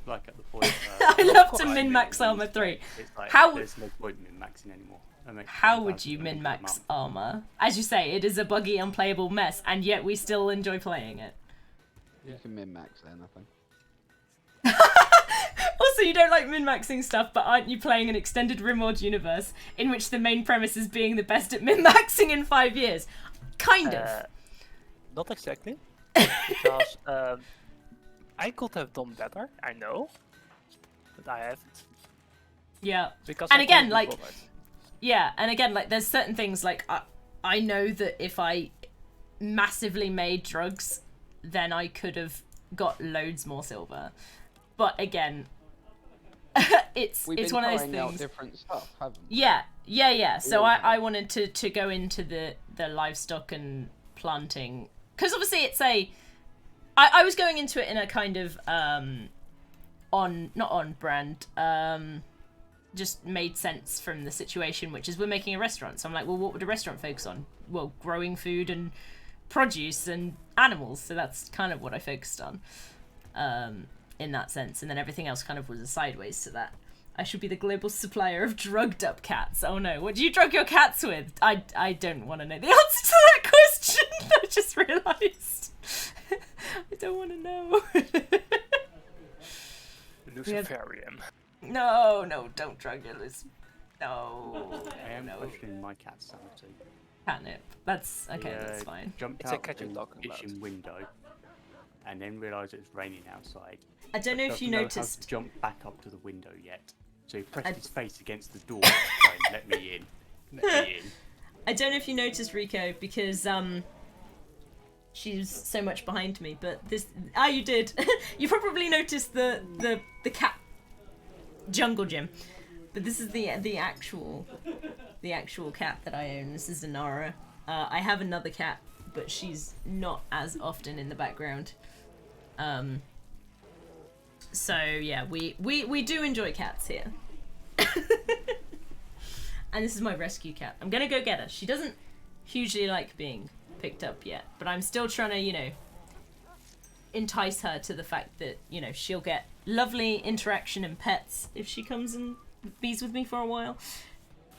Like at the point. I love to min-max Armor 3. It's like, How- there's no point in min-maxing anymore. How would you min-max Armor? As you say, it is a buggy, unplayable mess, and yet we still enjoy playing it. You can min-max anything. Also, you don't like min-maxing stuff, but aren't you playing an extended Rimworld universe in which the main premise is being the best at min-maxing in 5 years? Kind of. Not exactly, because I could have done better, I know, but I haven't. Yeah. Because And I again, couldn't be like, bothered. yeah, and again, like, there's certain things, like, I know that if I massively made drugs, then I could have got loads more silver. But again, it's We've been one of those trying out things. different stuff, haven't we? Yeah. So All I have. wanted to go into the livestock and planting, because obviously it's I was going into it in a kind of not on brand, just made sense from the situation, which is we're making a restaurant. So I'm like, well, what would a restaurant focus on? Well, growing food and produce and animals. So that's kind of what I focused on in that sense. And then everything else kind of was a sideways to that. I should be the global supplier of drugged up cats. Oh no, what do you drug your cats with? I don't want to know the answer to that question. I just realised. I don't want to know. Luciferian. No, don't drug your No. I am no. questioning my cat's sanity. Catnip. That's okay. He, That's fine. Jumped It's a out cat you're the talking about. kitchen window, and then realised it was raining outside. I don't know if you Doesn't know how noticed. to jump back up to the window yet, so he pressed his face against the door, going, "Let me in, let me in." I don't know if you noticed, Rico, because she's so much behind me. But this, you did. You probably noticed the cat jungle gym. But this is the actual cat that I own. This is Zanara. I have another cat, but she's not as often in the background. So yeah, we do enjoy cats here. And this is my rescue cat. I'm gonna go get her. She doesn't hugely like being picked up yet, but I'm still trying to, entice her to the fact that, she'll get lovely interaction and pets if she comes and bees with me for a while.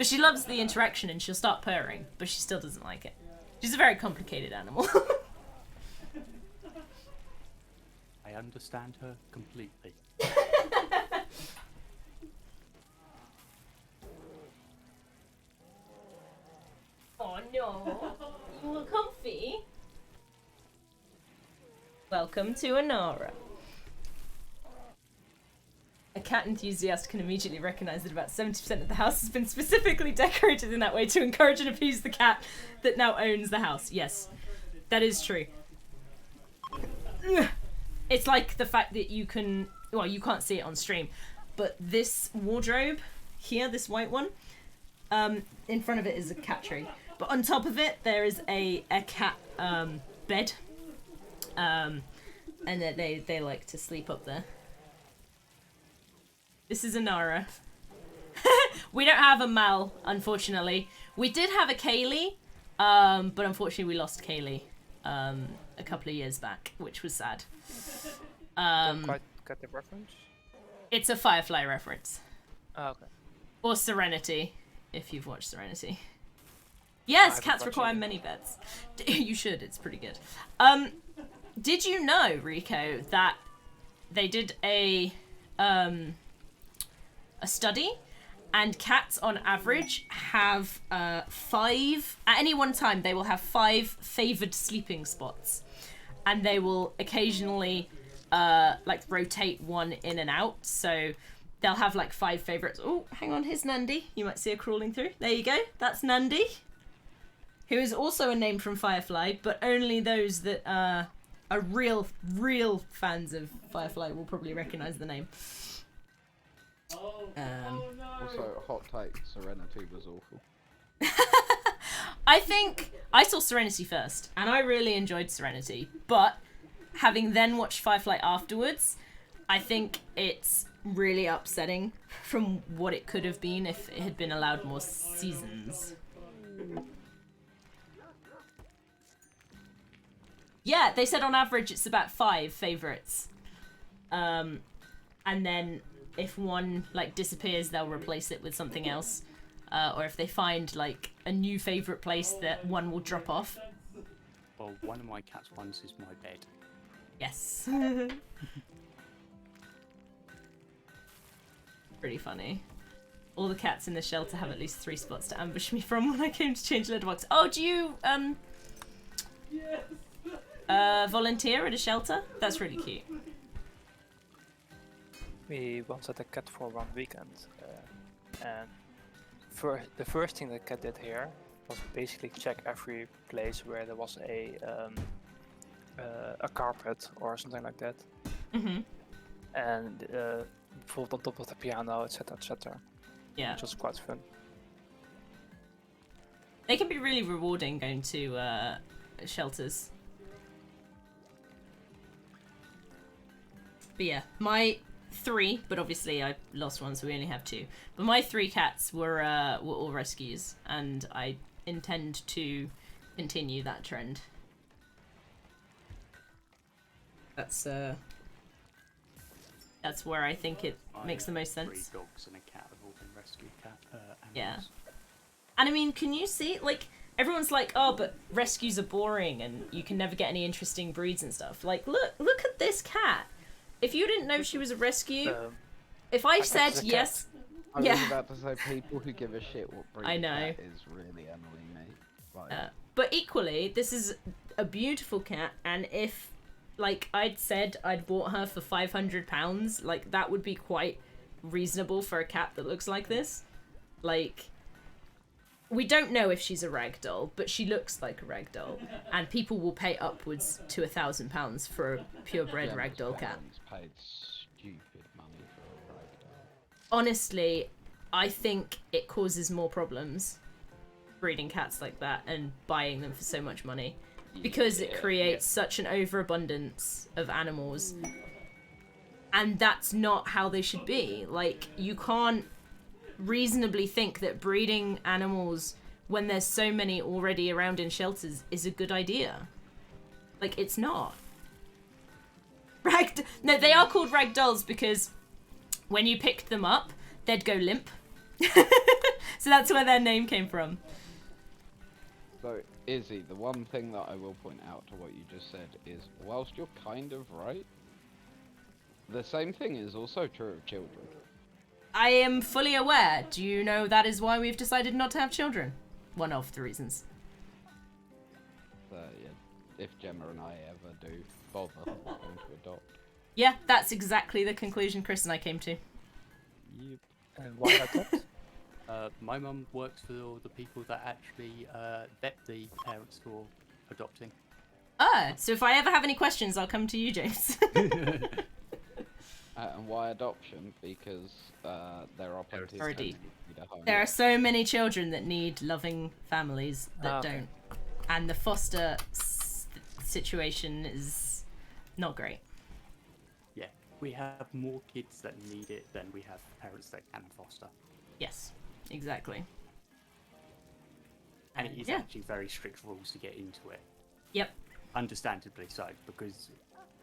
But she loves the interaction and she'll start purring, but she still doesn't like it. She's a very complicated animal. I understand her completely. Oh no, you look comfy. Welcome to Anara. A cat enthusiast can immediately recognize that about 70% of the house has been specifically decorated in that way to encourage and appease the cat that now owns the house. Yes, that is true. It's like the fact that you can, well, you can't see it on stream, but this wardrobe here, this white one, in front of it is a cat tree. But on top of it, there is a cat bed. And that they like to sleep up there. This is Anara. We don't have a Mal, unfortunately. We did have a Kaylee, but unfortunately we lost Kaylee a couple of years back, which was sad. Don't quite get the reference. It's a Firefly reference. Oh, okay. Or Serenity, if you've watched Serenity. Yes, haven't cats watched require it. many beds. You should, it's pretty good. Did you know, Rico, that they did a study, and cats on average have 5, at any one time they will have 5 favoured sleeping spots, and they will occasionally like rotate one in and out, so they'll have like 5 favourites. Oh, hang on, here's Nandi. You might see her crawling through. There you go, that's Nandi, who is also a name from Firefly, but only those that are real fans of Firefly will probably recognise the name. Also, hot take, Serenity was awful. I think I saw Serenity first, and I really enjoyed Serenity, but having then watched Firefly afterwards, I think it's really upsetting from what it could have been if it had been allowed more seasons. Yeah, they said on average it's about 5 favourites. And then if one like disappears, they'll replace it with something else. Or if they find like a new favourite place, that one will drop off. Well, one of my cat's ones is my bed. Yes. Pretty funny. All the cats in the shelter have at least 3 spots to ambush me from when I came to change litter box. Oh, do you volunteer at a shelter? That's really cute. We once had a cat for 1 weekend, and the first thing the cat did here was basically check every place where there was a carpet or something like that, and fold on top of the piano, etc., etc. Yeah. Which was quite fun. They can be really rewarding going to shelters. But yeah, my 3, but obviously I lost one, so we only have 2. But my 3 cats were all rescues, and I intend to continue that trend. That's where I think it makes the most sense. 3 dogs and a cat have all been rescued animals. Yeah. And I mean, can you see, like, everyone's like, oh, but rescues are boring and you can never get any interesting breeds and stuff. Like, look at this cat. If you didn't know she was a rescue, if I said yes... I was about to say, people who give a shit what breed I know. cat is really annoying me. Like, but equally, this is a beautiful cat, and if, like, I'd said I'd bought her for £500, like, that would be quite reasonable for a cat that looks like this. Like, we don't know if she's a ragdoll, but she looks like a ragdoll, and people will pay upwards to £1,000 for a purebred ragdoll cat. Paid stupid money for a ragdoll. Honestly, I think it causes more problems breeding cats like that and buying them for so much money, because it creates such an overabundance of animals, and that's not how they should be. Like, you can't reasonably think that breeding animals when there's so many already around in shelters is a good idea. Like, it's not. No, they are called ragdolls because when you picked them up, they'd go limp. So that's where their name came from. So, Izzy, the one thing that I will point out to what you just said is, whilst you're kind of right, the same thing is also true of children. I am fully aware. Do you know that is why we've decided not to have children? One of the reasons. So, yeah, if Gemma and I ever do bother, we're going to adopt. Yeah, that's exactly the conclusion Chris and I came to. Yep. And why adopt? My mum works for the people that actually vet the parents for adopting. Ah, so if I ever have any questions, I'll come to you, James. And why adoption? Because there are plenty of Already. families that need a home. There are so many children that need loving families that Okay. don't. And the foster situation is not great. Yeah, we have more kids that need it than we have parents that can foster. Yes, exactly. And it is Yeah. actually very strict rules to get into it. Yep. Understandably so, because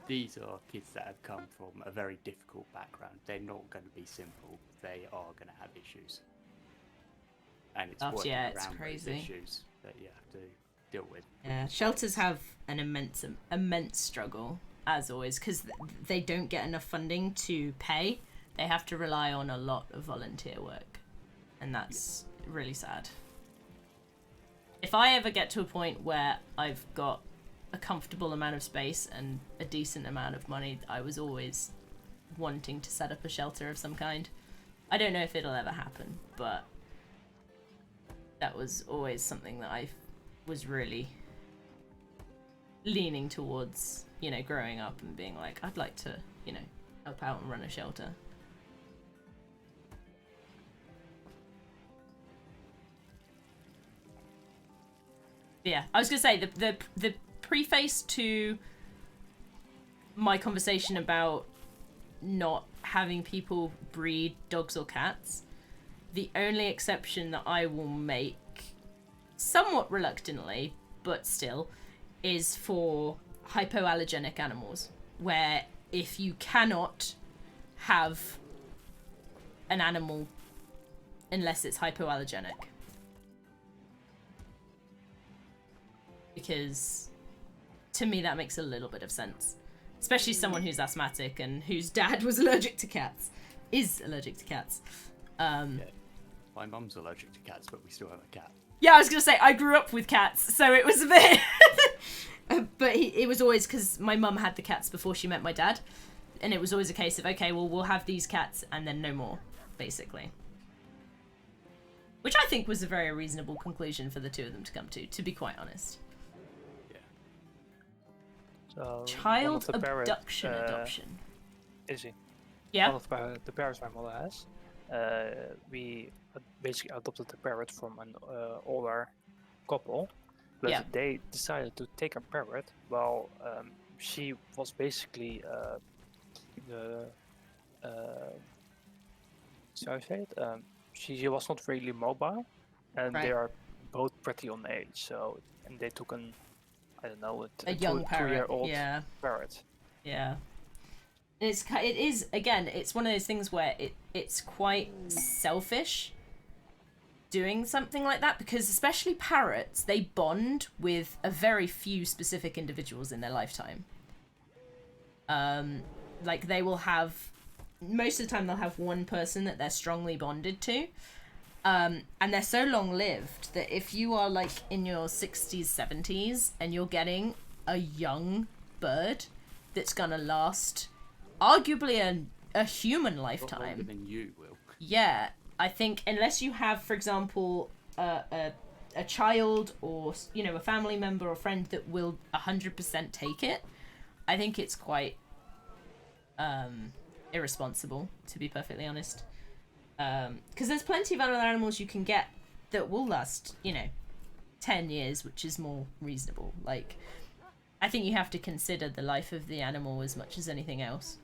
these are kids that have come from a very difficult background. They're not going to be simple. They are going to have issues. And it's working Yeah, it's around crazy. those issues that you have to deal with. Yeah, shelters have an immense struggle, as always, because they don't get enough funding to pay. They have to rely on a lot of volunteer work, and that's really sad. If I ever get to a point where I've got a comfortable amount of space and a decent amount of money, I was always wanting to set up a shelter of some kind. I don't know if it'll ever happen, but that was always something that I was really leaning towards, you know, growing up and being like, I'd like to, you know, help out and run a shelter. Yeah, I was gonna say the preface to my conversation about not having people breed dogs or cats, the only exception that I will make, somewhat reluctantly, but still, is for hypoallergenic animals, where if you cannot have an animal unless it's hypoallergenic. Because to me that makes a little bit of sense. Especially someone who's asthmatic and whose dad was allergic to cats. Is allergic to cats. Yeah. My mum's allergic to cats, but we still have a cat. Yeah, I was going to say, I grew up with cats, so it was a bit... but it was always because my mum had the cats before she met my dad. And it was always a case of, okay, well, we'll have these cats and then no more, basically. Which I think was a very reasonable conclusion for the two of them to come to be quite honest. So Child one of the abduction parents, adoption. Izzy. Yeah? One of the parents my mother has, we basically adopted the parrot from an older couple, but Yeah. they decided to take a parrot while she was basically the so I say it, she was not really mobile, and Right. they are both pretty on age. So and they took I don't know, A young parrot. 2-year-old Yeah. parrot. Yeah. It is again, it's one of those things where it's quite selfish doing something like that, because especially parrots, they bond with a very few specific individuals in their lifetime. Like they will have, most of the time they'll have one person that they're strongly bonded to. And they're so long-lived that if you are like in your 60s, 70s, and you're getting a young bird that's gonna last arguably a human A lot longer lifetime. than you will. Yeah, I think unless you have, for example, a child or, you know, a family member or friend that will 100% take it, I think it's quite irresponsible, to be perfectly honest. Because there's plenty of other animals you can get that will last, you know, 10 years, which is more reasonable. Like, I think you have to consider the life of the animal as much as anything else.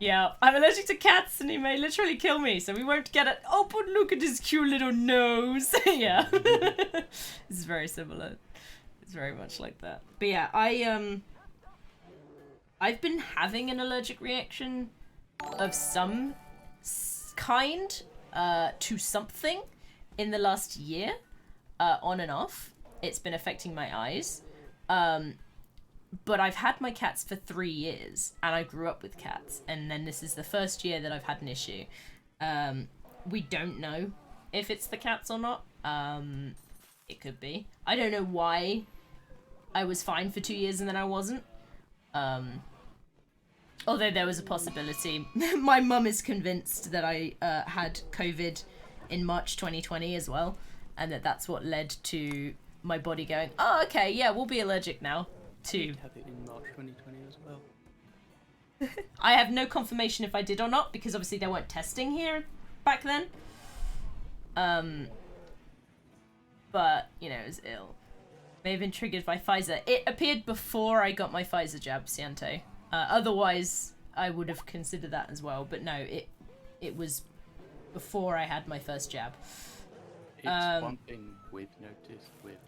Yeah, I'm allergic to cats and he may literally kill me, so we won't get it. Oh, but look at his cute little nose. Yeah. It's very similar. It's very much like that. But yeah, I've been having an allergic reaction of some kind to something in the last year, on and off. It's been affecting my eyes. But I've had my cats for 3 years, and I grew up with cats, and then this is the first year that I've had an issue. We don't know if it's the cats or not. It could be. I don't know why I was fine for 2 years and then I wasn't. Although there was a possibility. My mum is convinced that I had COVID in March 2020 as well, and that's what led to my body going, oh, okay, yeah, we'll be allergic now. Did have it in March 2020 as well. I have no confirmation if I did or not, because obviously they weren't testing here back then. But, you know, it was ill. May have been triggered by Pfizer. It appeared before I got my Pfizer jab, Cianto. Otherwise, I would have considered that as well. But no, it was before I had my first jab. It's one thing we've noticed with,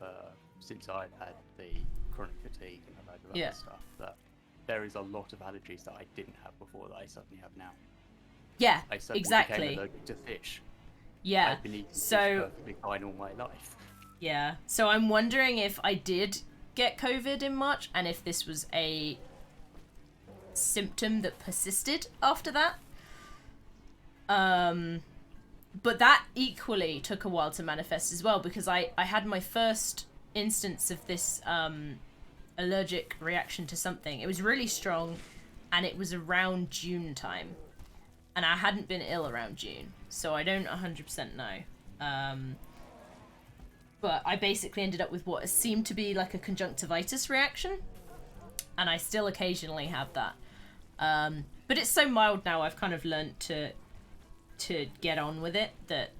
since I've had the chronic fatigue and a load of other stuff, that there is a lot of allergies that I didn't have before that I suddenly have now. Yeah, I suddenly exactly. became allergic to fish. Yeah, I've been eating fish so perfectly fine all my life. yeah, so I'm wondering if I did get COVID in March and if this was a symptom that persisted after that. But that equally took a while to manifest as well, because I had my first instance of this allergic reaction to something. It was really strong, and it was around June time. And I hadn't been ill around June, so I don't 100% know. But I basically ended up with what seemed to be like a conjunctivitis reaction, and I still occasionally have that. But it's so mild now, I've kind of learned to get on with it, that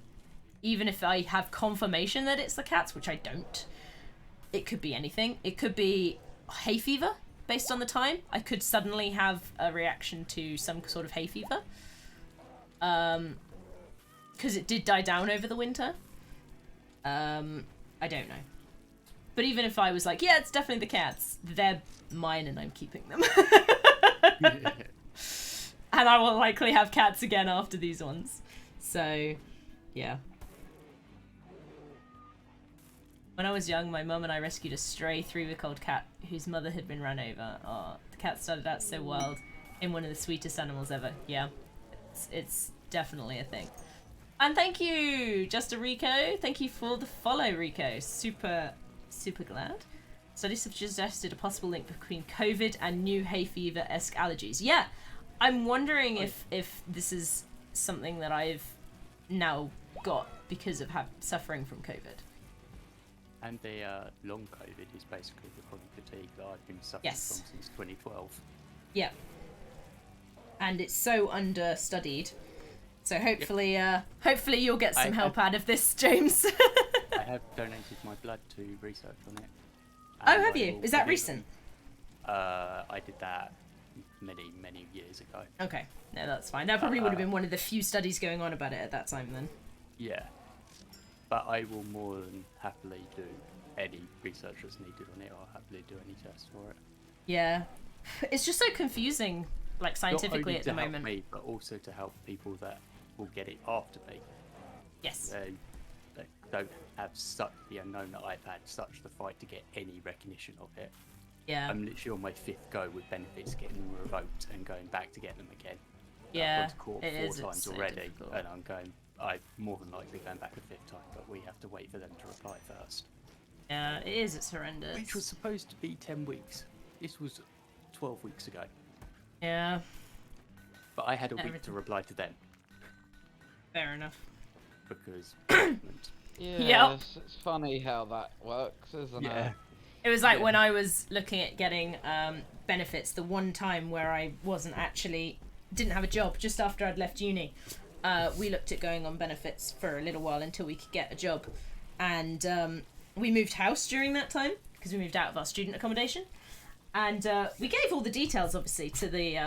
even if I have confirmation that it's the cats, which I don't, it could be anything. It could be hay fever, based on the time. I could suddenly have a reaction to some sort of hay fever. Because it did die down over the winter. I don't know. But even if I was like, yeah, it's definitely the cats, they're mine and I'm keeping them. And I will likely have cats again after these ones. So, yeah. When I was young, my mum and I rescued a stray 3-week-old cat whose mother had been run over. Oh, the cat started out so wild. In one of the sweetest animals ever. Yeah, it's definitely a thing. And thank you, Just a Rico. Thank you for the follow, Rico. Super glad. Studies have suggested a possible link between COVID and new hay fever-esque allergies. Yeah, I'm wondering if this is something that I've now got because of suffering from COVID. And the long COVID is basically the chronic fatigue that I've been suffering from since 2012. Yeah. And it's so understudied. So hopefully, hopefully you'll get some help out of this, James. I have donated my blood to research on it. Oh, have you? Is that recent? I did that many years ago. Okay, no, that's fine. That probably would have been one of the few studies going on about it at that time then. Yeah. But I will more than happily do any research that's needed on it. I'll happily do any tests for it. Yeah. It's just so confusing, like, scientifically at the moment. Not only to help me, but also to help people that will get it after me. Yes. They don't have such the unknown that I've had, such the fight to get any recognition of it. Yeah. I'm literally on my 5th go with benefits getting them revoked and going back to get them again. Yeah, I've gone to court 4 times already, and I'm more than likely going back a 5th time, but we have to wait for them to reply first. Yeah, it is. It's horrendous. Which was supposed to be 10 weeks. This was 12 weeks ago. Yeah. But I had a week to reply to them. Fair enough. Because yeah, it's funny how that works, isn't it? It was like when I was looking at getting benefits, the one time where I didn't have a job just after I'd left uni. We looked at going on benefits for a little while until we could get a job. And we moved house during that time because we moved out of our student accommodation. And we gave all the details, obviously, to the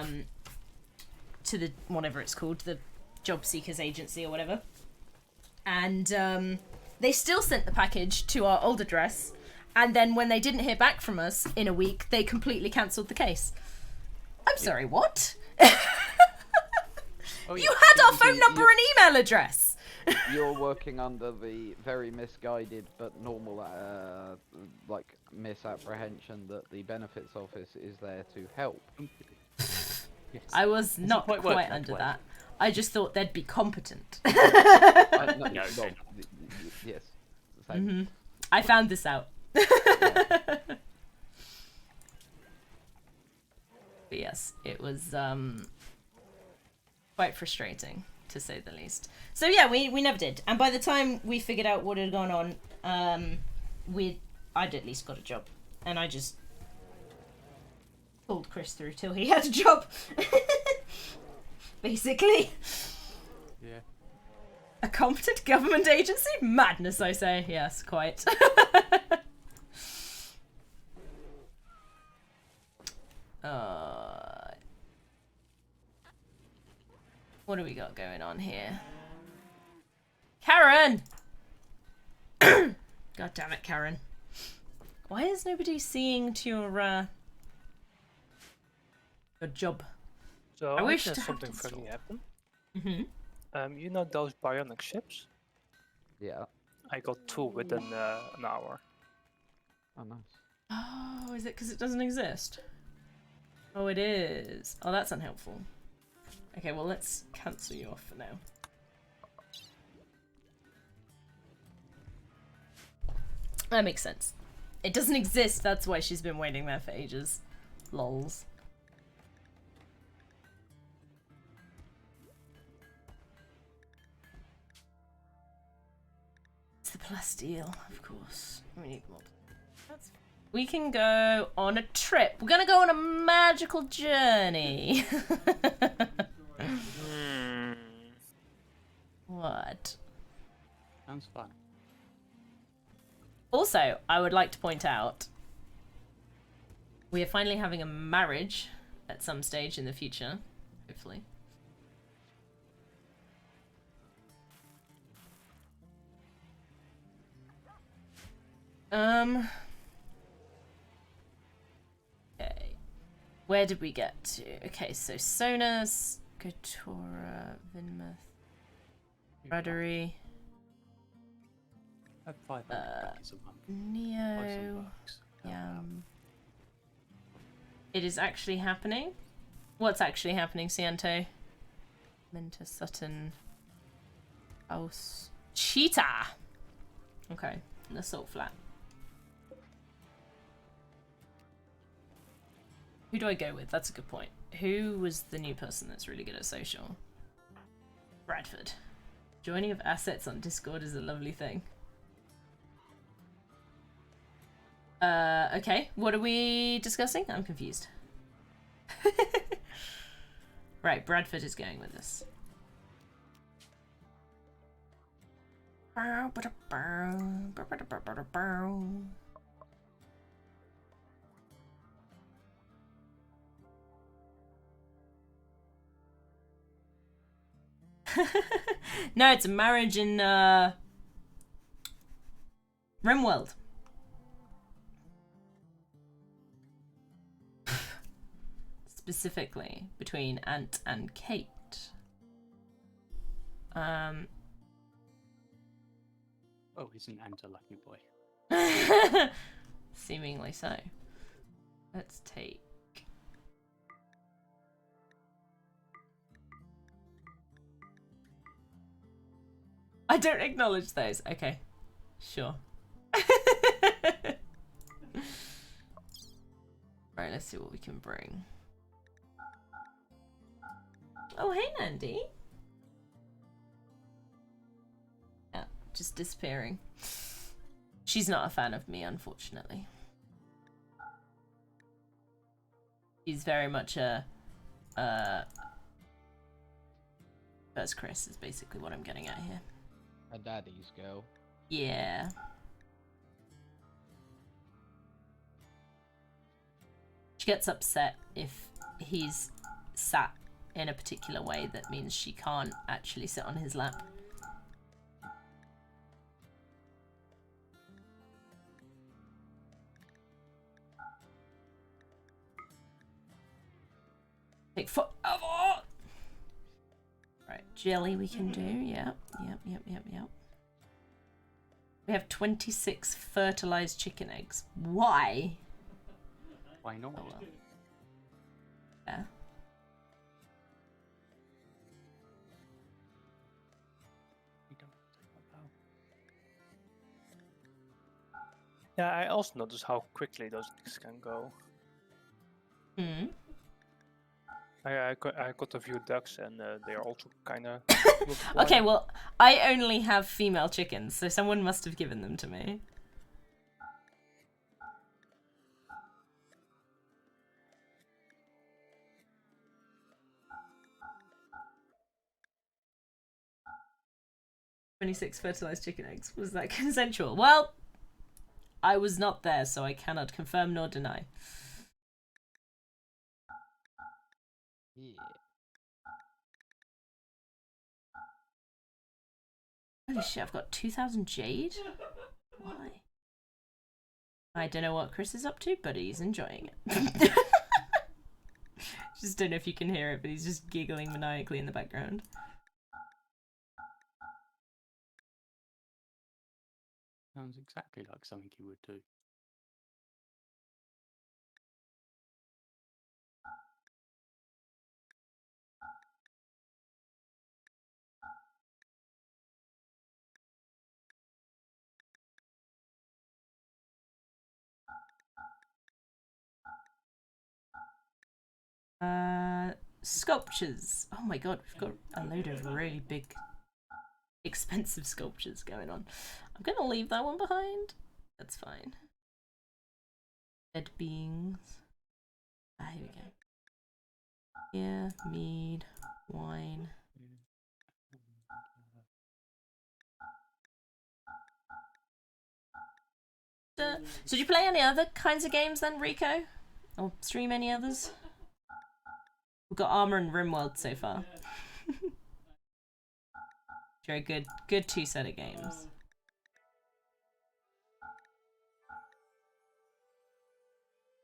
whatever it's called, the job seekers agency or whatever. And they still sent the package to our old address. And then when they didn't hear back from us in a week, they completely cancelled the case. I'm sorry, what? Oh, You had our phone number and email address! You're working under the very misguided but normal, like, misapprehension that the benefits office is there to help. Yes. I was not quite quite worked that under way. that. I just thought they'd be competent. No, No, well, fair yes. Same. I found this out. But yes, it was quite frustrating, to say the least. So yeah, we never did. And by the time we figured out what had gone on, I'd at least got a job. And I just pulled Chris through till he had a job. Basically. Yeah. A competent government agency? Madness, I say. Yes, quite. What do we got going on here? Karen! God damn it, Karen. Why is nobody seeing to your job? So I wish there's to have something to funny install. happen. You know those bionic ships? Yeah. I got 2 within an hour. Oh, nice. Oh, is it because it doesn't exist? Oh, it is. Oh, that's unhelpful. Okay, well, let's cancel you off for now. That makes sense. It doesn't exist, that's why she's been waiting there for ages. Lols. It's the plasteel, of course. We need more. We can go on a trip. We're gonna go on a magical journey. What? Sounds fun. Also, I would like to point out we are finally having a marriage at some stage in the future, hopefully. Okay. Where did we get to? Okay, so Sonas, Kotora, Vinmouth, Ruddery, I have 500 cookies a month. Buy some Neo, bucks. Help out. It is actually happening. What's actually happening, Ciento? Minter, Sutton, House, Cheetah. Okay, the Salt Flat. Who do I go with? That's a good point. Who was the new person that's really good at social? Bradford. Joining of assets on Discord is a lovely thing. Okay, what are we discussing? I'm confused. Right, Bradford is going with us. No, it's a marriage in Rimworld. Specifically between Ant and Kate. Oh, isn't Ant a lucky boy? Seemingly so. Let's take. I don't acknowledge those. Okay. Sure. Right, let's see what we can bring. Oh, hey, Mandy. Yeah, just disappearing. She's not a fan of me, unfortunately. She's very much a first Chris is basically what I'm getting at here. A daddy's girl. Yeah. She gets upset if he's sat in a particular way that means she can't actually sit on his lap. Take forever. Right, jelly we can do. Yep. We have 26 fertilized chicken eggs. Why? Why not? Oh, well. Yeah. We don't take that out. Yeah, I also noticed how quickly those eggs can go. Hmm. I got a few ducks and they are also kind of. Okay, well, I only have female chickens, so someone must have given them to me. "26 fertilized chicken eggs. Was that consensual?" Well, I was not there, so I cannot confirm nor deny. Yeah. Holy shit, I've got 2,000 jade? Why? I don't know what Chris is up to, but he's enjoying it. Just don't know if you can hear it, but he's just giggling maniacally in the background. Sounds exactly like something you would do. Sculptures. Oh my god, we've got a load of really big, expensive sculptures going on. I'm gonna leave that one behind. That's fine. Dead beings. Ah, here we go. Yeah, mead, wine. So did you play any other kinds of games then, Rico? Or stream any others? We've got Armor and RimWorld so far. Very good 2 set of games.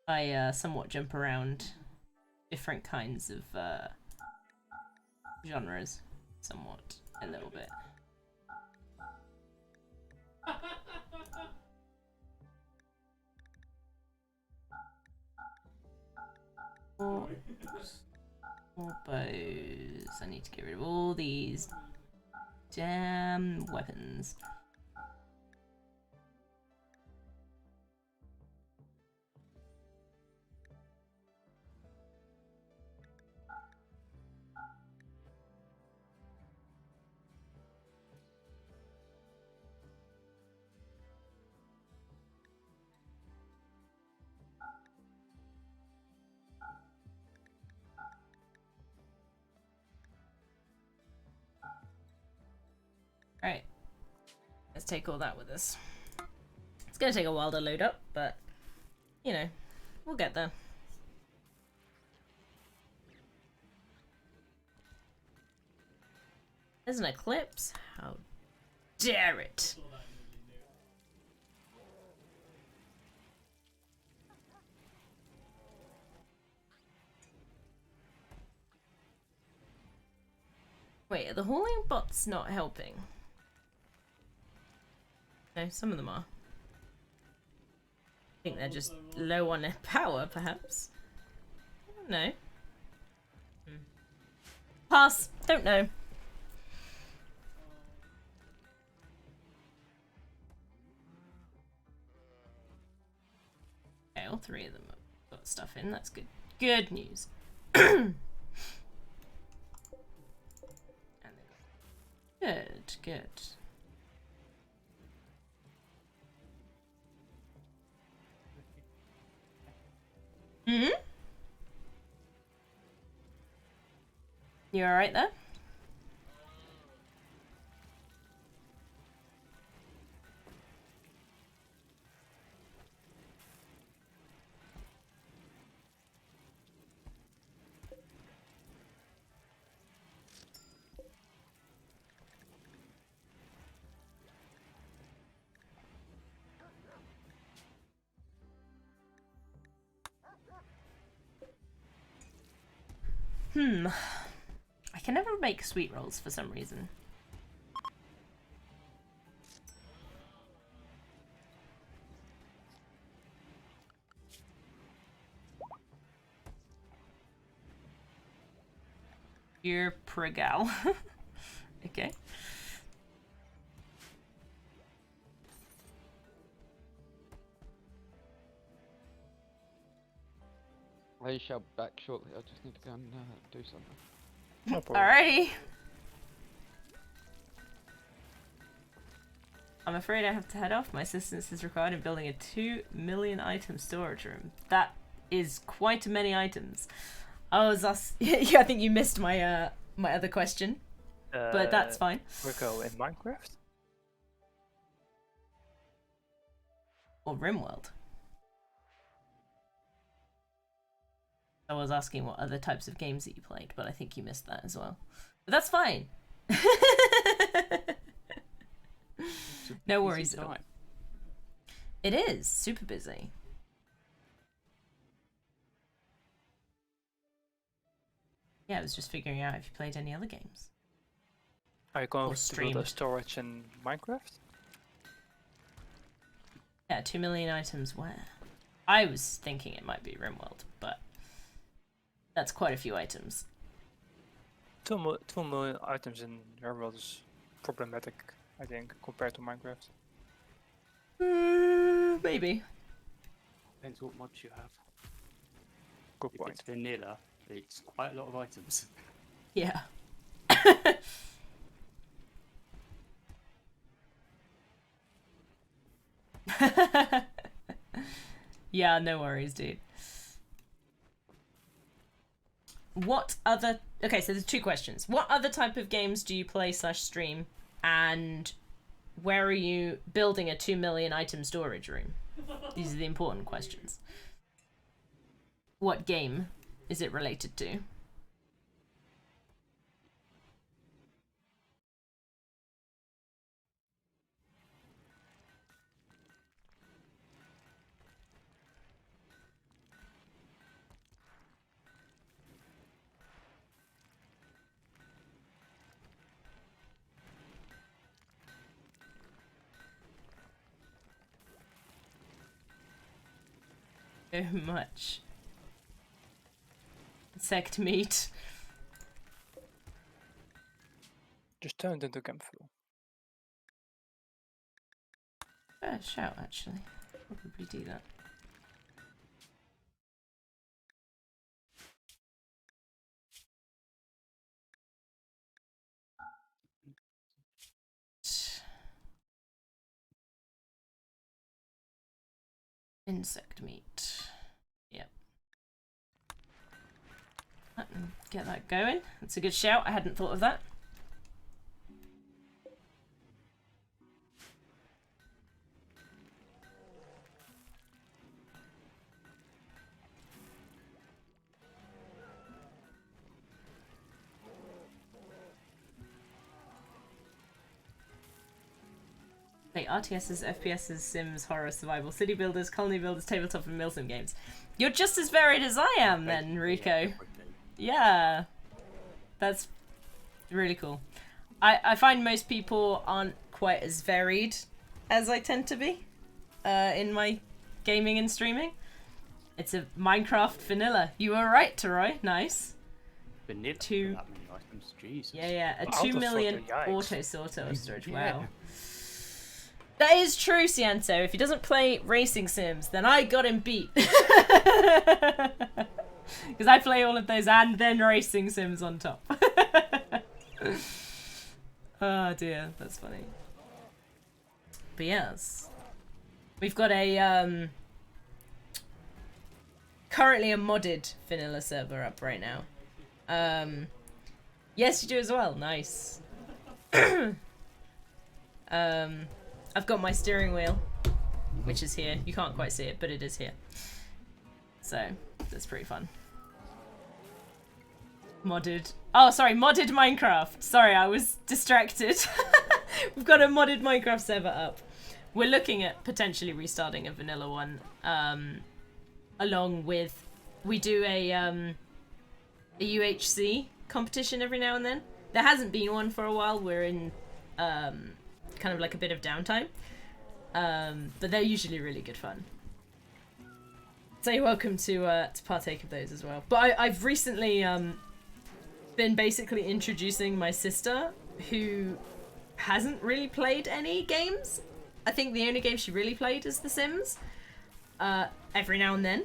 I somewhat jump around different kinds of genres, somewhat, a little bit. More bows. I need to get rid of all these damn weapons. Alright. Let's take all that with us. It's gonna take a while to load up, but, you know, we'll get there. There's an eclipse? How dare it! Wait, are the hauling bots not helping? No, some of them are. I think they're just low on their power, perhaps. I don't know. Pass. Don't know. Okay, all 3 of them have got stuff in. That's good. Good news. Good, good. Hmm? You alright there? I can never make sweet rolls for some reason. You're Pregal. Okay. I shall be back shortly. I just need to go and do something. No problem. Alrighty. I'm afraid I have to head off. My assistance is required in building a 2 million item storage room. That is quite many items. Yeah, I think you missed my my other question, but that's fine. Rico in Minecraft? Or RimWorld. I was asking what other types of games that you played, but I think you missed that as well. But that's fine. No worries at all. It is super busy. Yeah, I was just figuring out if you played any other games. Are you going Or to build a streamed. storage in Minecraft? Yeah, 2 million items where? I was thinking it might be RimWorld, but that's quite a few items. 2 million items in your world is problematic, I think, compared to Minecraft. Maybe. Depends what mods you have. Good If point. it's vanilla, it's quite a lot of items. Yeah. Yeah, no worries, dude. What other... Okay, so there's 2 questions. What other type of games do you play / stream? And where are you building a 2 million item storage room? These are the important questions. What game is it related to? So much. Insect meat. Just turn it into campfire. Shout, actually. Probably do that. Insect meat. Yep. Get that going. That's a good shout. I hadn't thought of that. Like RTSs, FPSs, Sims, horror, survival, city builders, colony builders, tabletop, and milsim games. You're just as varied as I am, then, Rico. Yeah, that's really cool. I find most people aren't quite as varied as I tend to be in my gaming and streaming. It's a Minecraft vanilla. You were right, Taroy. Nice. Vanilla? 2. That many items, Jesus. Yeah. A Auto 2 million sorter, yikes. auto sorter storage. Yeah. Wow. That is true, Cianto. If he doesn't play racing sims, then I got him beat. Because I play all of those and then racing sims on top. Oh dear, that's funny. But yes. We've got a currently a modded vanilla server up right now. Yes, you do as well. Nice. I've got my steering wheel, which is here. You can't quite see it, but it is here. So, that's pretty fun. Modded. Oh, sorry, modded Minecraft. Sorry, I was distracted. We've got a modded Minecraft server up. We're looking at potentially restarting a vanilla one, along with... We do a a UHC competition every now and then. There hasn't been one for a while. We're in kind of like a bit of downtime. But they're usually really good fun. So you're welcome to partake of those as well. But I've recently been basically introducing my sister, who hasn't really played any games. I think the only game she really played is The Sims. Every now and then.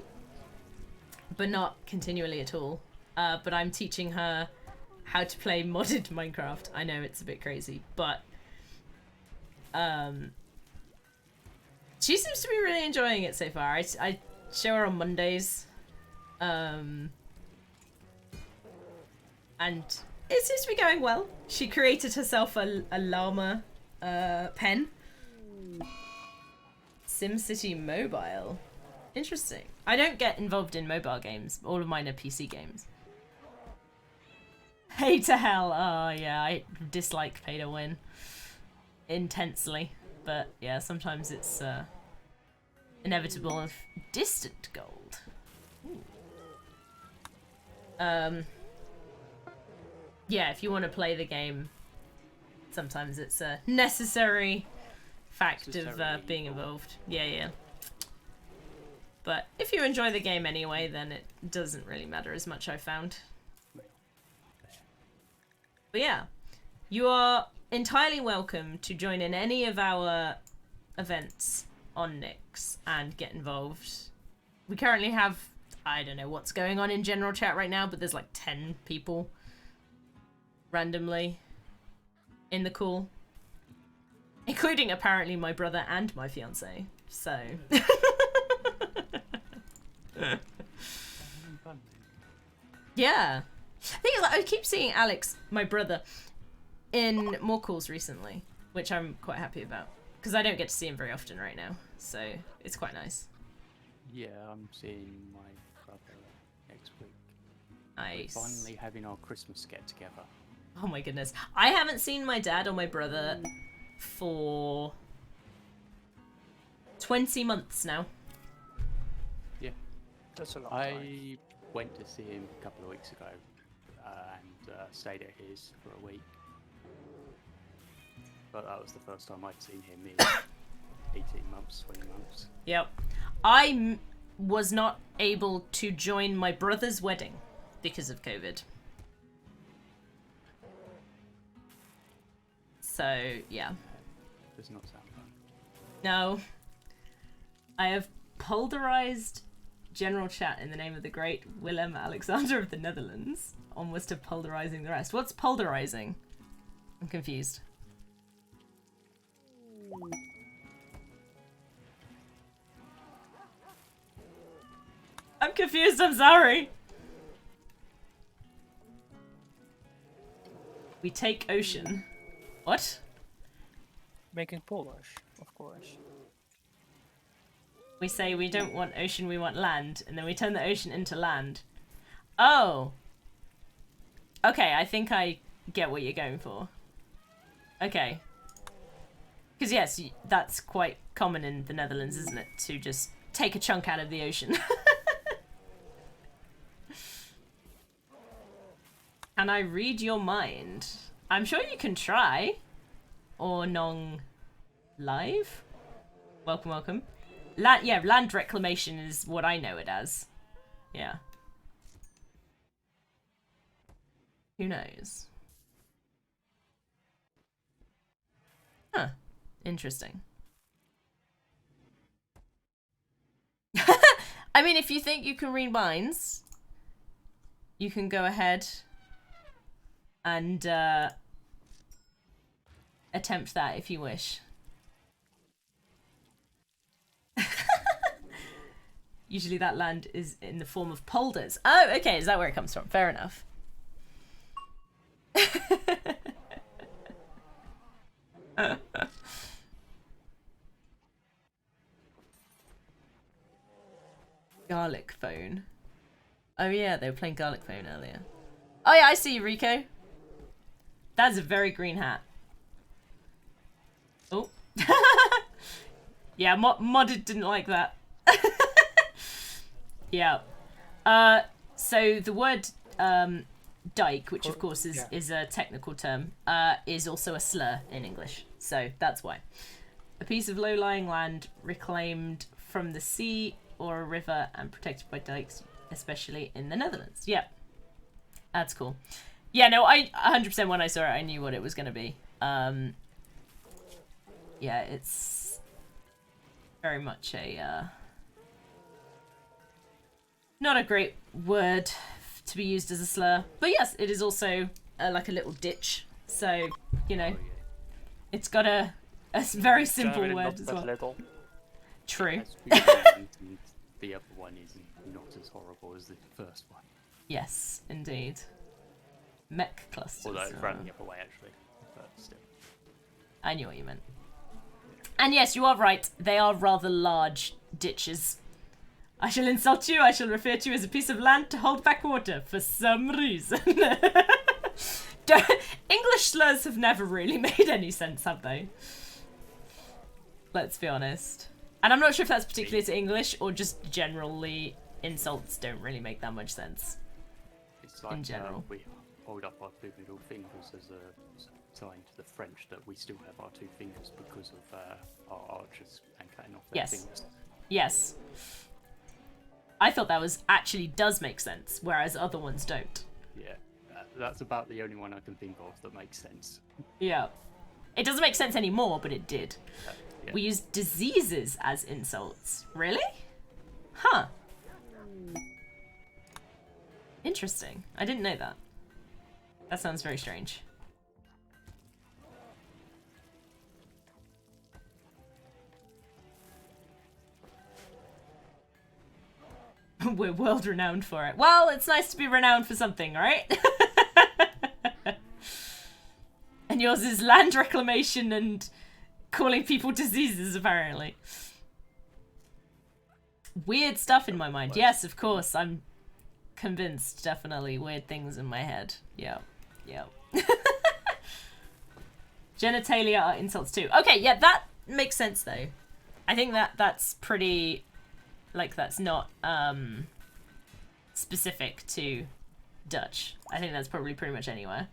But not continually at all. But I'm teaching her how to play modded Minecraft. I know it's a bit crazy, but she seems to be really enjoying it so far. I show her on Mondays, and it seems to be going well. She created herself a llama pen. SimCity Mobile. Interesting. I don't get involved in mobile games. All of mine are PC games. Pay to hell. Oh yeah, I dislike pay to win intensely. But yeah, sometimes it's inevitable of distant gold. Ooh. Yeah, if you want to play the game, sometimes it's a necessary fact of being involved. Yeah. But if you enjoy the game anyway, then it doesn't really matter as much, I found. But yeah, you are entirely welcome to join in any of our events on Nyx and get involved. We currently have, I don't know what's going on in general chat right now, but there's like 10 people randomly in the call, including apparently my brother and my fiance. So yeah. The thing is, like, I keep seeing Alex, my brother, in more calls recently, which I'm quite happy about, because I don't get to see him very often right now, so it's quite nice. Yeah, I'm seeing my brother next week. Nice. We're finally having our Christmas get together. Oh my goodness. I haven't seen my dad or my brother for 20 months now. Yeah. That's a long time. I went to see him a couple of weeks ago and stayed at his for a week. But that was the first time I'd seen him in 18 months, 20 months. Yep. I was not able to join my brother's wedding because of COVID. So, yeah. Does not sound fun. No. I have pulverized general chat in the name of the great Willem Alexander of the Netherlands, almost to pulverizing the rest. What's pulverizing? I'm confused. I'm confused, I'm sorry. We take ocean. What? Making Polish, of course. We say we don't want ocean, we want land, and then we turn the ocean into land. Oh. Okay, I think I get what you're going for. Okay. Because yes, that's quite common in the Netherlands, isn't it? To just take a chunk out of the ocean. Can I read your mind? I'm sure you can try. Or Nong live? Welcome, welcome. Land reclamation is what I know it as. Yeah. Who knows? Huh. Interesting. I mean, if you think you can read minds, you can go ahead and attempt that if you wish. Usually that land is in the form of polders. Oh, okay, is that where it comes from? Fair enough. Garlic phone. Oh yeah, they were playing Garlic phone earlier. Oh yeah, I see you, Rico. That's a very green hat. Oh. Yeah, modded didn't like that. Yeah. So the word dyke, which of course is a technical term, is also a slur in English. So that's why. A piece of low-lying land reclaimed from the sea or a river and protected by dikes, especially in the Netherlands. Yeah, that's cool. Yeah, no, I 100% when I saw it, I knew what it was going to be. Yeah, it's very much a not a great word to be used as a slur, but yes, it is also like a little ditch. So you know, it's got a very simple word as well. Little. True. The other one is not as horrible as the first one. Yes, indeed. Mech clusters. Although it ran the other way actually, but still. I knew what you meant. And yes, you are right. They are rather large ditches. I shall insult you. I shall refer to you as a piece of land to hold back water for some reason. English slurs have never really made any sense, have they? Let's be honest. And I'm not sure if that's particularly to English or just generally insults don't really make that much sense. It's like in general. We hold up our two middle fingers as a sign to the French that we still have our two fingers because of our archers and cutting off their fingers. Yes. I thought that actually does make sense, whereas other ones don't. Yeah, that's about the only one I can think of that makes sense. Yeah. It doesn't make sense anymore, but it did. Yeah. We use diseases as insults. Really? Huh. Interesting. I didn't know that. That sounds very strange. We're world renowned for it. Well, it's nice to be renowned for something, right? And yours is land reclamation and calling people diseases, apparently. Weird stuff in my mind. Yes, of course. I'm convinced, definitely. Weird things in my head. Yeah. Yeah. Genitalia are insults too. Okay, yeah, that makes sense, though. I think that's pretty... Like, that's not specific to Dutch. I think that's probably pretty much anywhere.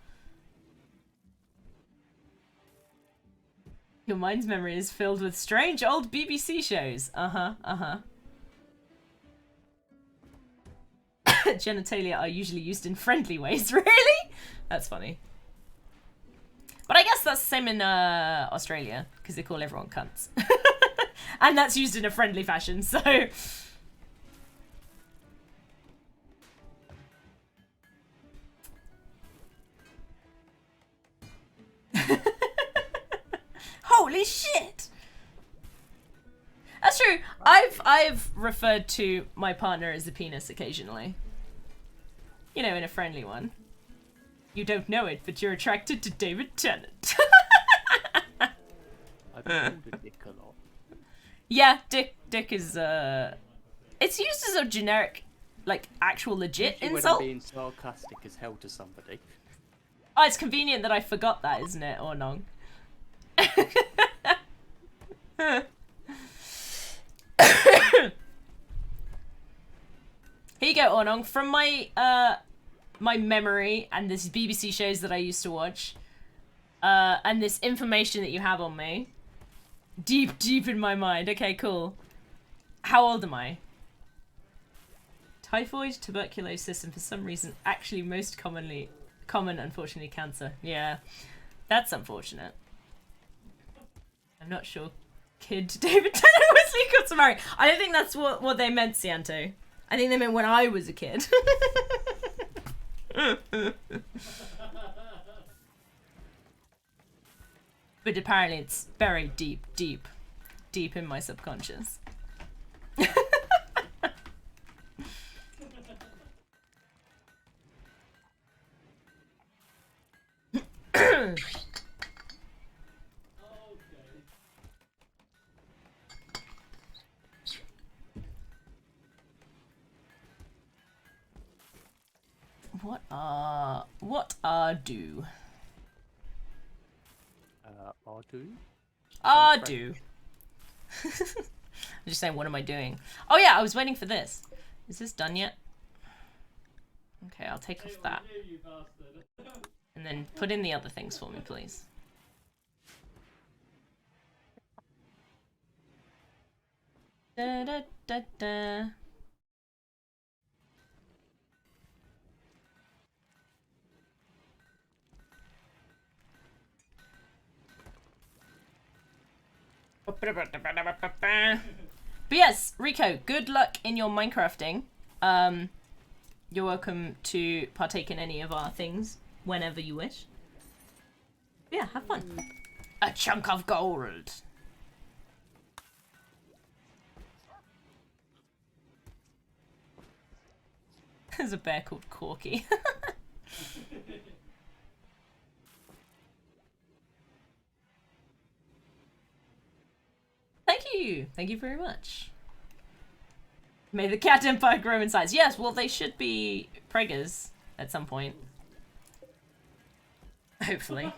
Your mind's memory is filled with strange old BBC shows. Genitalia are usually used in friendly ways. Really? That's funny. But I guess that's the same in Australia, because they call everyone cunts. And that's used in a friendly fashion, so... Holy shit! That's true. I've referred to my partner as a penis occasionally. You know, in a friendly one. You don't know it, but you're attracted to David Tennant. I've called a dick a lot. Yeah, dick is it's used as a generic, like, actual legit Usually insult. when I'm being sarcastic as hell to somebody. Oh, it's convenient that I forgot that, isn't it, Ornong? Here you go, Ornong. From my my memory and this BBC shows that I used to watch, and this information that you have on me, deep in my mind. Okay, cool. How old am I? Typhoid, tuberculosis, and for some reason, actually most common, unfortunately, cancer. Yeah, that's unfortunate. I'm not sure kid David Tennant was legal to marry. I don't think that's what they meant, Cianto. I think they meant when I was a kid. But apparently it's very deep in my subconscious. What are do? Do? I'm just saying, what am I doing? Oh yeah, I was waiting for this. Is this done yet? Okay, I'll take off that. And then put in the other things for me, please. Da da da da. But yes, Rico, good luck in your Minecrafting. You're welcome to partake in any of our things whenever you wish. Yeah, have fun. A chunk of gold. There's a bear called Corky. Thank you. Thank you very much. May the cat empire grow in size. Yes, well, they should be preggers at some point. Hopefully.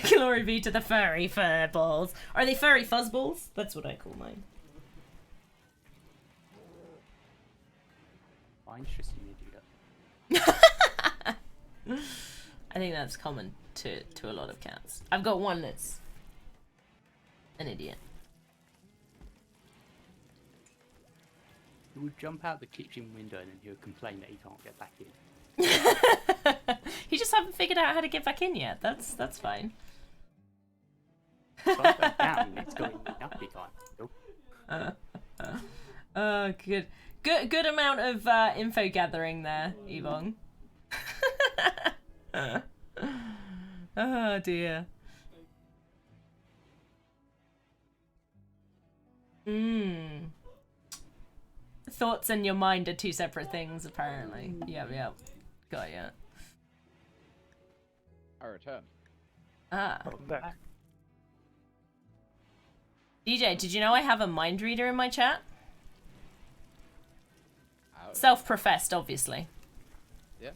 Glory be to the furry fur balls. Are they furry fuzzballs? That's what I call mine. Mine's just an idiot. I think that's common to a lot of cats. I've got one that's an idiot. He would jump out the kitchen window and then he would complain that he can't get back in. He just haven't figured out how to get back in yet. That's fine. So I go down and it's going nappy time. Oh, good amount of info gathering there, Evong. Oh dear. Thoughts and your mind are two separate things, apparently. Yep. Got ya. I return. Ah. I'm back. DJ, did you know I have a mind reader in my chat? Ouch. Self-professed, obviously. Yeah.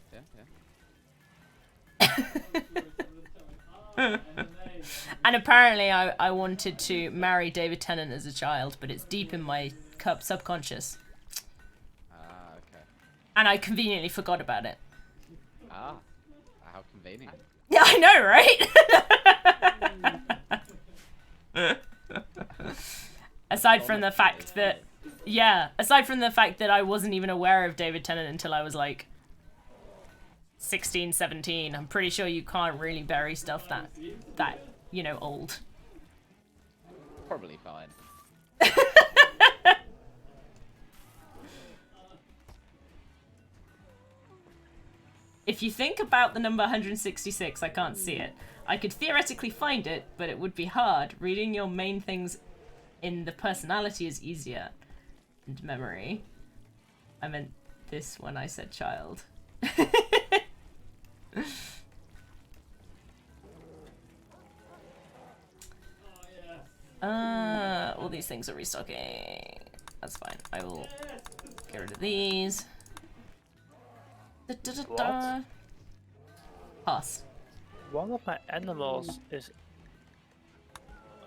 And apparently I wanted to marry David Tennant as a child, but it's deep in my subconscious. Ah, okay. And I conveniently forgot about it. Ah, how convenient. Yeah, I know, right? Aside from the fact that I wasn't even aware of David Tennant until I was like 16, 17. I'm pretty sure you can't really bury stuff that you know, old. Probably fine. If you think about the number 166, I can't see it. I could theoretically find it, but it would be hard. Reading your main things in the personality is easier. And memory. I meant this when I said child. All these things are restocking. That's fine. I will get rid of these. What? Pass. One of my animals is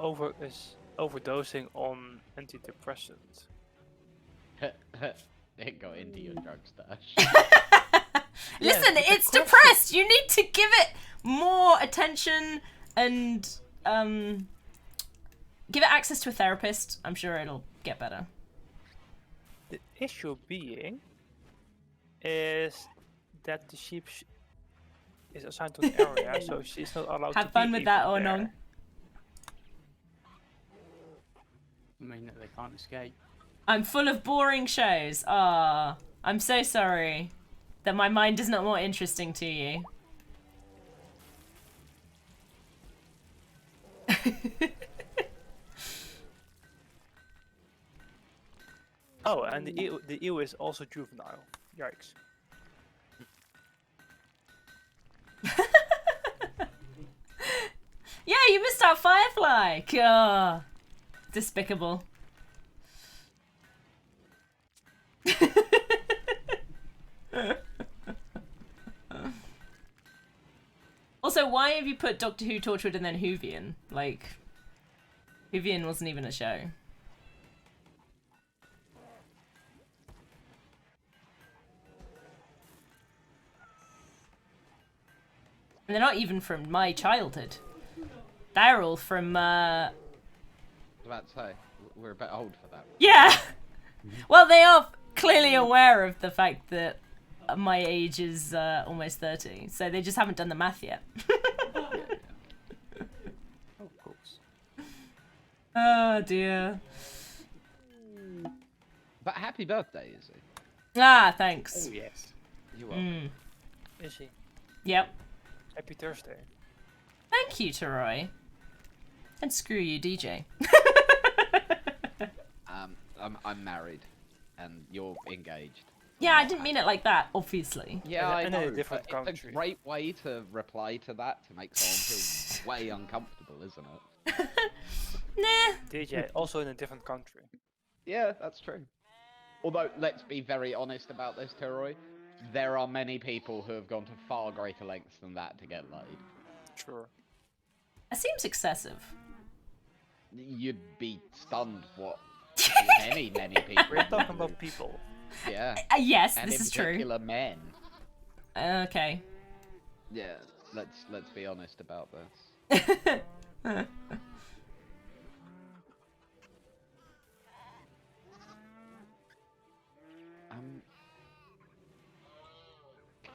overdosing on antidepressants. It got into your drug stash. Listen, it's depressed. You need to give it more attention and give it access to a therapist. I'm sure it'll get better. The issue being is that the sheep is assigned to an area, so she's not allowed to Have fun be with that, even there. Onong. I mean that they can't escape. I'm full of boring shows. Ah, I'm so sorry that my mind is not more interesting to you. Oh, and the eel is also juvenile. Yikes. Yeah, you missed out Firefly. Gah. Despicable. Also, why have you put Doctor Who, Torchwood, and then Whovian? Like, Whovian wasn't even a show. they're not even from my childhood. They're all from, I was about to say, we're a bit old for that. Yeah! Well, they are clearly aware of the fact that my age is almost 30, so they just haven't done the math yet. Oh, of course. Oh, dear. But happy birthday, is it? Ah, thanks. Oh, yes. You're welcome. Is he? Yep. Happy Thursday. Thank you, Taroy. And screw you, DJ. I'm married, and you're engaged. Yeah, I didn't mean it like that, obviously. Yeah, I In a know. different but it's a country. great way to reply to that to make someone feel way uncomfortable, isn't it? Nah. DJ, also in a different country. Yeah, that's true. Although, let's be very honest about this, Teroy. There are many people who have gone to far greater lengths than that to get laid. Sure. That seems excessive. You'd be stunned what many people. We're talking about people. Yeah. Yes, And this in is true. particular men. Okay. Yeah, let's be honest about this.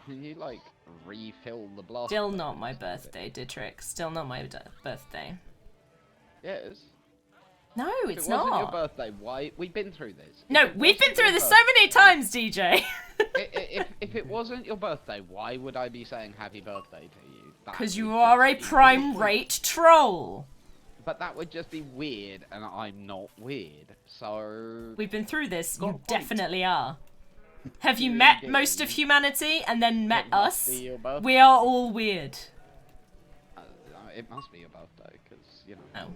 Can you like refill the blast? Still not my birthday, Dietrich. Still not my birthday. Yeah, it is. No, If it's it wasn't your not. birthday, why? We've been through this. If No, it we've been wasn't through your this so birthday- many times, DJ. If it wasn't your birthday, why would I be saying happy birthday to you? That Because you would are a just be prime weird. rate troll. But that would just be weird, and I'm not weird. So We've been through this. Got a You point. definitely are. Have you You met did. most of humanity and then met it must us? be your birthday. We are all weird. It must be your birthday, because you know. No.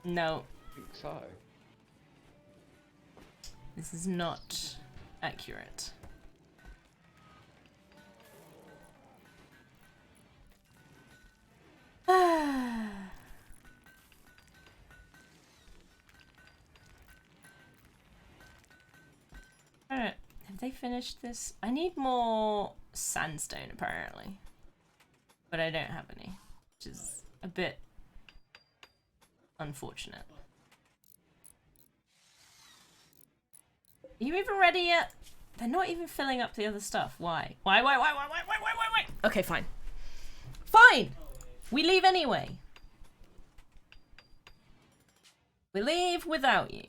No, I think so. this is not accurate. Alright, have they finished this? I need more sandstone, apparently. But I don't have any, which is a bit unfortunate. Are you even ready yet? They're not even filling up the other stuff. Why? Why? Okay, fine. Fine! We leave anyway. We leave without you.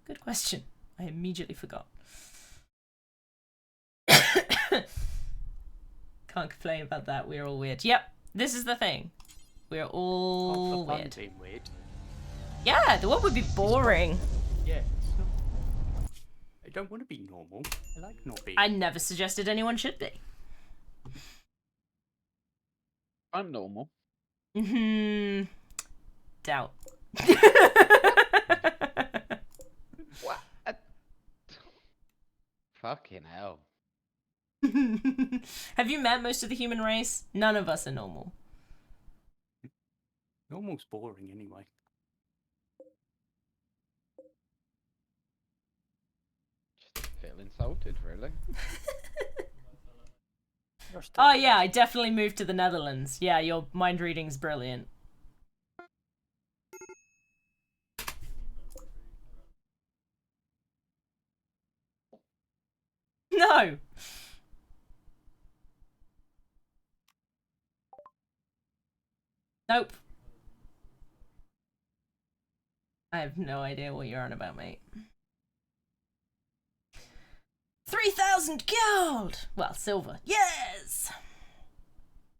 Good question. I immediately forgot. Can't complain about that. We're all weird. Yep, this is the thing. We're all Half the fun weird. being weird. Yeah, the one would be boring. Yeah, it's not. I don't want to be normal. I like not being. I never suggested anyone should be. I'm normal. Doubt. What? Fucking hell. Have you met most of the human race? None of us are normal. Normal's boring anyway. Just feel insulted, really. You're still Oh yeah, I definitely moved to the Netherlands. Yeah, your mind reading's brilliant. No! Nope. I have no idea what you're on about, mate. 3,000 gold! Well, silver. Yes!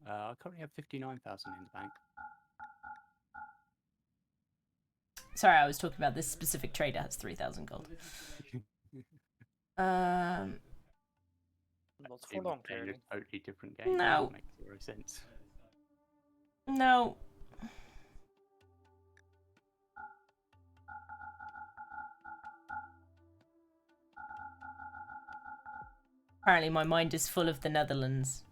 I currently have 59,000 in the bank. Sorry, I was talking about this specific trader has 3,000 gold. not for Seems long, like they're clearly. a totally different game. No. It makes zero sense. No. Apparently my mind is full of the Netherlands.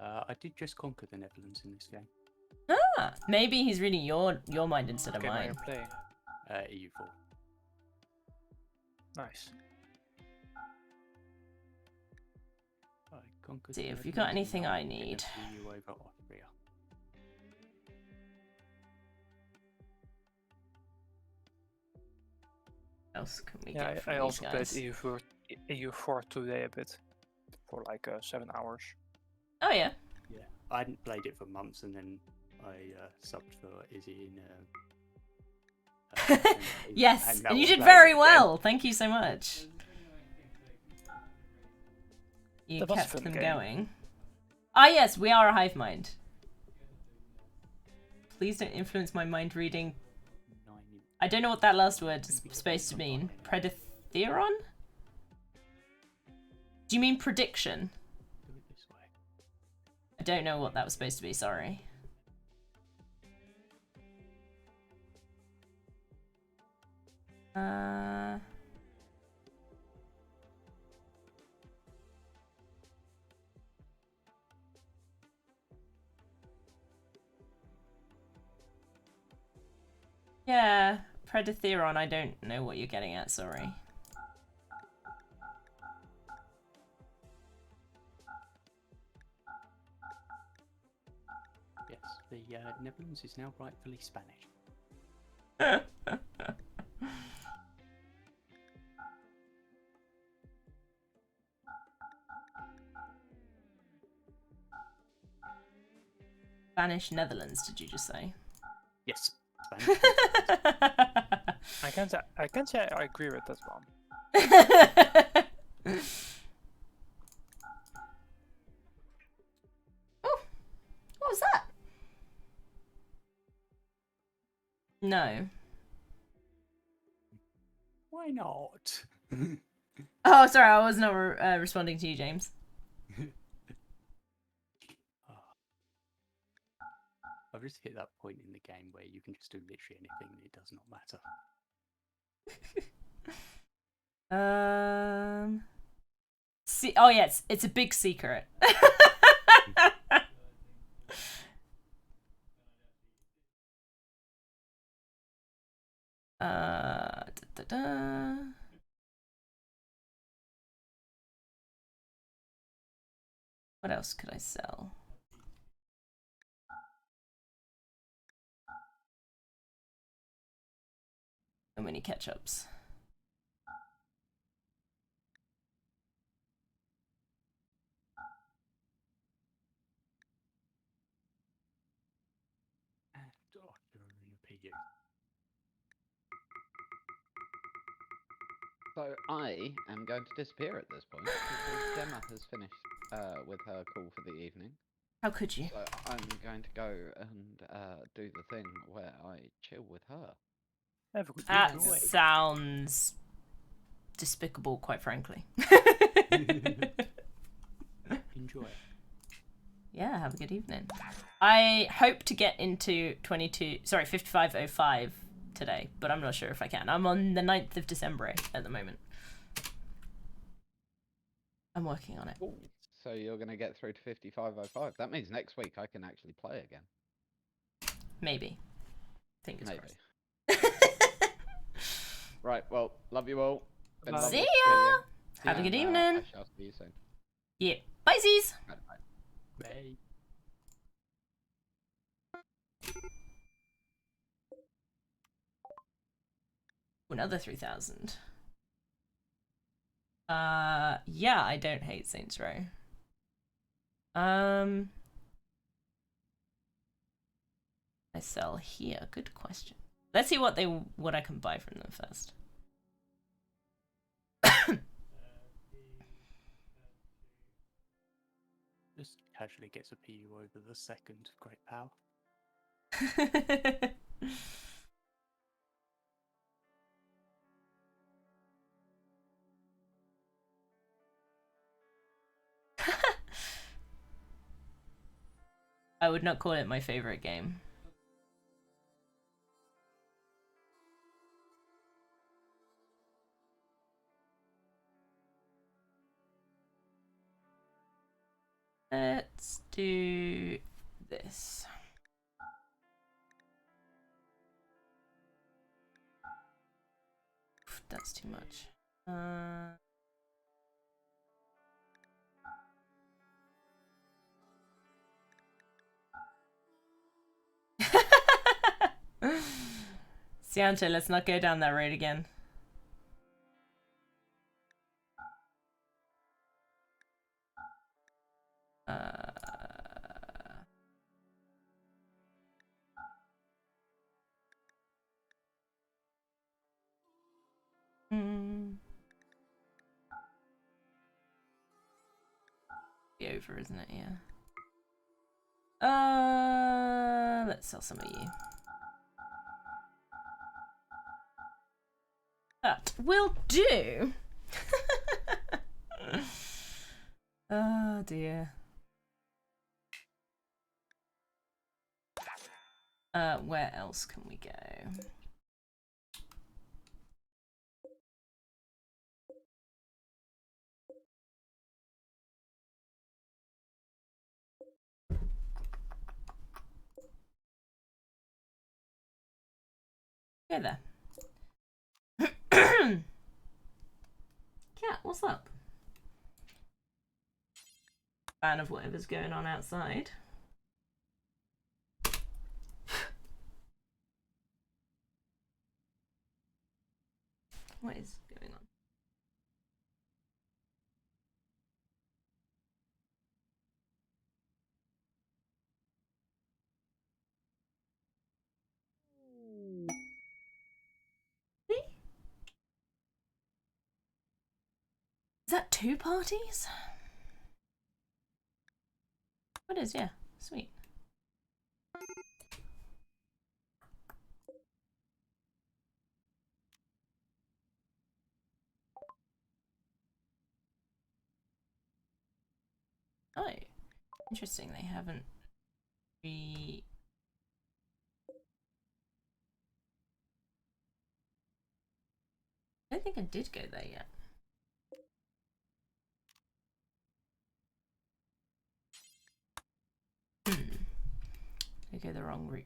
I did just conquer the Netherlands in this game. Ah, maybe he's reading your mind instead of Okay, now mine. you're playing. EU4. Nice. I conquered See if the you got Netherlands anything and now I I'm gonna need. see you over Austria. What else can we Yeah, get from I these also played guys? EU4 today a bit for like 7 hours. Oh yeah. Yeah, I hadn't played it for months, and then I subbed for Izzy in. Yes, now and you we're did playing very it again. well. Thank you so much. You That was a kept fun them game. going. Ah yes, we are a hive mind. Please don't influence my mind reading. I don't know what that last word is supposed to mean. Predatheron? Do you mean prediction? Do it this way. I don't know what that was supposed to be, sorry. Yeah, Predatheron, I don't know what you're getting at, sorry. Yes, the Netherlands is now rightfully Spanish. Spanish Netherlands, did you just say? Yes, Spanish. I can't say I agree with that one. Oh, what was that? No. Why not? Oh, sorry, I was not responding to you, James. I've just hit that point in the game where you can just do literally anything and it does not matter. See, oh yeah, it's a big secret. What else could I sell? So many ketchups. And you're in a PU. So I am going to disappear at this point because Gemma has finished with her call for the evening. How could you? So I'm going to go and do the thing where I chill with her. Have a good That evening. sounds despicable, quite frankly. Enjoy. Yeah, have a good evening. I hope to get into 5505 today, but I'm not sure if I can. I'm on the 9th of December at the moment. I'm working on it. Ooh. So you're going to get through to 5505. That means next week I can actually play again. Maybe. Fingers Maybe. crossed. Right, well, love you all. Been Bye. lovely See to ya! you. Have a good And, evening. I shall see you soon. Yeah. Bye-sies! Bye. Bye. Another 3,000. Yeah, I don't hate Saints Row. I sell here. Good question. Let's see what I can buy from them first. Just casually gets a PU over the second great power. I would not call it my favorite game. Let's do this. Oof, that's too much. Siancho, let's not go down that road again. Be over, isn't it? Yeah. Let's sell some of you. That will do. Oh dear. Where else can we go? Go there. Cat, what's up? Fan of whatever's going on outside. What is going on? Is that 2 parties? It is, yeah. Sweet. Oh, interesting. They haven't I don't think I did go there yet. I go the wrong route.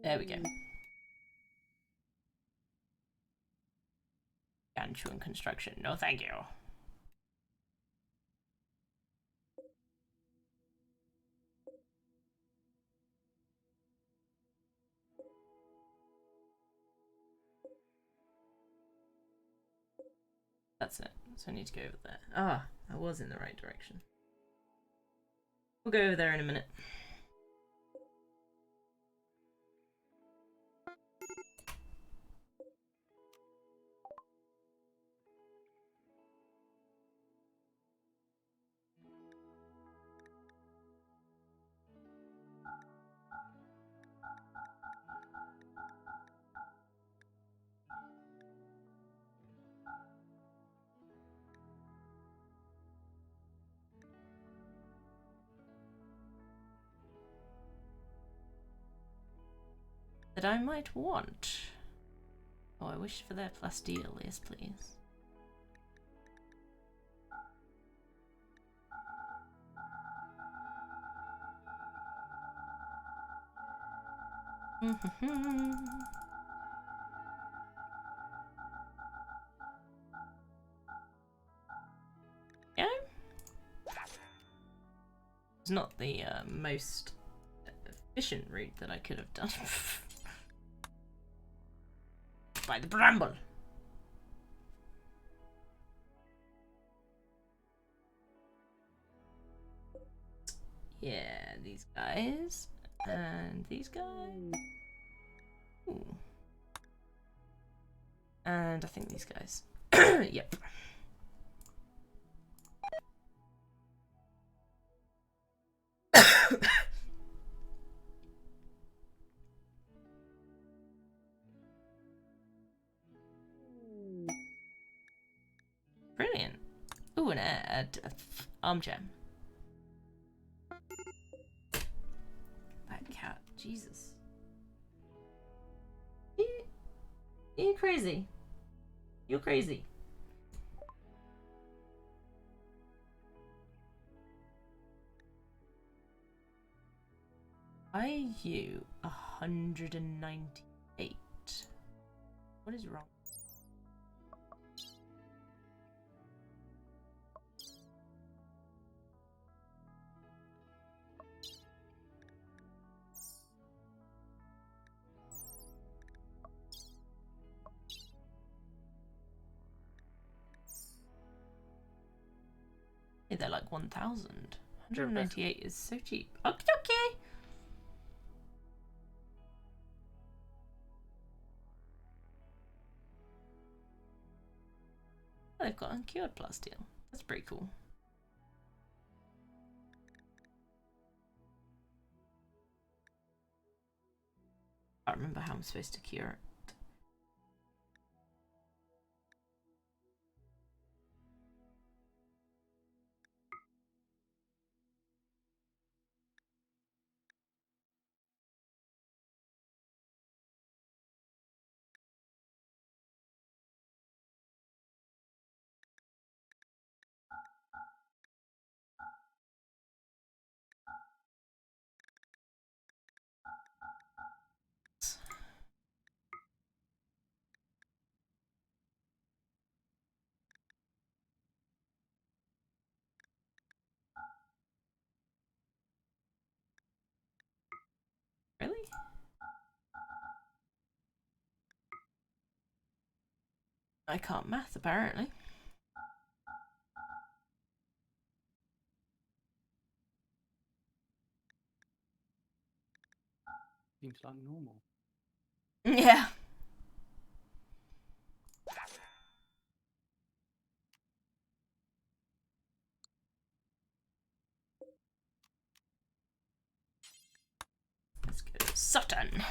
There we go. Ganchu and construction. No, thank you. That's it. So I need to go over there. Ah, I was in the right direction. We'll go over there in a minute. That I might want. Oh, I wish for their plasteel, yes please. Yeah. It's not the most efficient route that I could have done. By the bramble. Yeah, these guys. And these guys. Ooh. And I think these guys. Yep. Brilliant. Ooh, an armchair. That cat, Jesus. You're crazy. You're crazy. IU 198. What is wrong? Hey, they're like 1,000. 198 is so cheap. Okay, okay. They've got uncured plasteel. That's pretty cool. I don't remember how I'm supposed to cure it. Really? I can't math apparently. Seems like normal. Yeah. Let's go Sutton.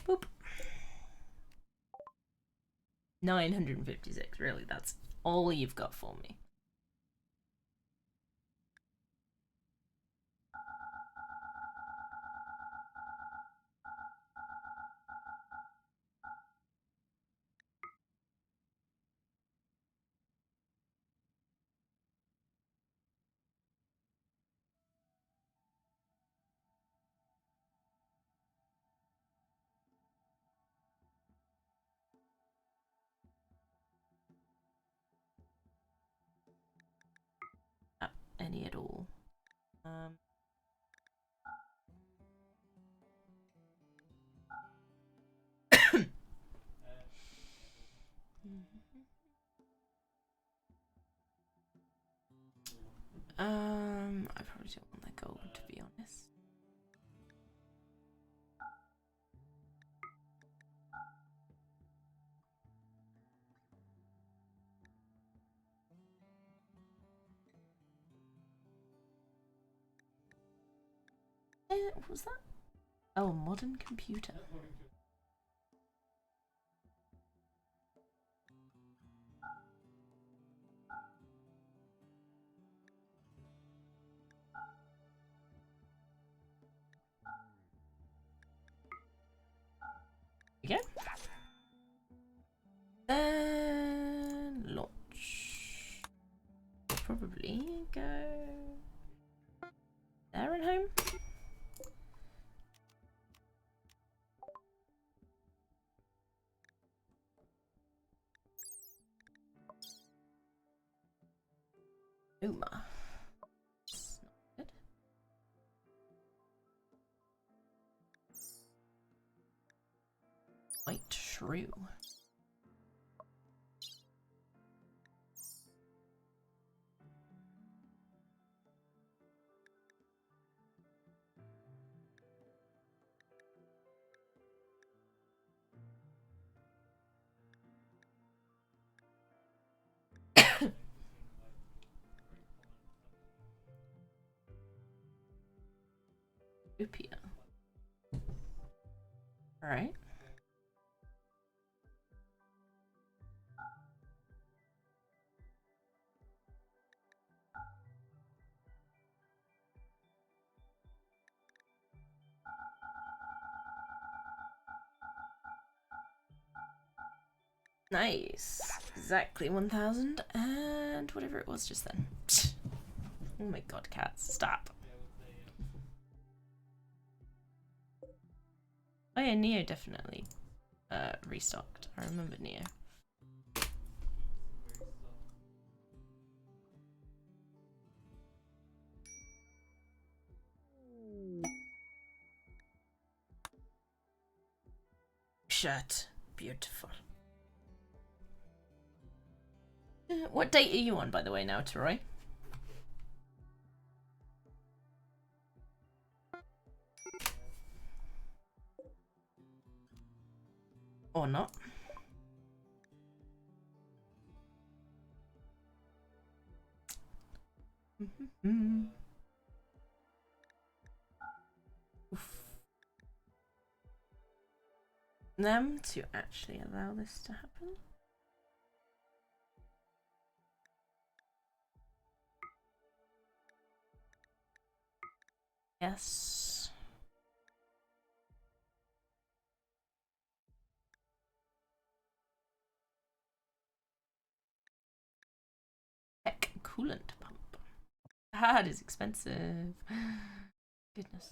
Boop. 956, really, that's all you've got for me. Any at all. I probably don't want that gold, to be honest. What was that? Oh, modern computer. Again? Then launch. Probably go there and home. Uma. That's not good. White shrew. Upia. Alright. Nice. exactly 1,000 and whatever it was just then. Oh my god, cats, stop. Oh yeah, Neo definitely restocked. I remember Neo. Shirt. Beautiful. What date are you on, by the way, now, Troy? Or not? Oof. Them to actually allow this to happen? Yes. Heck, coolant pump. That is expensive. Goodness.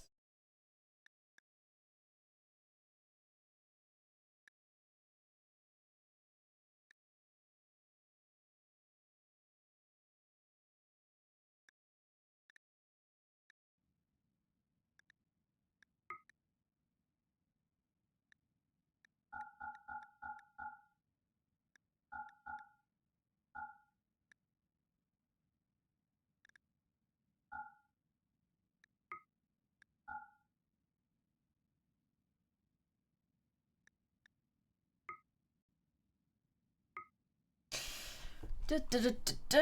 Da, da, da, da, da.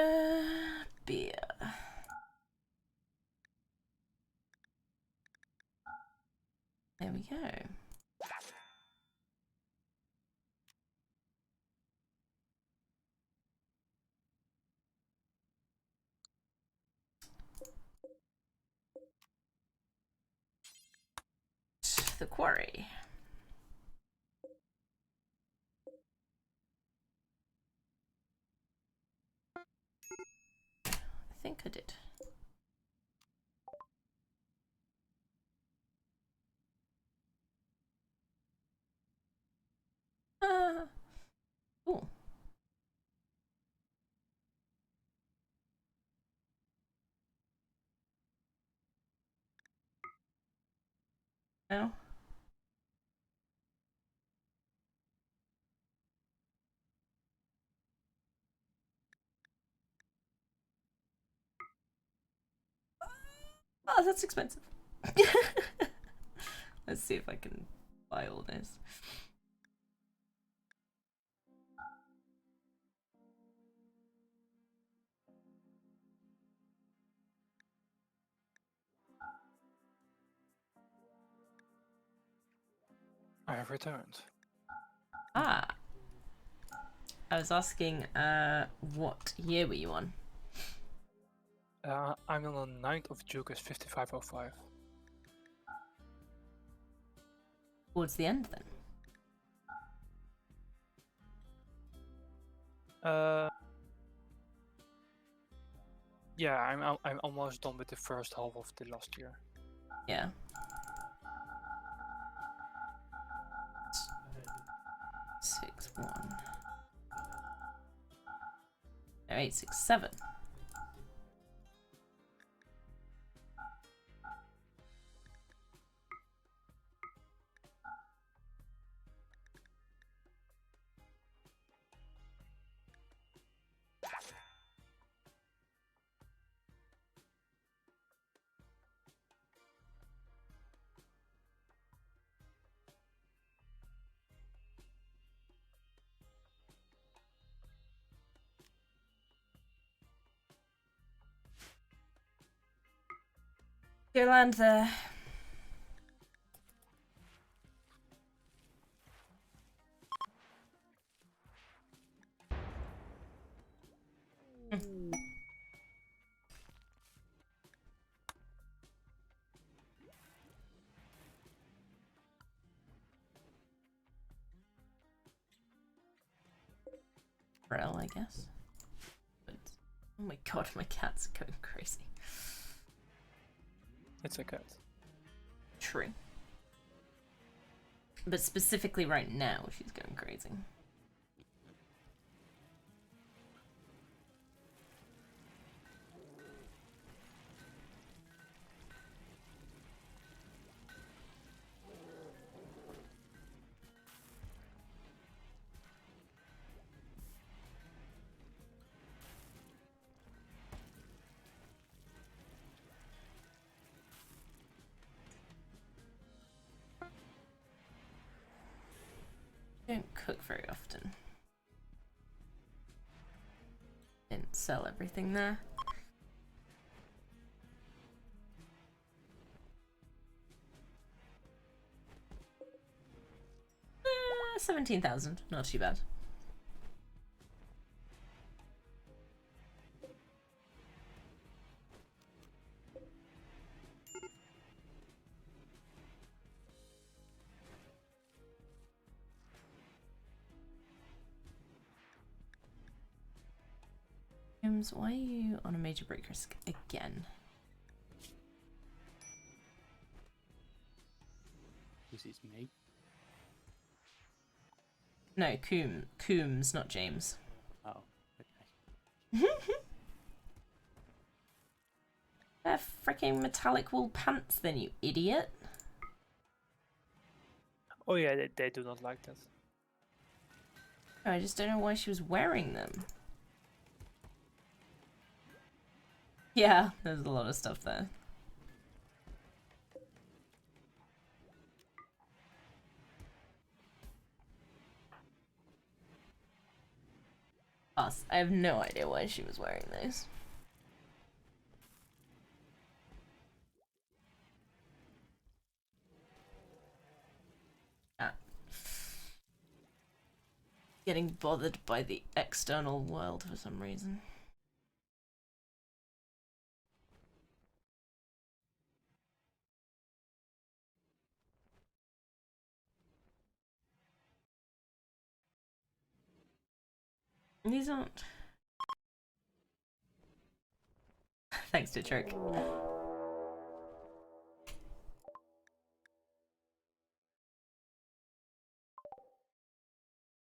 Beer. There we go. The quarry. I think I did. Ah. Cool. No. Oh, that's expensive. Let's see if I can buy all this. I have returned. Ah. I was asking, what year were you on? I'm on the 9th of Jukas 5505. Towards the end, then. Yeah, I'm almost done with the first half of the last year. Yeah. Six, 1. No, 8, 6, 7. Go land there. Rel, I guess. But oh my god, my cat's going crazy. It's a cat. True. But specifically right now, she's going crazy. Don't cook very often. Didn't sell everything there. 17,000, not too bad. Why are you on a major break risk again? This is me. No, Coombs, not James. Oh, okay. They're freaking metallic wool pants then, you idiot. Oh yeah, they do not like that. I just don't know why she was wearing them. Yeah, there's a lot of stuff there. Us. I have no idea why she was wearing those. Ah. Getting bothered by the external world for some reason. These aren't. Thanks to Trick.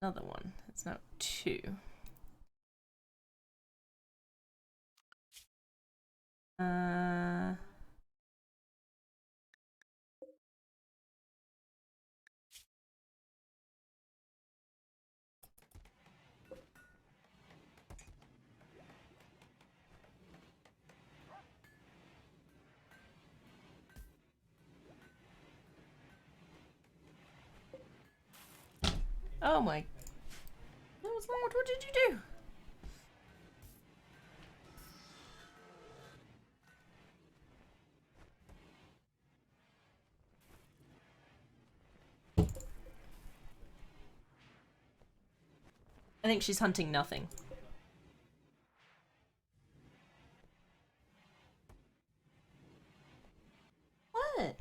Another one. It's now 2. Oh my. What was wrong? What did you do? I think she's hunting nothing. What?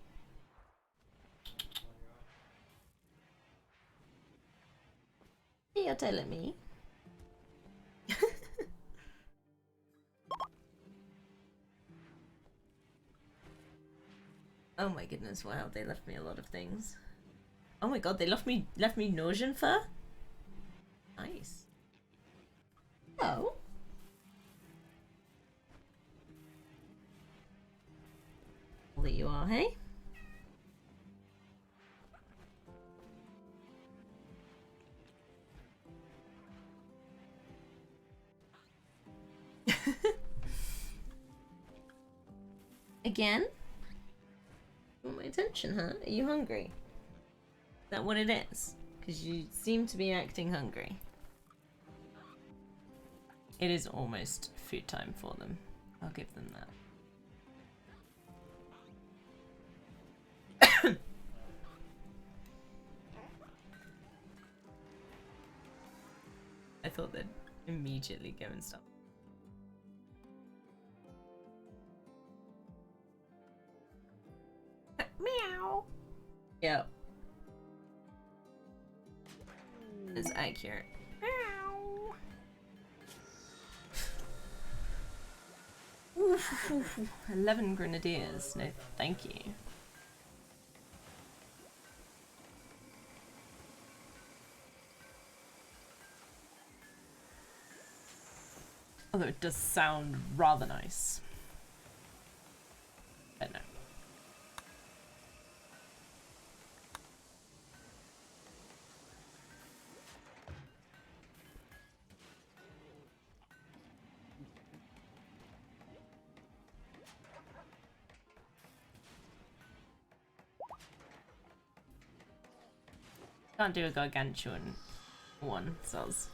You're telling me? Oh my goodness, wow, they left me a lot of things. Oh my god, they left me Norwegian fur? Nice. Oh. Well, there you are, hey? Again? You want my attention, huh? Are you hungry? Is that what it is? Because you seem to be acting hungry. It is almost food time for them. I'll give them that. I thought they'd immediately go and stop. Meow. Yep. It's accurate. Meow. 11 grenadiers. No, thank you. Although it does sound rather nice. I don't know. Can't do a gargantuan one, soz.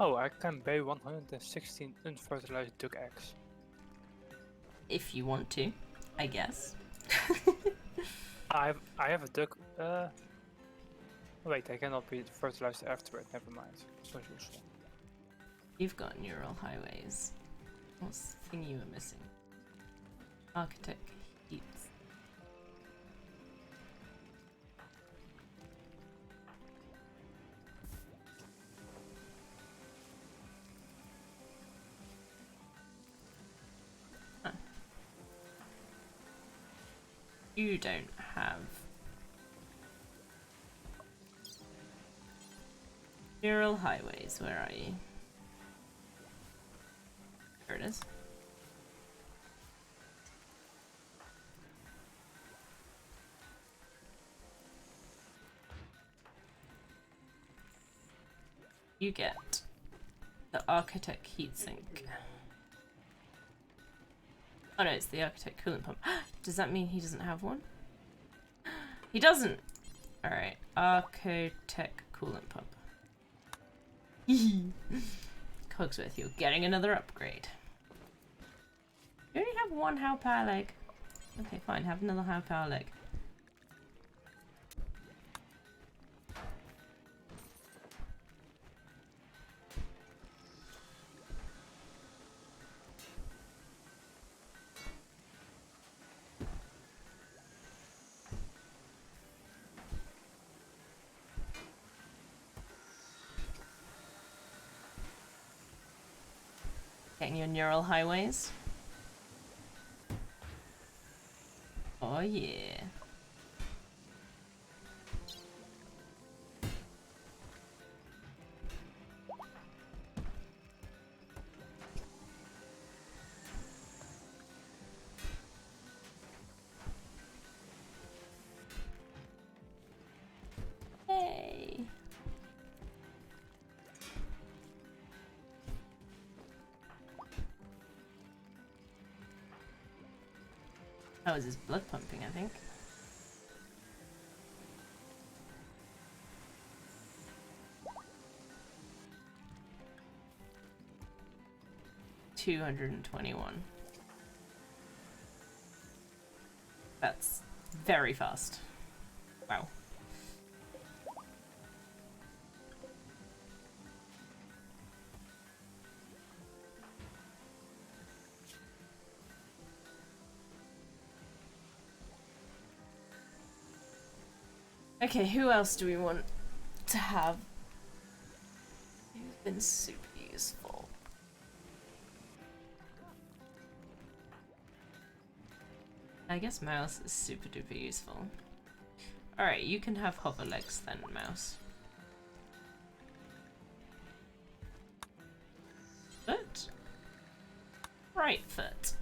Oh, I can buy 116 unfertilized duck eggs. If you want to, I guess. I have a duck. Wait, I cannot be fertilized after it. Never mind. It's not useful. You've got neural highways. What's the thing you were missing? Architect heats. Huh. You don't have neural highways. Where are you? There it is. You get the architect heatsink. Oh no, it's the architect coolant pump. Does that mean he doesn't have one? He doesn't! Alright, architect coolant pump. Cogsworth, you're getting another upgrade. You only have one high power leg. Okay, fine, have another high power leg. Getting your neural highways. Oh yeah. Hey. That was his blood pumping, I think. $221. That's very fast. Wow. Okay, who else do we want to have? Who's been super useful? I guess Mouse is super duper useful. Alright, you can have hover legs then, Mouse. Foot? Right foot.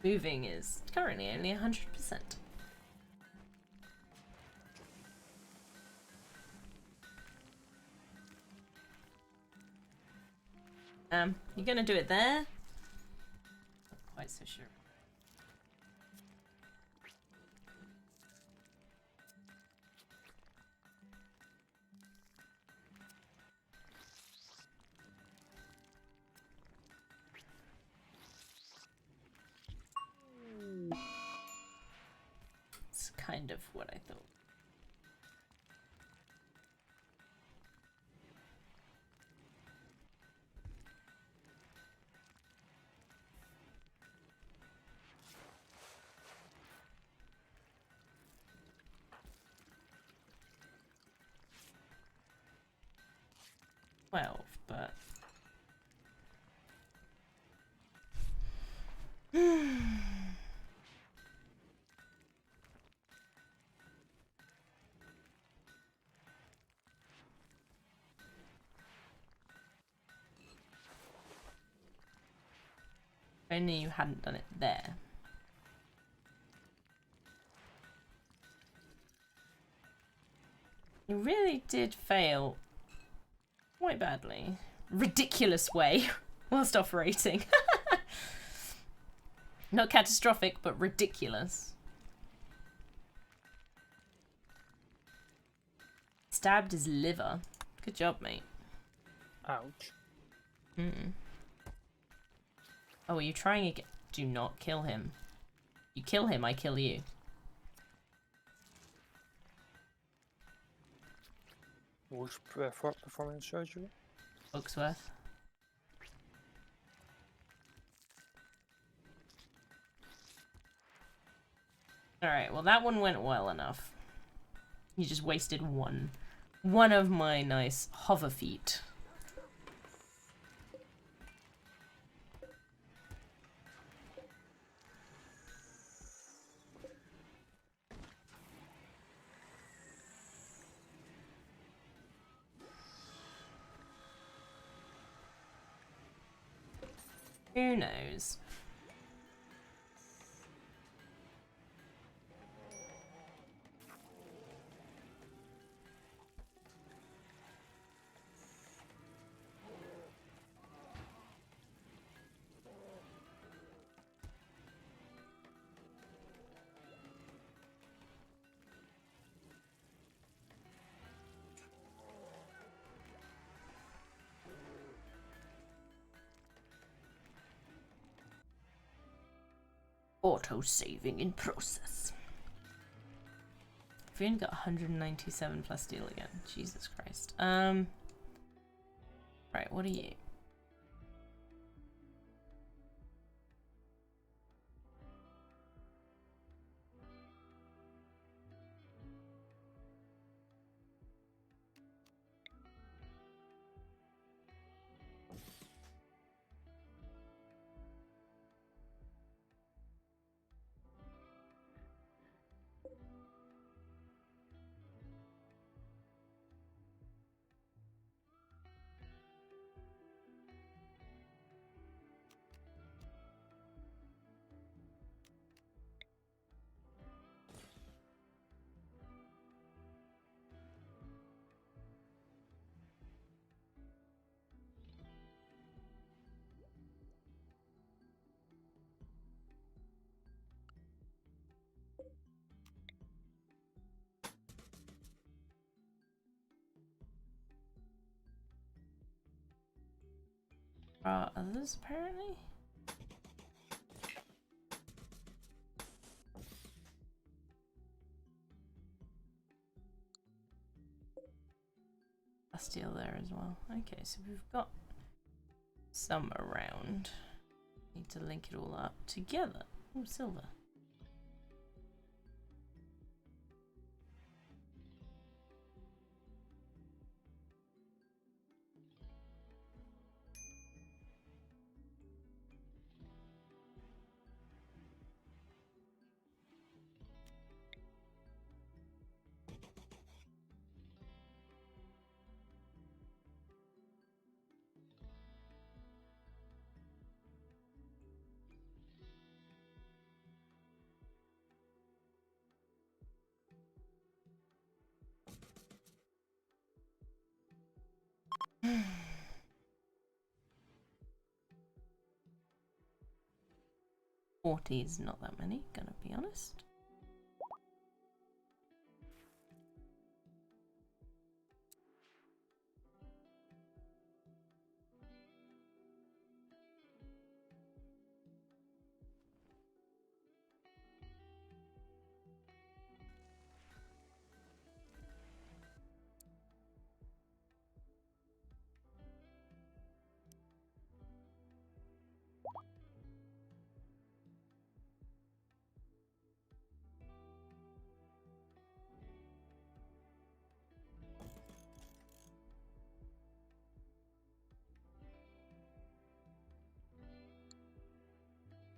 Moving is currently only 100%. You're gonna do it there? Not quite so sure. kind of what I thought. But only you hadn't done it there. You really did fail quite badly. Ridiculous way whilst operating. Not catastrophic, but ridiculous. Stabbed his liver. Good job, mate. Ouch. Oh, are you trying again? Do not kill him. You kill him, I kill you. Who's performing surgery? Oaksworth. Alright, well that one went well enough. You just wasted one of my nice hover feet. Who knows? Auto-saving in process. We've only got 197 plus steel again. Jesus Christ. Right, what are you? Others apparently? A steel there as well. Okay, so we've got some around. Need to link it all up together. Oh, silver. $40 is not that many, gonna be honest.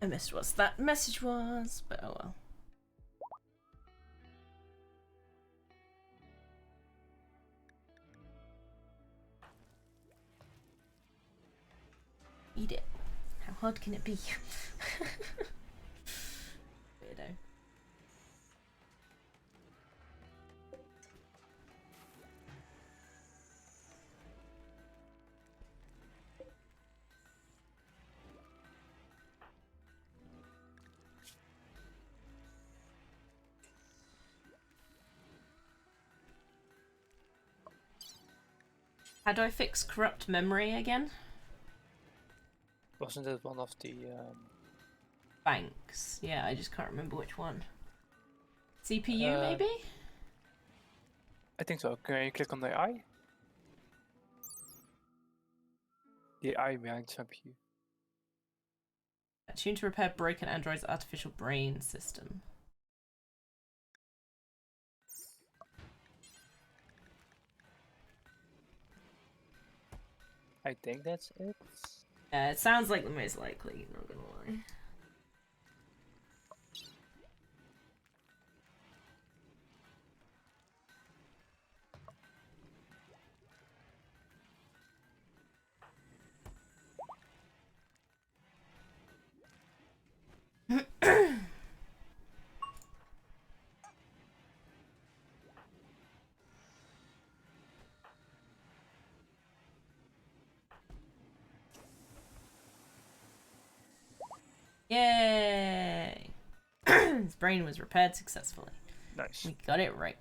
I missed what that message was, but oh well. Eat it. How hard can it be? Weirdo. How do I fix corrupt memory again? Wasn't it one of the Banks. Yeah, I just can't remember which one. CPU maybe? I think so. Can you click on the eye? The eye behind CPU. Tuned to repair broken Android's artificial brain system. I think that's it. It sounds like the most likely, not gonna lie. Yay! His brain was repaired successfully. Nice. We got it right.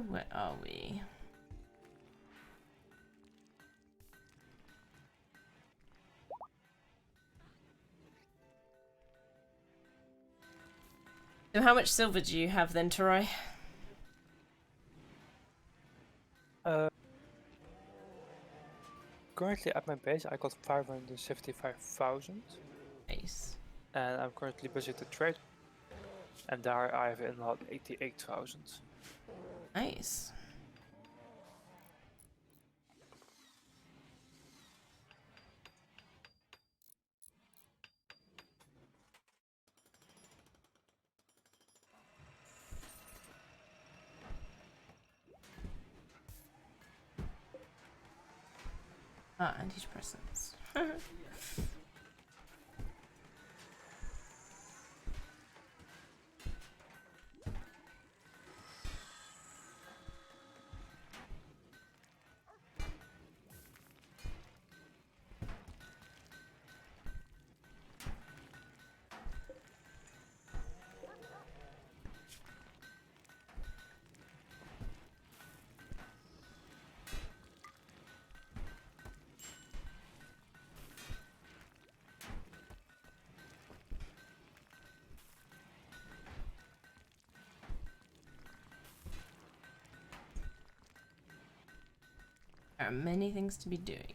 Where are we? So how much silver do you have then, Tarai? Currently at my base I got 575,000. Nice. And I'm currently busy to trade. And there I have in about 88,000. Nice. Ah, antidepressants. There are many things to be doing.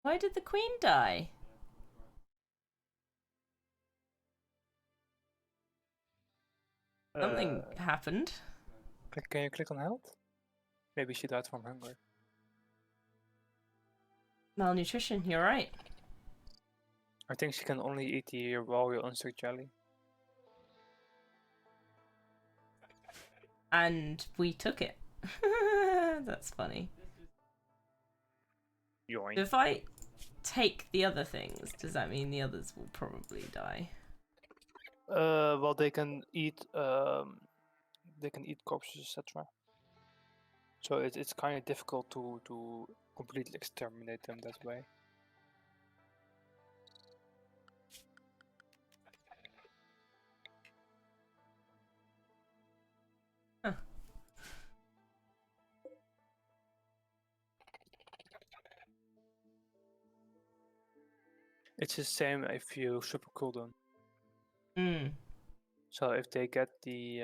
Why did the queen die? Something happened. Can you click on health? Maybe she died from hunger. Malnutrition, you're right. I think she can only eat the raw insect jelly. And we took it. That's funny. Yoink. If I take the other things, does that mean the others will probably die? Well, they can eat corpses, etc. So it's kind of difficult to completely exterminate them that way. Huh. It's the same if you super cool them. Hmm. So if they get the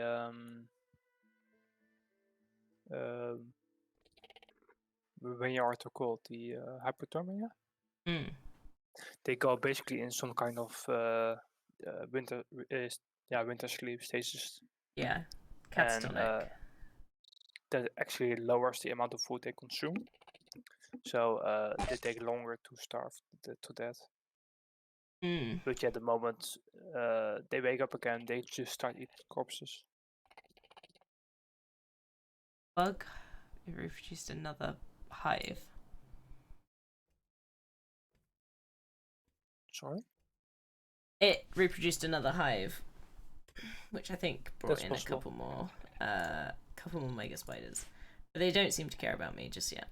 when you are too cold, the hypothermia, they go basically in some kind of winter sleep stasis. Yeah, cat's and tonic. that actually lowers the amount of food they consume. So they take longer to starve to death. But yeah, the moment they wake up again, they just start eating corpses. Bug, it reproduced another hive. Sorry? It reproduced another hive, which I think brought That's in possible. a couple more mega spiders. But they don't seem to care about me just yet.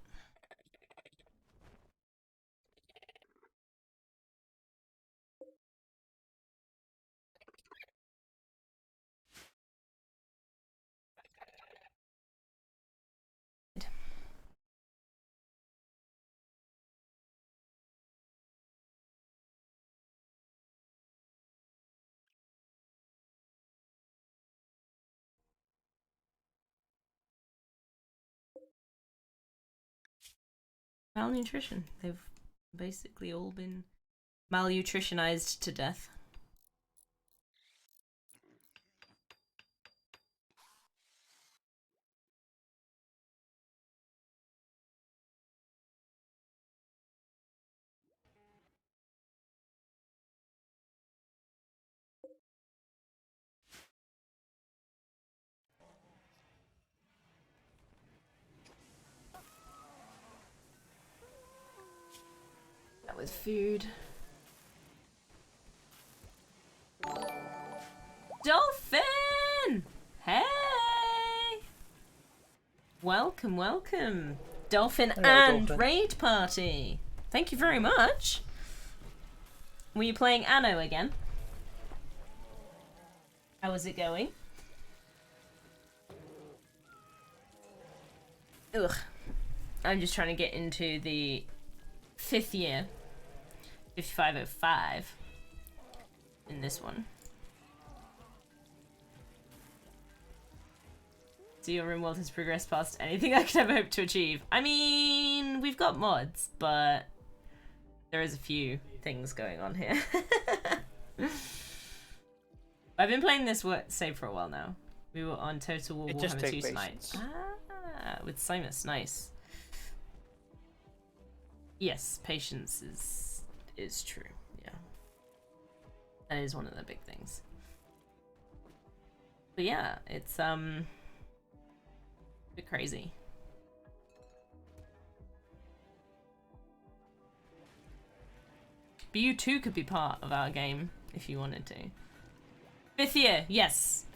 Malnutrition. They've basically all been malnutritionized to death. That with food. Dolphin! Hey! Welcome, welcome. Dolphin Hello, and Dolphin. Raid Party. Thank you very much. Were you playing Anno again? How was it going? Ugh. I'm just trying to get into the 5th year. 5505. In this one. So your RimWorld has progressed past anything I could ever hope to achieve. I mean, we've got mods, but there is a few things going on here. I've been playing this save for a while now. We were on Total War Warhammer 2 tonight. Ah, with Simus, nice. Yes, patience is true. Yeah, that is one of the big things. But yeah, it's a bit crazy. But you too could be part of our game if you wanted to. 5th year, yes.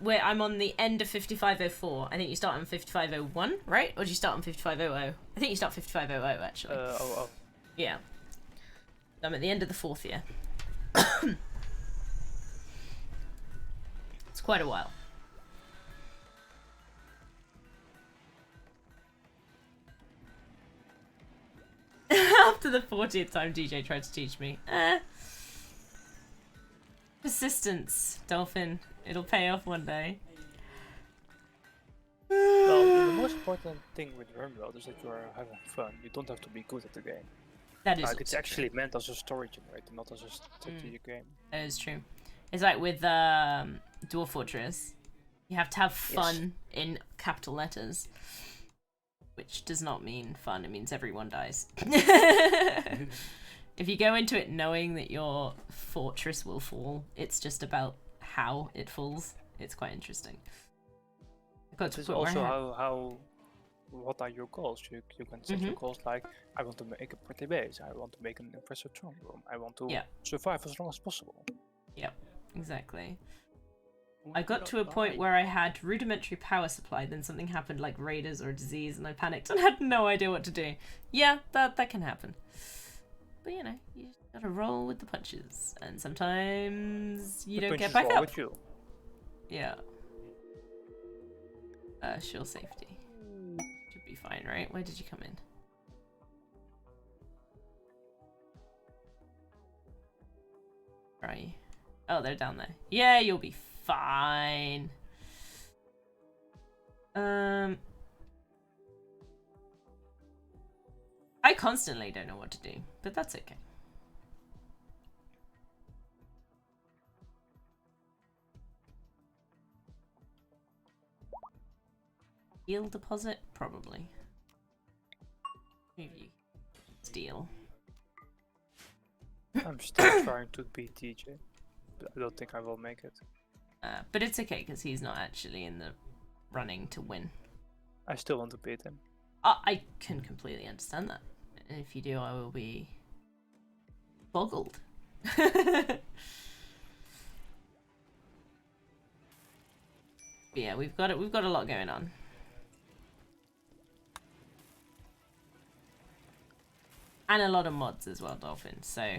I'm on the end of 5504. I think you start on 5501, right? Or do you start on 5500? I think you start 5500 actually. Yeah. I'm at the end of the 4th year. It's quite a while. After the 40th time DJ tried to teach me. Persistence, Dolphin. It'll pay off one day. Well, the most important thing with RimWorld is that you are having fun. You don't have to be good at the game. That is like it's true. actually meant as a story generator, not as a strategic game. That is true. It's like with Dwarf Fortress. You have to have fun in capital letters. which does not mean fun. It means everyone dies. If you go into it knowing that your fortress will fall, it's just about how it falls. It's quite interesting. This is also what are your goals? You can set your goals like, I want to make a pretty base, I want to make an impressive throne room, I want to survive as long as possible. Yep, exactly. I got to a point where I had rudimentary power supply, then something happened like raiders or a disease, and I panicked and had no idea what to do. Yeah, that can happen. But you know, you just gotta roll with the punches, and sometimes you don't get back up. With you. Yeah. Sure safety. Should be fine, right? Where did you come in? Where are you? Oh, they're down there. Yeah, you'll be fine. I constantly don't know what to do, but that's okay. Steel deposit? Probably. Maybe. Steel. I'm still trying to beat DJ, but I don't think I will make it. But it's okay, because he's not actually in the running to win. I still want to beat him. I can completely understand that. And if you do, I will be boggled. But yeah, we've got a lot going on. And a lot of mods as well, Dolphin, so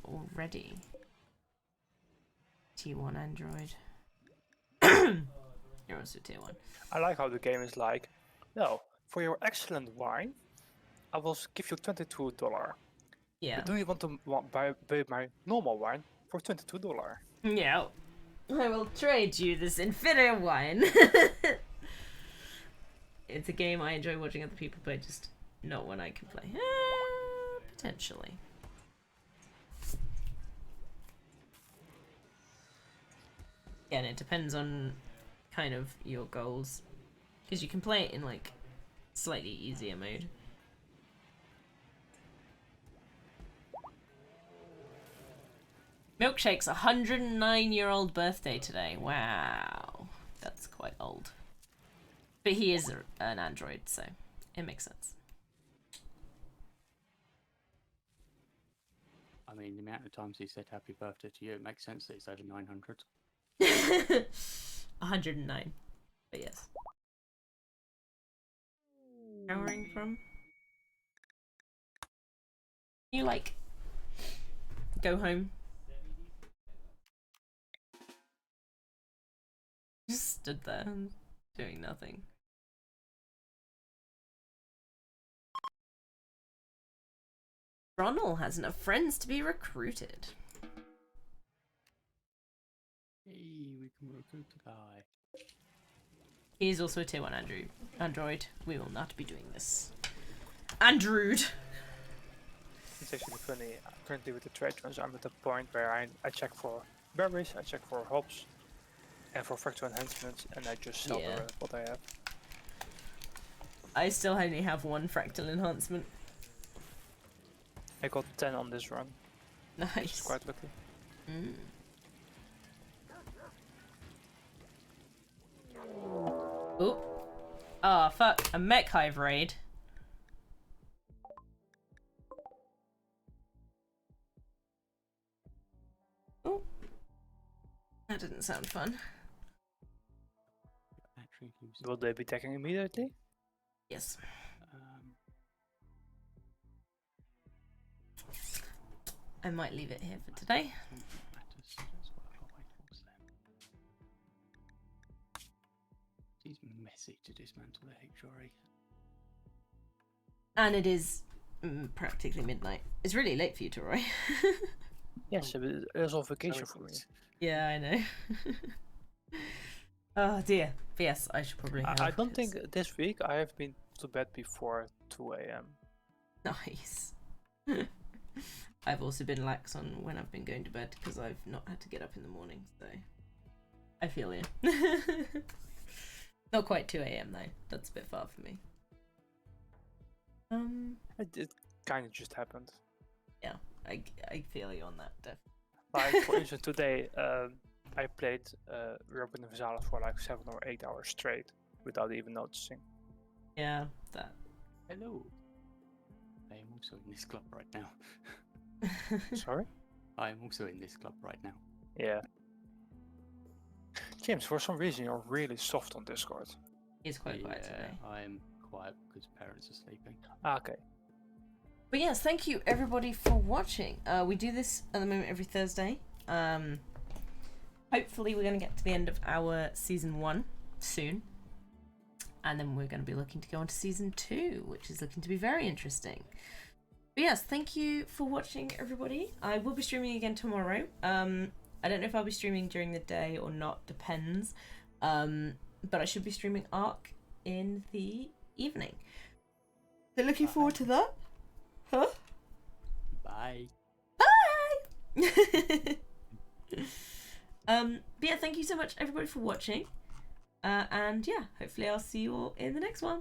already. T1 Android. You're also tier 1. I like how the game is like, no, for your excellent wine, I will give you $22. Yeah. But do you want to buy my normal wine for $22? Yeah. I will trade you this inferior wine. It's a game I enjoy watching other people play, just not one I can play. Potentially. Again, it depends on kind of your goals, because you can play it in like slightly easier mode. Milkshake's 109-year-old birthday today. Wow, that's quite old. But he is an android, so it makes sense. I mean, the amount of times he said happy birthday to you, it makes sense that he's over 900. 109, but yes. Powering from? You like go home? Just stood there and doing nothing. Ronald has enough friends to be recruited. Hey, we can recruit the guy. He's also a tier 1 android. We will not be doing this. Android! It's actually funny. Currently with the trade runs, I'm at the point where I check for berries, I check for hops, and for fractal enhancements, and I just sell what I have. I still only have one fractal enhancement. I got 10 on this run. Nice. Which is quite lucky. Mm. Oop. Oh, fuck. A mech hive raid. Oh. That didn't sound fun. Will they be attacking immediately? Yes. I might leave it here for today. It's messy to dismantle the HRE. And it is practically midnight. It's really late for you, Troy. Yes, it is on vacation for me. Yeah, I know. Oh dear. But yes, I should probably have I don't think this week I have been to bed before 2 AM. Nice. I've also been lax on when I've been going to bed because I've not had to get up in the morning, so I feel you. Not quite 2 a.m. though. That's a bit far for me. It kind of just happened. Yeah, I feel you on that, definitely. Like for instance, today I played Robin and Vizala for like 7 or 8 hours straight without even noticing. Yeah, that. Hello. I am also in this club right now. Sorry? I am also in this club right now. Yeah. James, for some reason you're really soft on Discord. He's quite quiet today. I'm quiet because parents are sleeping. Okay. But yes, thank you everybody for watching. We do this at the moment every Thursday. Hopefully we're going to get to the end of our season 1 soon. And then we're going to be looking to go on to season 2, which is looking to be very interesting. But yes, thank you for watching everybody. I will be streaming again tomorrow. I don't know if I'll be streaming during the day or not, depends. But I should be streaming Ark in the evening. So looking forward to that. Huh? Bye. Bye! But yeah, thank you so much everybody for watching. And yeah, hopefully I'll see you all in the next one.